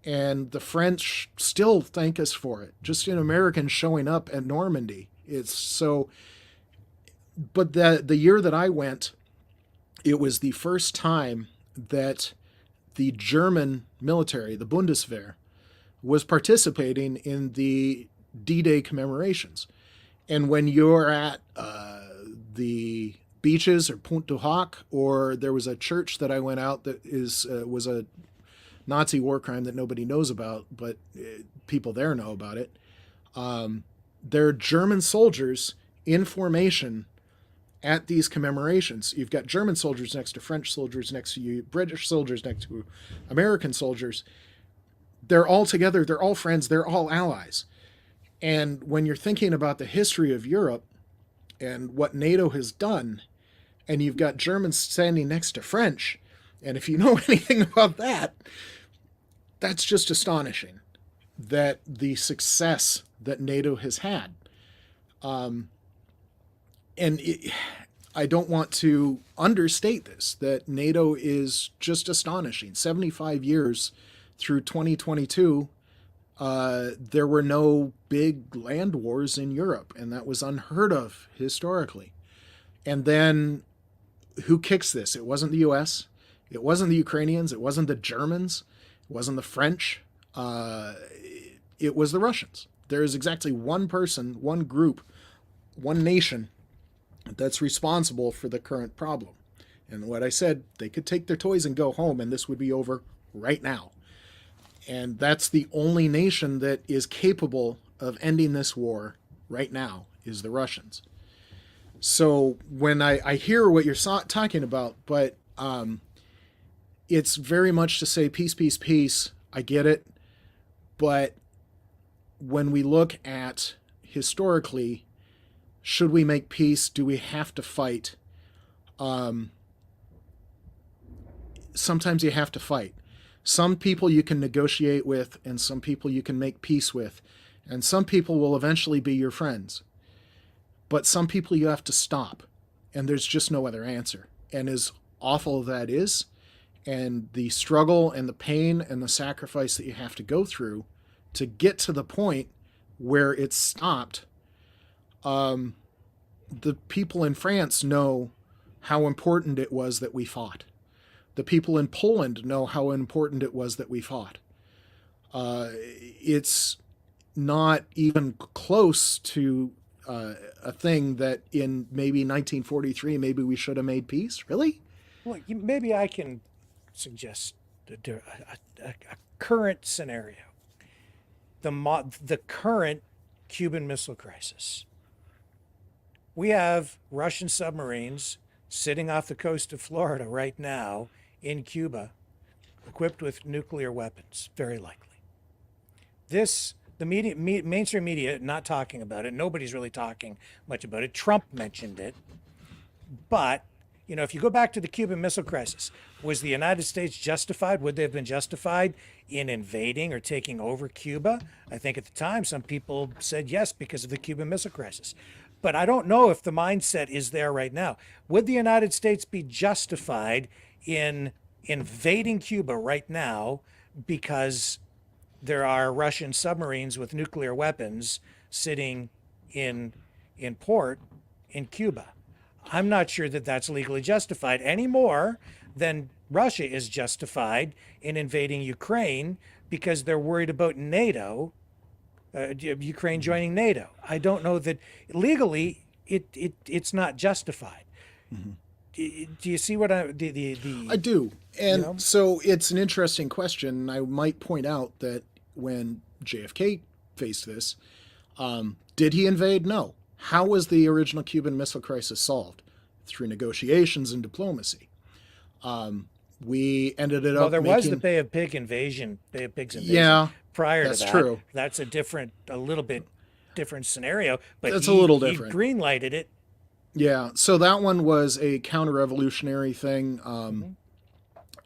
S4: And the French still thank us for it. Just an American showing up at Normandy. But the year that I went, it was the first time that the German military, the Bundeswehr, was participating in the D-Day commemorations. And when you're at the beaches or Punt du Hoc, or there was a church that I went out that was a Nazi war crime that nobody knows about, but people there know about it. There are German soldiers in formation at these commemorations. You've got German soldiers next to French soldiers next to you, British soldiers next to American soldiers. They're all together, they're all friends, they're all allies. And when you're thinking about the history of Europe and what NATO has done, and you've got Germans standing next to French, and if you know anything about that, that's just astonishing, that the success that NATO has had. I don't want to understate this, that NATO is just astonishing. 75 years through 2022, there were no big land wars in Europe, and that was unheard of historically. And then who kicks this? It wasn't the US, it wasn't the Ukrainians, it wasn't the Germans, it wasn't the French, it was the Russians. There is exactly one person, one group, one nation that's responsible for the current problem. And what I said, they could take their toys and go home, and this would be over right now. And that's the only nation that is capable of ending this war right now, is the Russians. So when I hear what you're talking about, but it's very much to say peace, peace, peace. I get it. But when we look at historically, should we make peace? Do we have to fight? Sometimes you have to fight. Some people you can negotiate with, and some people you can make peace with. And some people will eventually be your friends. But some people you have to stop. And there's just no other answer. And as awful as that is, and the struggle and the pain and the sacrifice that you have to go through to get to the point where it's stopped, the people in France know how important it was that we fought. The people in Poland know how important it was that we fought. It's not even close to a thing that in maybe 1943, maybe we should have made peace. Really?
S2: Well, maybe I can suggest a current scenario. The current Cuban Missile Crisis. We have Russian submarines sitting off the coast of Florida right now in Cuba, equipped with nuclear weapons, very likely. The mainstream media, not talking about it. Nobody's really talking much about it. Trump mentioned it. But, if you go back to the Cuban Missile Crisis, was the United States justified? Would they have been justified in invading or taking over Cuba? I think at the time, some people said yes because of the Cuban Missile Crisis. But I don't know if the mindset is there right now. Would the United States be justified in invading Cuba right now because there are Russian submarines with nuclear weapons sitting in port in Cuba? I'm not sure that that's legally justified any more than Russia is justified in invading Ukraine because they're worried about NATO, Ukraine joining NATO. I don't know that legally it's not justified. Mm-hmm. Do you see what I
S4: do. And so it's an interesting question. I might point out that when JFK faced this, did he invade? No. How was the original Cuban Missile Crisis solved? Through negotiations and diplomacy. We ended it up.
S2: Well, there was the Bay of Pigs invasion.
S4: Yeah,
S2: prior
S4: that's
S2: to that.
S4: True.
S2: That's a little bit different scenario. But
S4: that's a little different.
S2: He green-lighted it.
S4: Yeah, so that one was a counter-revolutionary thing.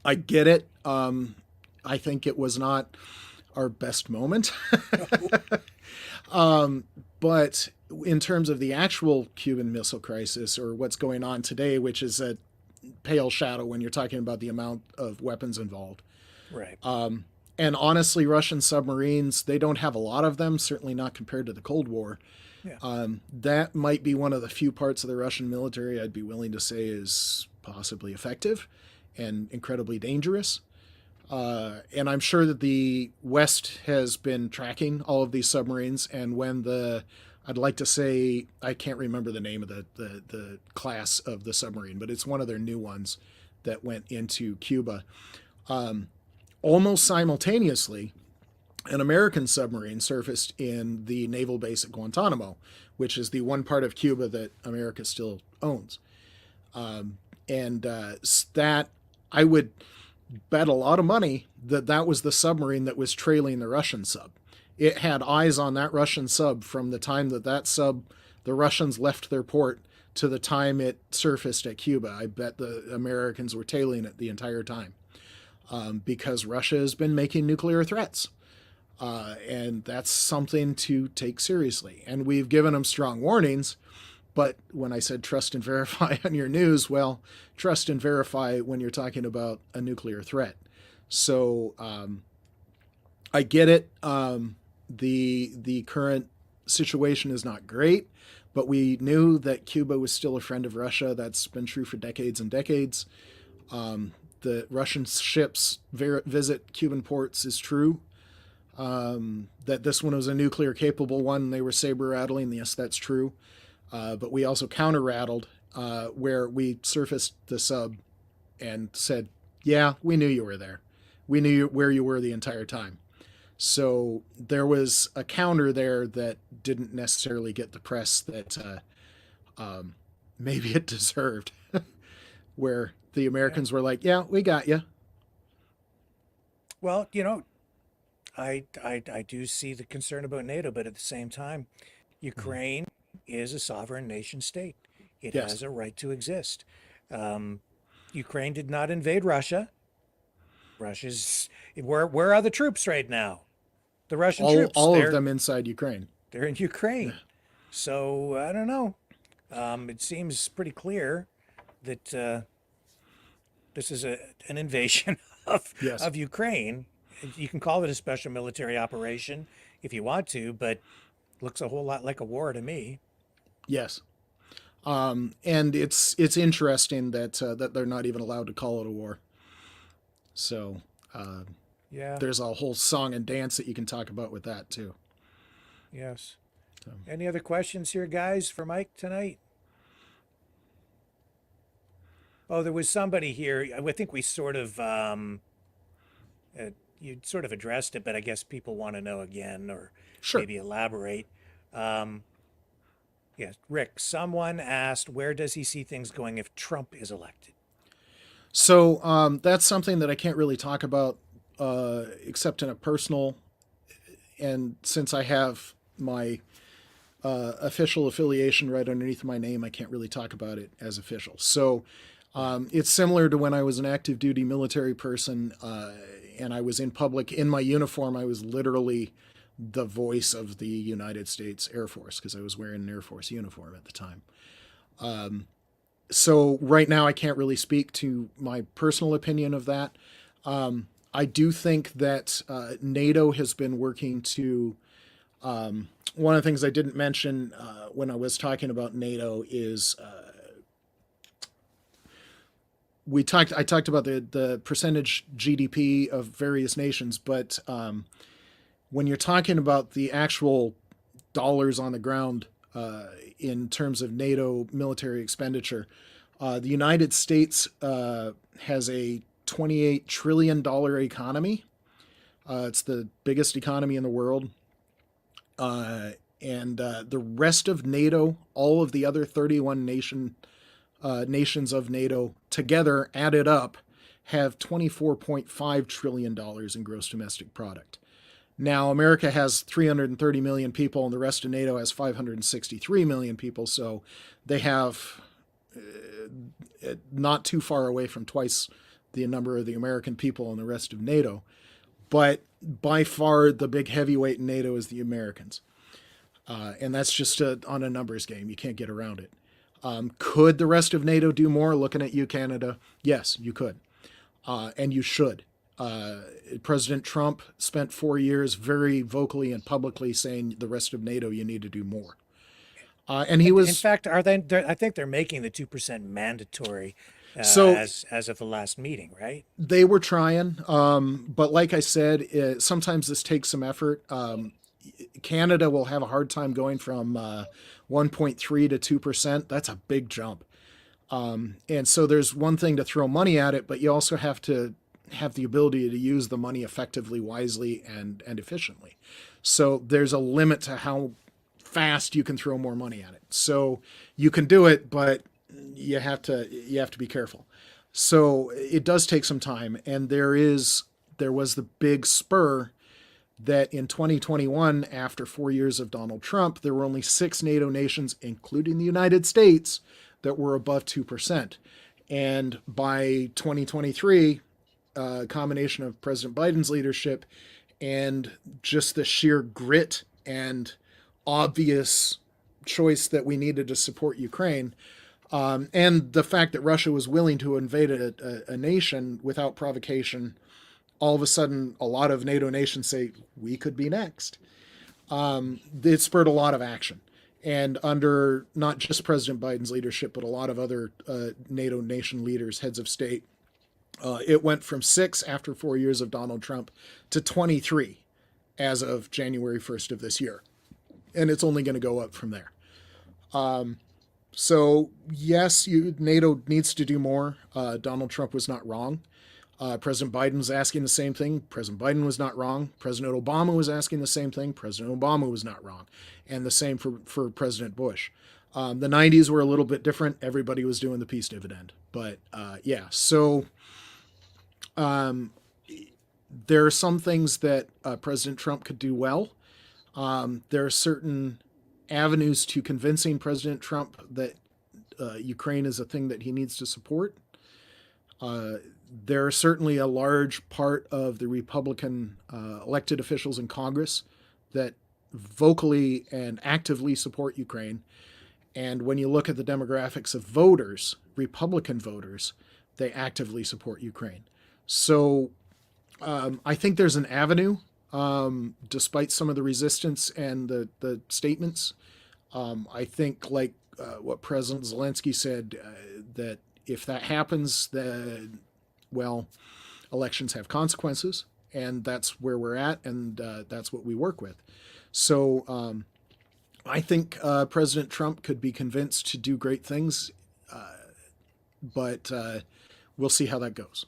S4: I get it. I think it was not our best moment. But in terms of the actual Cuban Missile Crisis, or what's going on today, which is a pale shadow when you're talking about the amount of weapons involved.
S2: Right.
S4: And honestly, Russian submarines, they don't have a lot of them, certainly not compared to the Cold War. Yeah. That might be one of the few parts of the Russian military I'd be willing to say is possibly effective and incredibly dangerous. And I'm sure that the West has been tracking all of these submarines. And when I'd like to say, I can't remember the name of the class of the submarine, but it's one of their new ones that went into Cuba. Almost simultaneously, an American submarine surfaced in the naval base at Guantanamo, which is the one part of Cuba that America still owns. That I would bet a lot of money that was the submarine that was trailing the Russian sub. It had eyes on that Russian sub from the time that sub, the Russians left their port, to the time it surfaced at Cuba. I bet the Americans were tailing it the entire time because Russia has been making nuclear threats. And that's something to take seriously. And we've given them strong warnings. But when I said trust and verify on your news, well, trust and verify when you're talking about a nuclear threat. So I get it. The current situation is not great, but we knew that Cuba was still a friend of Russia. That's been true for decades and decades. The Russian ships visit Cuban ports is true. That this one was a nuclear capable one. They were saber rattling. Yes, that's true. But we also counter rattled where we surfaced the sub and said, yeah, we knew you were there. We knew where you were the entire time. So there was a counter there that didn't necessarily get the press that maybe it deserved, where the Americans were like, yeah, we got you.
S2: Well, I do see the concern about NATO, but at the same time, Ukraine is a sovereign nation state. It has a right to exist. Ukraine did not invade Russia. Where are the troops right now? The Russian troops.
S4: All of them inside Ukraine.
S2: They're in Ukraine. Yeah. So I don't know. It seems pretty clear that this is an invasion of Ukraine. You can call it a special military operation if you want to, but it looks a whole lot like a war to me.
S4: Yes. And it's interesting that they're not even allowed to call it a war. So
S2: Yeah.
S4: there's a whole song and dance that you can talk about with that too.
S2: Yes.
S4: So.
S2: Any other questions here, guys, for Mike tonight? Oh, there was somebody here. I think we sort of you sort of addressed it, but I guess people want to know again, or
S4: Sure.
S2: maybe elaborate. Yes, Rick. Someone asked, where does he see things going if Trump is elected?
S4: So that's something that I can't really talk about except in a personal. And since I have my official affiliation right underneath my name, I can't really talk about it as official. So it's similar to when I was an active duty military person and I was in public in my uniform. I was literally the voice of the United States Air Force because I was wearing an Air Force uniform at the time. So right now I can't really speak to my personal opinion of that. I do think that NATO has been working to. One of the things I didn't mention when I was talking about NATO is I talked about the percentage GDP of various nations, but when you're talking about the actual dollars on the ground in terms of NATO military expenditure, the United States has a $28 trillion economy. It's the biggest economy in the world. And the rest of NATO, all of the other 31 nations of NATO together added up have $24.5 trillion in gross domestic product. Now, America has 330 million people and the rest of NATO has 563 million people. So they have not too far away from twice the number of the American people and the rest of NATO. But by far the big heavyweight in NATO is the Americans. And that's just on a numbers game. You can't get around it. Could the rest of NATO do more? Looking at you, Canada, yes, you could. And you should. President Trump spent 4 years very vocally and publicly saying the rest of NATO, you need to do more. And he was.
S2: In fact, I think they're making the 2% mandatory as of the last meeting, right?
S4: They were trying. But like I said, sometimes this takes some effort. Canada will have a hard time going from 1.3 to 2%. That's a big jump. And so there's one thing to throw money at it, but you also have to have the ability to use the money effectively, wisely, and efficiently. So there's a limit to how fast you can throw more money at it. So you can do it, but you have to be careful. So it does take some time. And there was the big spur that in 2021, after 4 years of Donald Trump, there were only 6 NATO nations, including the United States, that were above 2%. And by 2023, a combination of President Biden's leadership and just the sheer grit and obvious choice that we needed to support Ukraine, and the fact that Russia was willing to invade a nation without provocation, all of a sudden, a lot of NATO nations say, we could be next. It spurred a lot of action. And under not just President Biden's leadership, but a lot of other NATO nation leaders, heads of state, it went from 6 after 4 years of Donald Trump to 23 as of January 1st of this year. And it's only going to go up from there. So, yes, NATO needs to do more. Donald Trump was not wrong. President Biden was asking the same thing. President Biden was not wrong. President Obama was asking the same thing. President Obama was not wrong. And the same for President Bush. The 90s were a little bit different. Everybody was doing the peace dividend. But yeah, so there are some things that President Trump could do well. There are certain avenues to convincing President Trump that Ukraine is a thing that he needs to support. There are certainly a large part of the Republican elected officials in Congress that vocally and actively support Ukraine. And when you look at the demographics of voters, Republican voters, they actively support Ukraine. So I think there's an avenue, despite some of the resistance and the statements. I think like what President Zelensky said, that if that happens, well, elections have consequences, and that's where we're at, and that's what we work with. So I think President Trump could be convinced to do great things, but we'll see how that goes.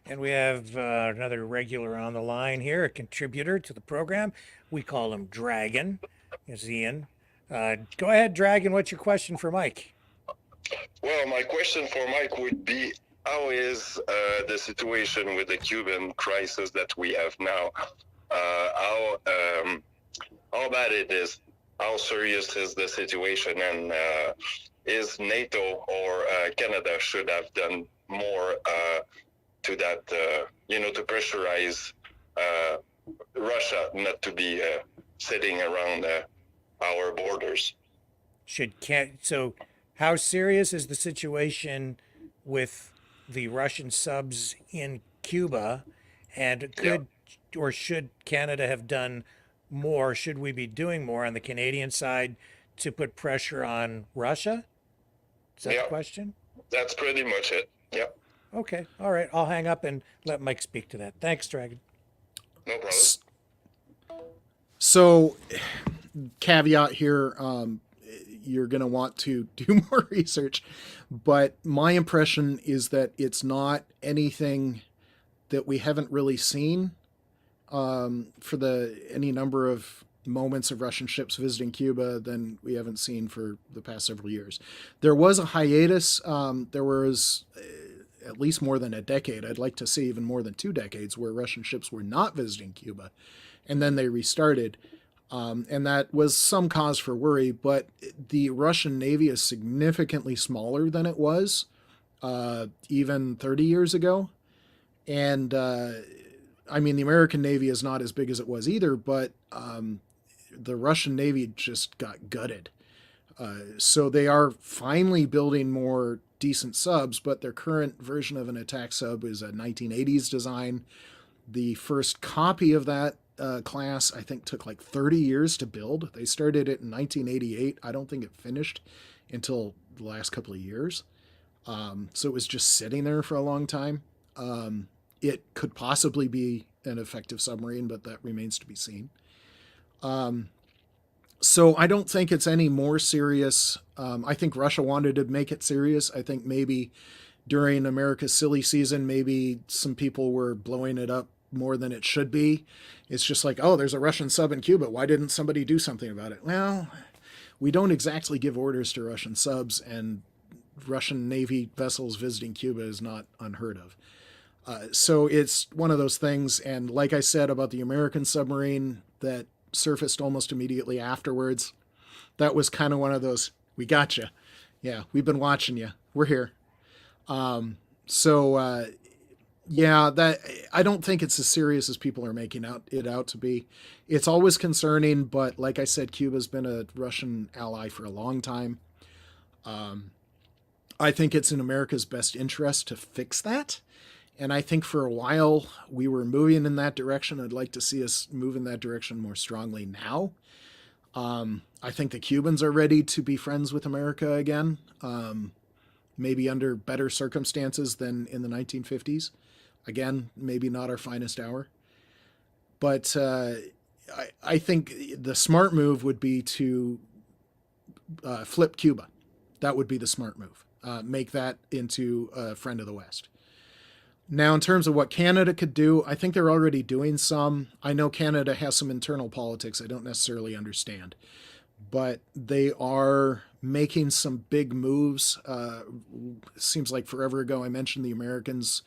S2: And we have another regular on the line here, a contributor to the program. We call him Dragon. Is Ian? Go ahead, Dragon. What's your question for Mike?
S11: Well, my question for Mike would be, how is the situation with the Cuban crisis that we have now? How bad it is? How serious is the situation? And is NATO or Canada should have done more to that, to pressurize Russia not to be sitting around our borders?
S2: So how serious is the situation with the Russian subs in Cuba, and or should Canada have done more? Should we be doing more on the Canadian side to put pressure on Russia? Is that the question?
S11: That's pretty much it. Yeah.
S2: Okay. All right. I'll hang up and let Mike speak to that. Thanks, Dragon.
S11: No problem.
S4: So, caveat here, you're going to want to do more research, but my impression is that it's not anything that we haven't really seen for any number of moments of Russian ships visiting Cuba than we haven't seen for the past several years. There was a hiatus. There was at least more than a decade. I'd like to see even more than 2 decades where Russian ships were not visiting Cuba, and then they restarted. And that was some cause for worry, but the Russian Navy is significantly smaller than it was even 30 years ago. And I mean, the American Navy is not as big as it was either, but the Russian Navy just got gutted. So they are finally building more decent subs, but their current version of an attack sub is a 1980s design. The first copy of that class, I think, took like 30 years to build. They started it in 1988. I don't think it finished until the last couple of years. So it was just sitting there for a long time. It could possibly be an effective submarine, but that remains to be seen. So I don't think it's any more serious. I think Russia wanted to make it serious. I think maybe during America's silly season, maybe some people were blowing it up more than it should be. It's just like, oh, there's a Russian sub in Cuba. Why didn't somebody do something about it? Well, we don't exactly give orders to Russian subs, and Russian Navy vessels visiting Cuba is not unheard of. So it's one of those things. And like I said about the American submarine that surfaced almost immediately afterwards, that was kind of one of those, we got you. Yeah, we've been watching you. We're here. Yeah, that I don't think it's as serious as people are making it out to be. It's always concerning, but like I said, Cuba's been a Russian ally for a long time. I think it's in America's best interest to fix that. And I think for a while we were moving in that direction. I'd like to see us move in that direction more strongly now. I think the Cubans are ready to be friends with America again, maybe under better circumstances than in the 1950s. Again, maybe not our finest hour. But I think the smart move would be to flip Cuba. That would be the smart move. Make that into a friend of the West. Now, in terms of what Canada could do, I think they're already doing some. I know Canada has some internal politics I don't necessarily understand, but they are making some big moves. Seems like forever ago I mentioned the Americans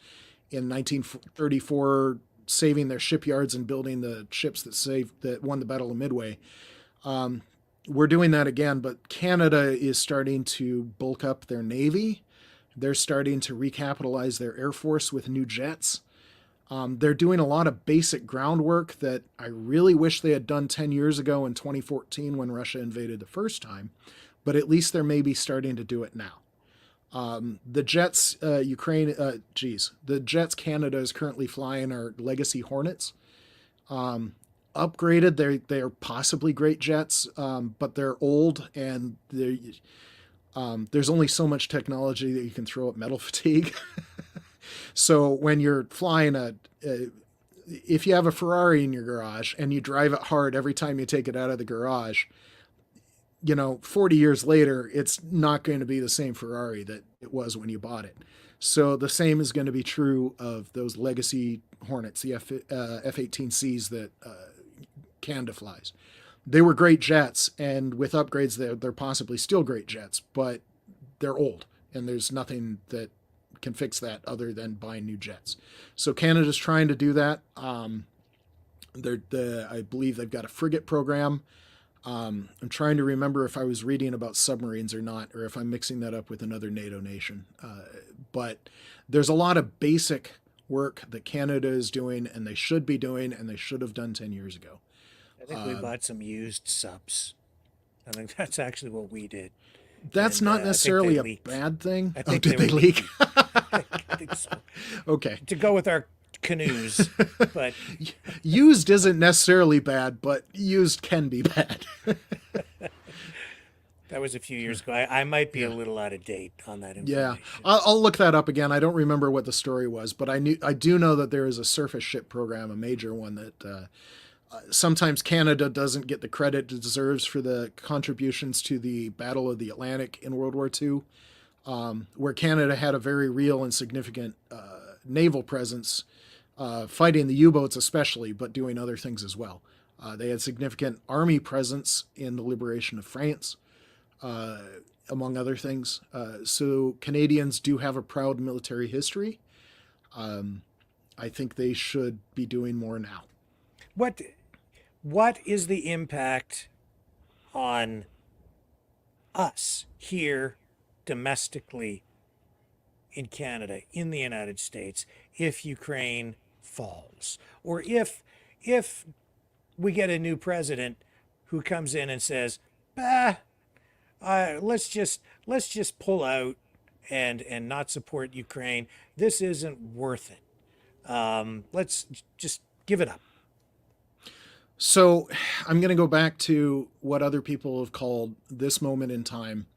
S4: in 1934 saving their shipyards and building the ships that won the Battle of Midway. We're doing that again, but Canada is starting to bulk up their Navy. They're starting to recapitalize their Air Force with new jets. They're doing a lot of basic groundwork that I really wish they had done 10 years ago in 2014 when Russia invaded the first time, but at least they're maybe starting to do it now. The jets the jets Canada is currently flying are Legacy Hornets. Upgraded, they're possibly great jets, but they're old and there's only so much technology that you can throw at metal fatigue. So when you're flying if you have a Ferrari in your garage and you drive it hard every time you take it out of the garage, 40 years later, it's not going to be the same Ferrari that it was when you bought it. So the same is going to be true of those legacy Hornets, the F-18Cs that Canada flies. They were great jets, and with upgrades, they're possibly still great jets, but they're old, and there's nothing that can fix that other than buying new jets. So Canada's trying to do that. I believe they've got a frigate program. I'm trying to remember if I was reading about submarines or not, or if I'm mixing that up with another NATO nation. But there's a lot of basic work that Canada is doing, and they should be doing, and they should have done 10 years ago.
S2: I think we bought some used subs. I think that's actually what we did.
S4: That's not necessarily a bad thing.
S2: I think
S4: did they leak?
S2: I think so.
S4: Okay.
S2: To go with our canoes, but
S4: used isn't necessarily bad, but used can be bad.
S2: That was a few years ago. I might be a little out of date on that information.
S4: Yeah, I'll look that up again. I don't remember what the story was, but I do know that there is a surface ship program, a major one that sometimes Canada doesn't get the credit it deserves for the contributions to the Battle of the Atlantic in World War II, where Canada had a very real and significant naval presence, fighting the U-boats especially, but doing other things as well. They had significant army presence in the liberation of France, among other things. So Canadians do have a proud military history. I think they should be doing more now.
S2: What is the impact on us here domestically in Canada, in the United States, if Ukraine falls, or if we get a new president who comes in and says, let's just pull out and not support Ukraine. This isn't worth it. Let's just give it up.
S4: So I'm going to go back to what other people have called this moment in time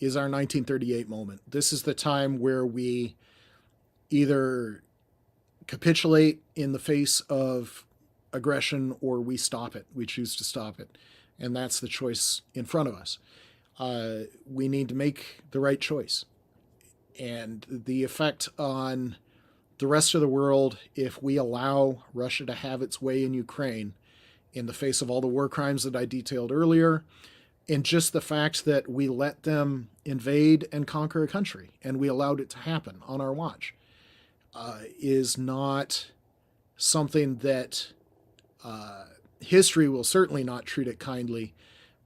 S4: is our 1938 moment. This is the time where we either capitulate in the face of aggression or we stop it. We choose to stop it. And that's the choice in front of us. We need to make the right choice. And the effect on the rest of the world, if we allow Russia to have its way in Ukraine, in the face of all the war crimes that I detailed earlier, and just the fact that we let them invade and conquer a country, and we allowed it to happen on our watch, is not something that history will certainly not treat it kindly,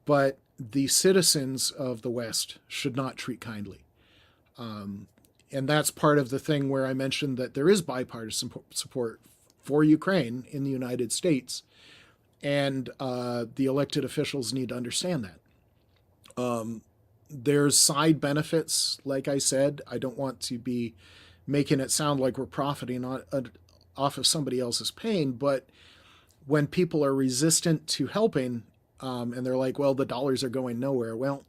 S4: but the citizens of the West should not treat kindly. And that's part of the thing where I mentioned that there is bipartisan support for Ukraine in the United States, and the elected officials need to understand that. There's side benefits, like I said. I don't want to be making it sound like we're profiting off of somebody else's pain, but when people are resistant to helping, and they're like, well, the dollars are going nowhere. Well,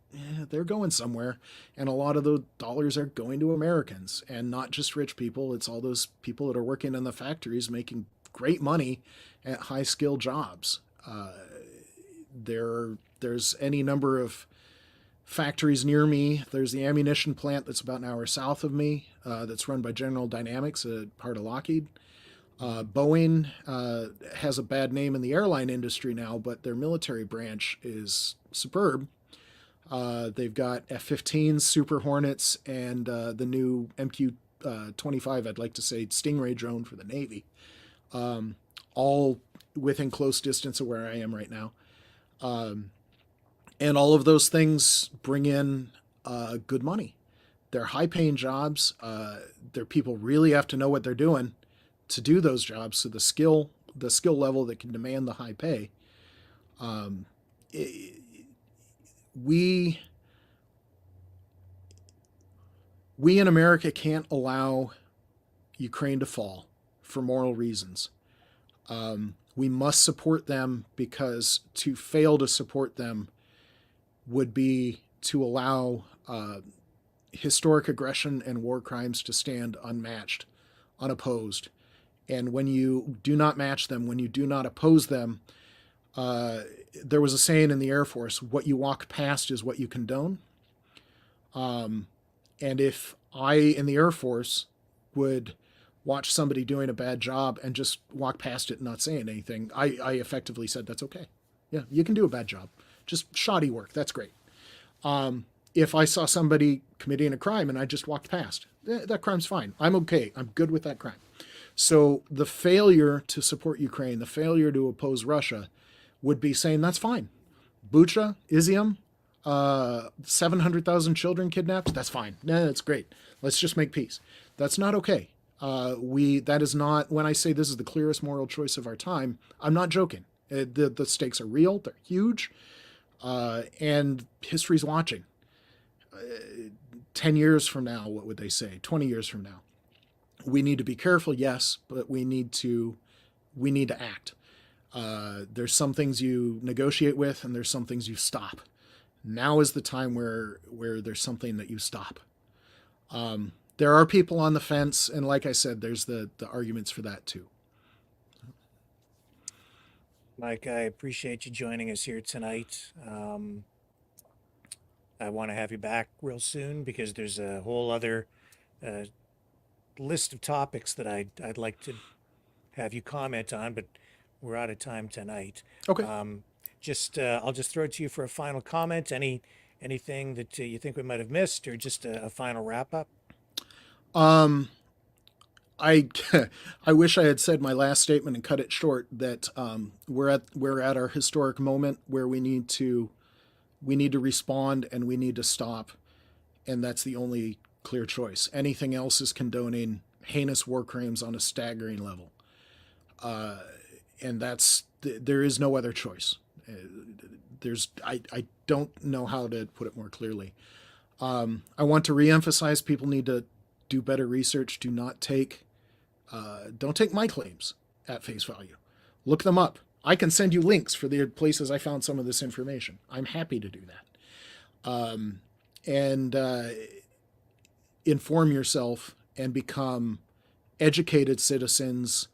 S4: they're going somewhere, and a lot of those dollars are going to Americans, and not just rich people. It's all those people that are working in the factories making great money at high-skilled jobs. There's any number of factories near me. There's the ammunition plant that's about an hour south of me, that's run by General Dynamics, a part of Lockheed. Boeing has a bad name in the airline industry now, but their military branch is superb. They've got F-15s, Super Hornets, and the new MQ-25, I'd like to say, Stingray drone for the Navy, all within close distance of where I am right now. And all of those things bring in good money. They're high-paying jobs. They're people really have to know what they're doing to do those jobs. So the skill level that can demand the high pay. We in America can't allow Ukraine to fall for moral reasons. We must support them, because to fail to support them would be to allow historic aggression and war crimes to stand unmatched, unopposed, And when you do not match them, when you do not oppose them, there was a saying in the Air Force, what you walk past is what you condone. And if I, in the Air Force, would watch somebody doing a bad job and just walk past it and not saying anything, I effectively said, that's okay. Yeah, you can do a bad job. Just shoddy work. That's great. If I saw somebody committing a crime and I just walked past, that crime's fine. I'm okay. I'm good with that crime. So the failure to support Ukraine, the failure to oppose Russia would be saying, that's fine. Bucha, Izium, 700,000 children kidnapped, that's fine. No, that's great. Let's just make peace. That's not okay. That is not, when I say this is the clearest moral choice of our time, I'm not joking. The stakes are real. They're huge. And history's watching. 10 years from now, what would they say? 20 years from now. We need to be careful, yes, but we need to act. There's some things you negotiate with, and there's some things you stop. Now is the time where there's something that you stop. There are people on the fence, and like I said, there's the arguments for that too.
S2: Mike, I appreciate you joining us here tonight. I want to have you back real soon because there's a whole other list of topics that I'd like to have you comment on, but we're out of time tonight.
S4: Okay.
S2: I'll just throw it to you for a final comment. Anything that you think we might have missed, or just a final wrap up?
S4: I wish I had said my last statement and cut it short. That we're at our historic moment where we need to respond and we need to stop, and that's the only clear choice. Anything else is condoning heinous war crimes on a staggering level, and there is no other choice. I don't know how to put it more clearly. I want to reemphasize people need to do better research. Don't take my claims at face value. Look them up. I can send you links for the places I found some of this information. I'm happy to do that. And inform yourself and become educated citizens,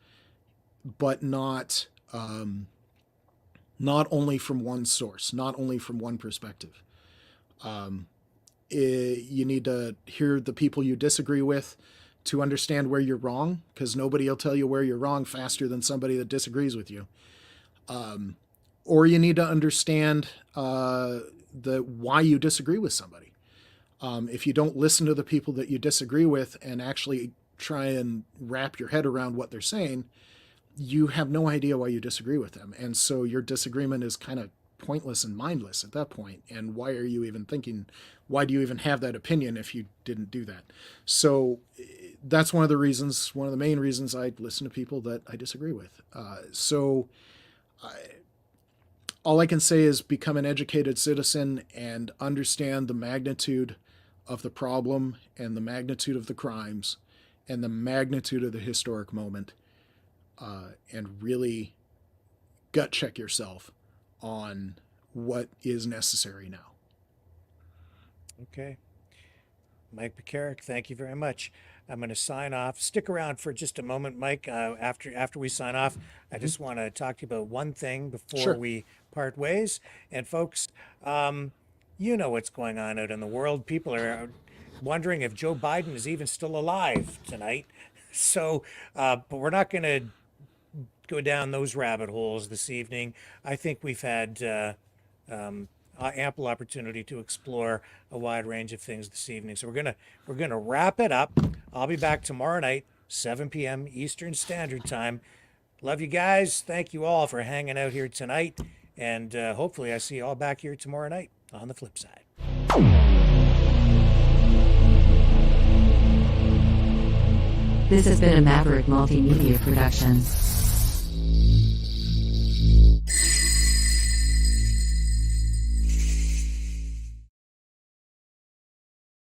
S4: but not only from one source, not only from one perspective. You need to hear the people you disagree with to understand where you're wrong, because nobody will tell you where you're wrong faster than somebody that disagrees with you. Or you need to understand why you disagree with somebody. If you don't listen to the people that you disagree with and actually try and wrap your head around what they're saying, you have no idea why you disagree with them. And so your disagreement is kind of pointless and mindless at that point. And why are you even thinking, why do you even have that opinion if you didn't do that? So that's one of the main reasons I listen to people that I disagree with. All I can say is become an educated citizen and understand the magnitude of the problem and the magnitude of the crimes and the magnitude of the historic moment, and really gut check yourself on what is necessary now.
S2: Okay. Mike Pekarek, thank you very much. I'm going to sign off. Stick around for just a moment, Mike. After we sign off, I just want to talk to you about one thing before we part ways. And folks, you know what's going on out in the world. People are wondering if Joe Biden is even still alive tonight. So, but we're not going to go down those rabbit holes this evening. I think we've had ample opportunity to explore a wide range of things this evening. So we're gonna wrap it up. I'll be back tomorrow night, 7 p.m. Eastern Standard Time. Love you guys. Thank you all for hanging out here tonight, and hopefully I see you all back here tomorrow night on the flip side.
S3: This has been a Maverick Multimedia production.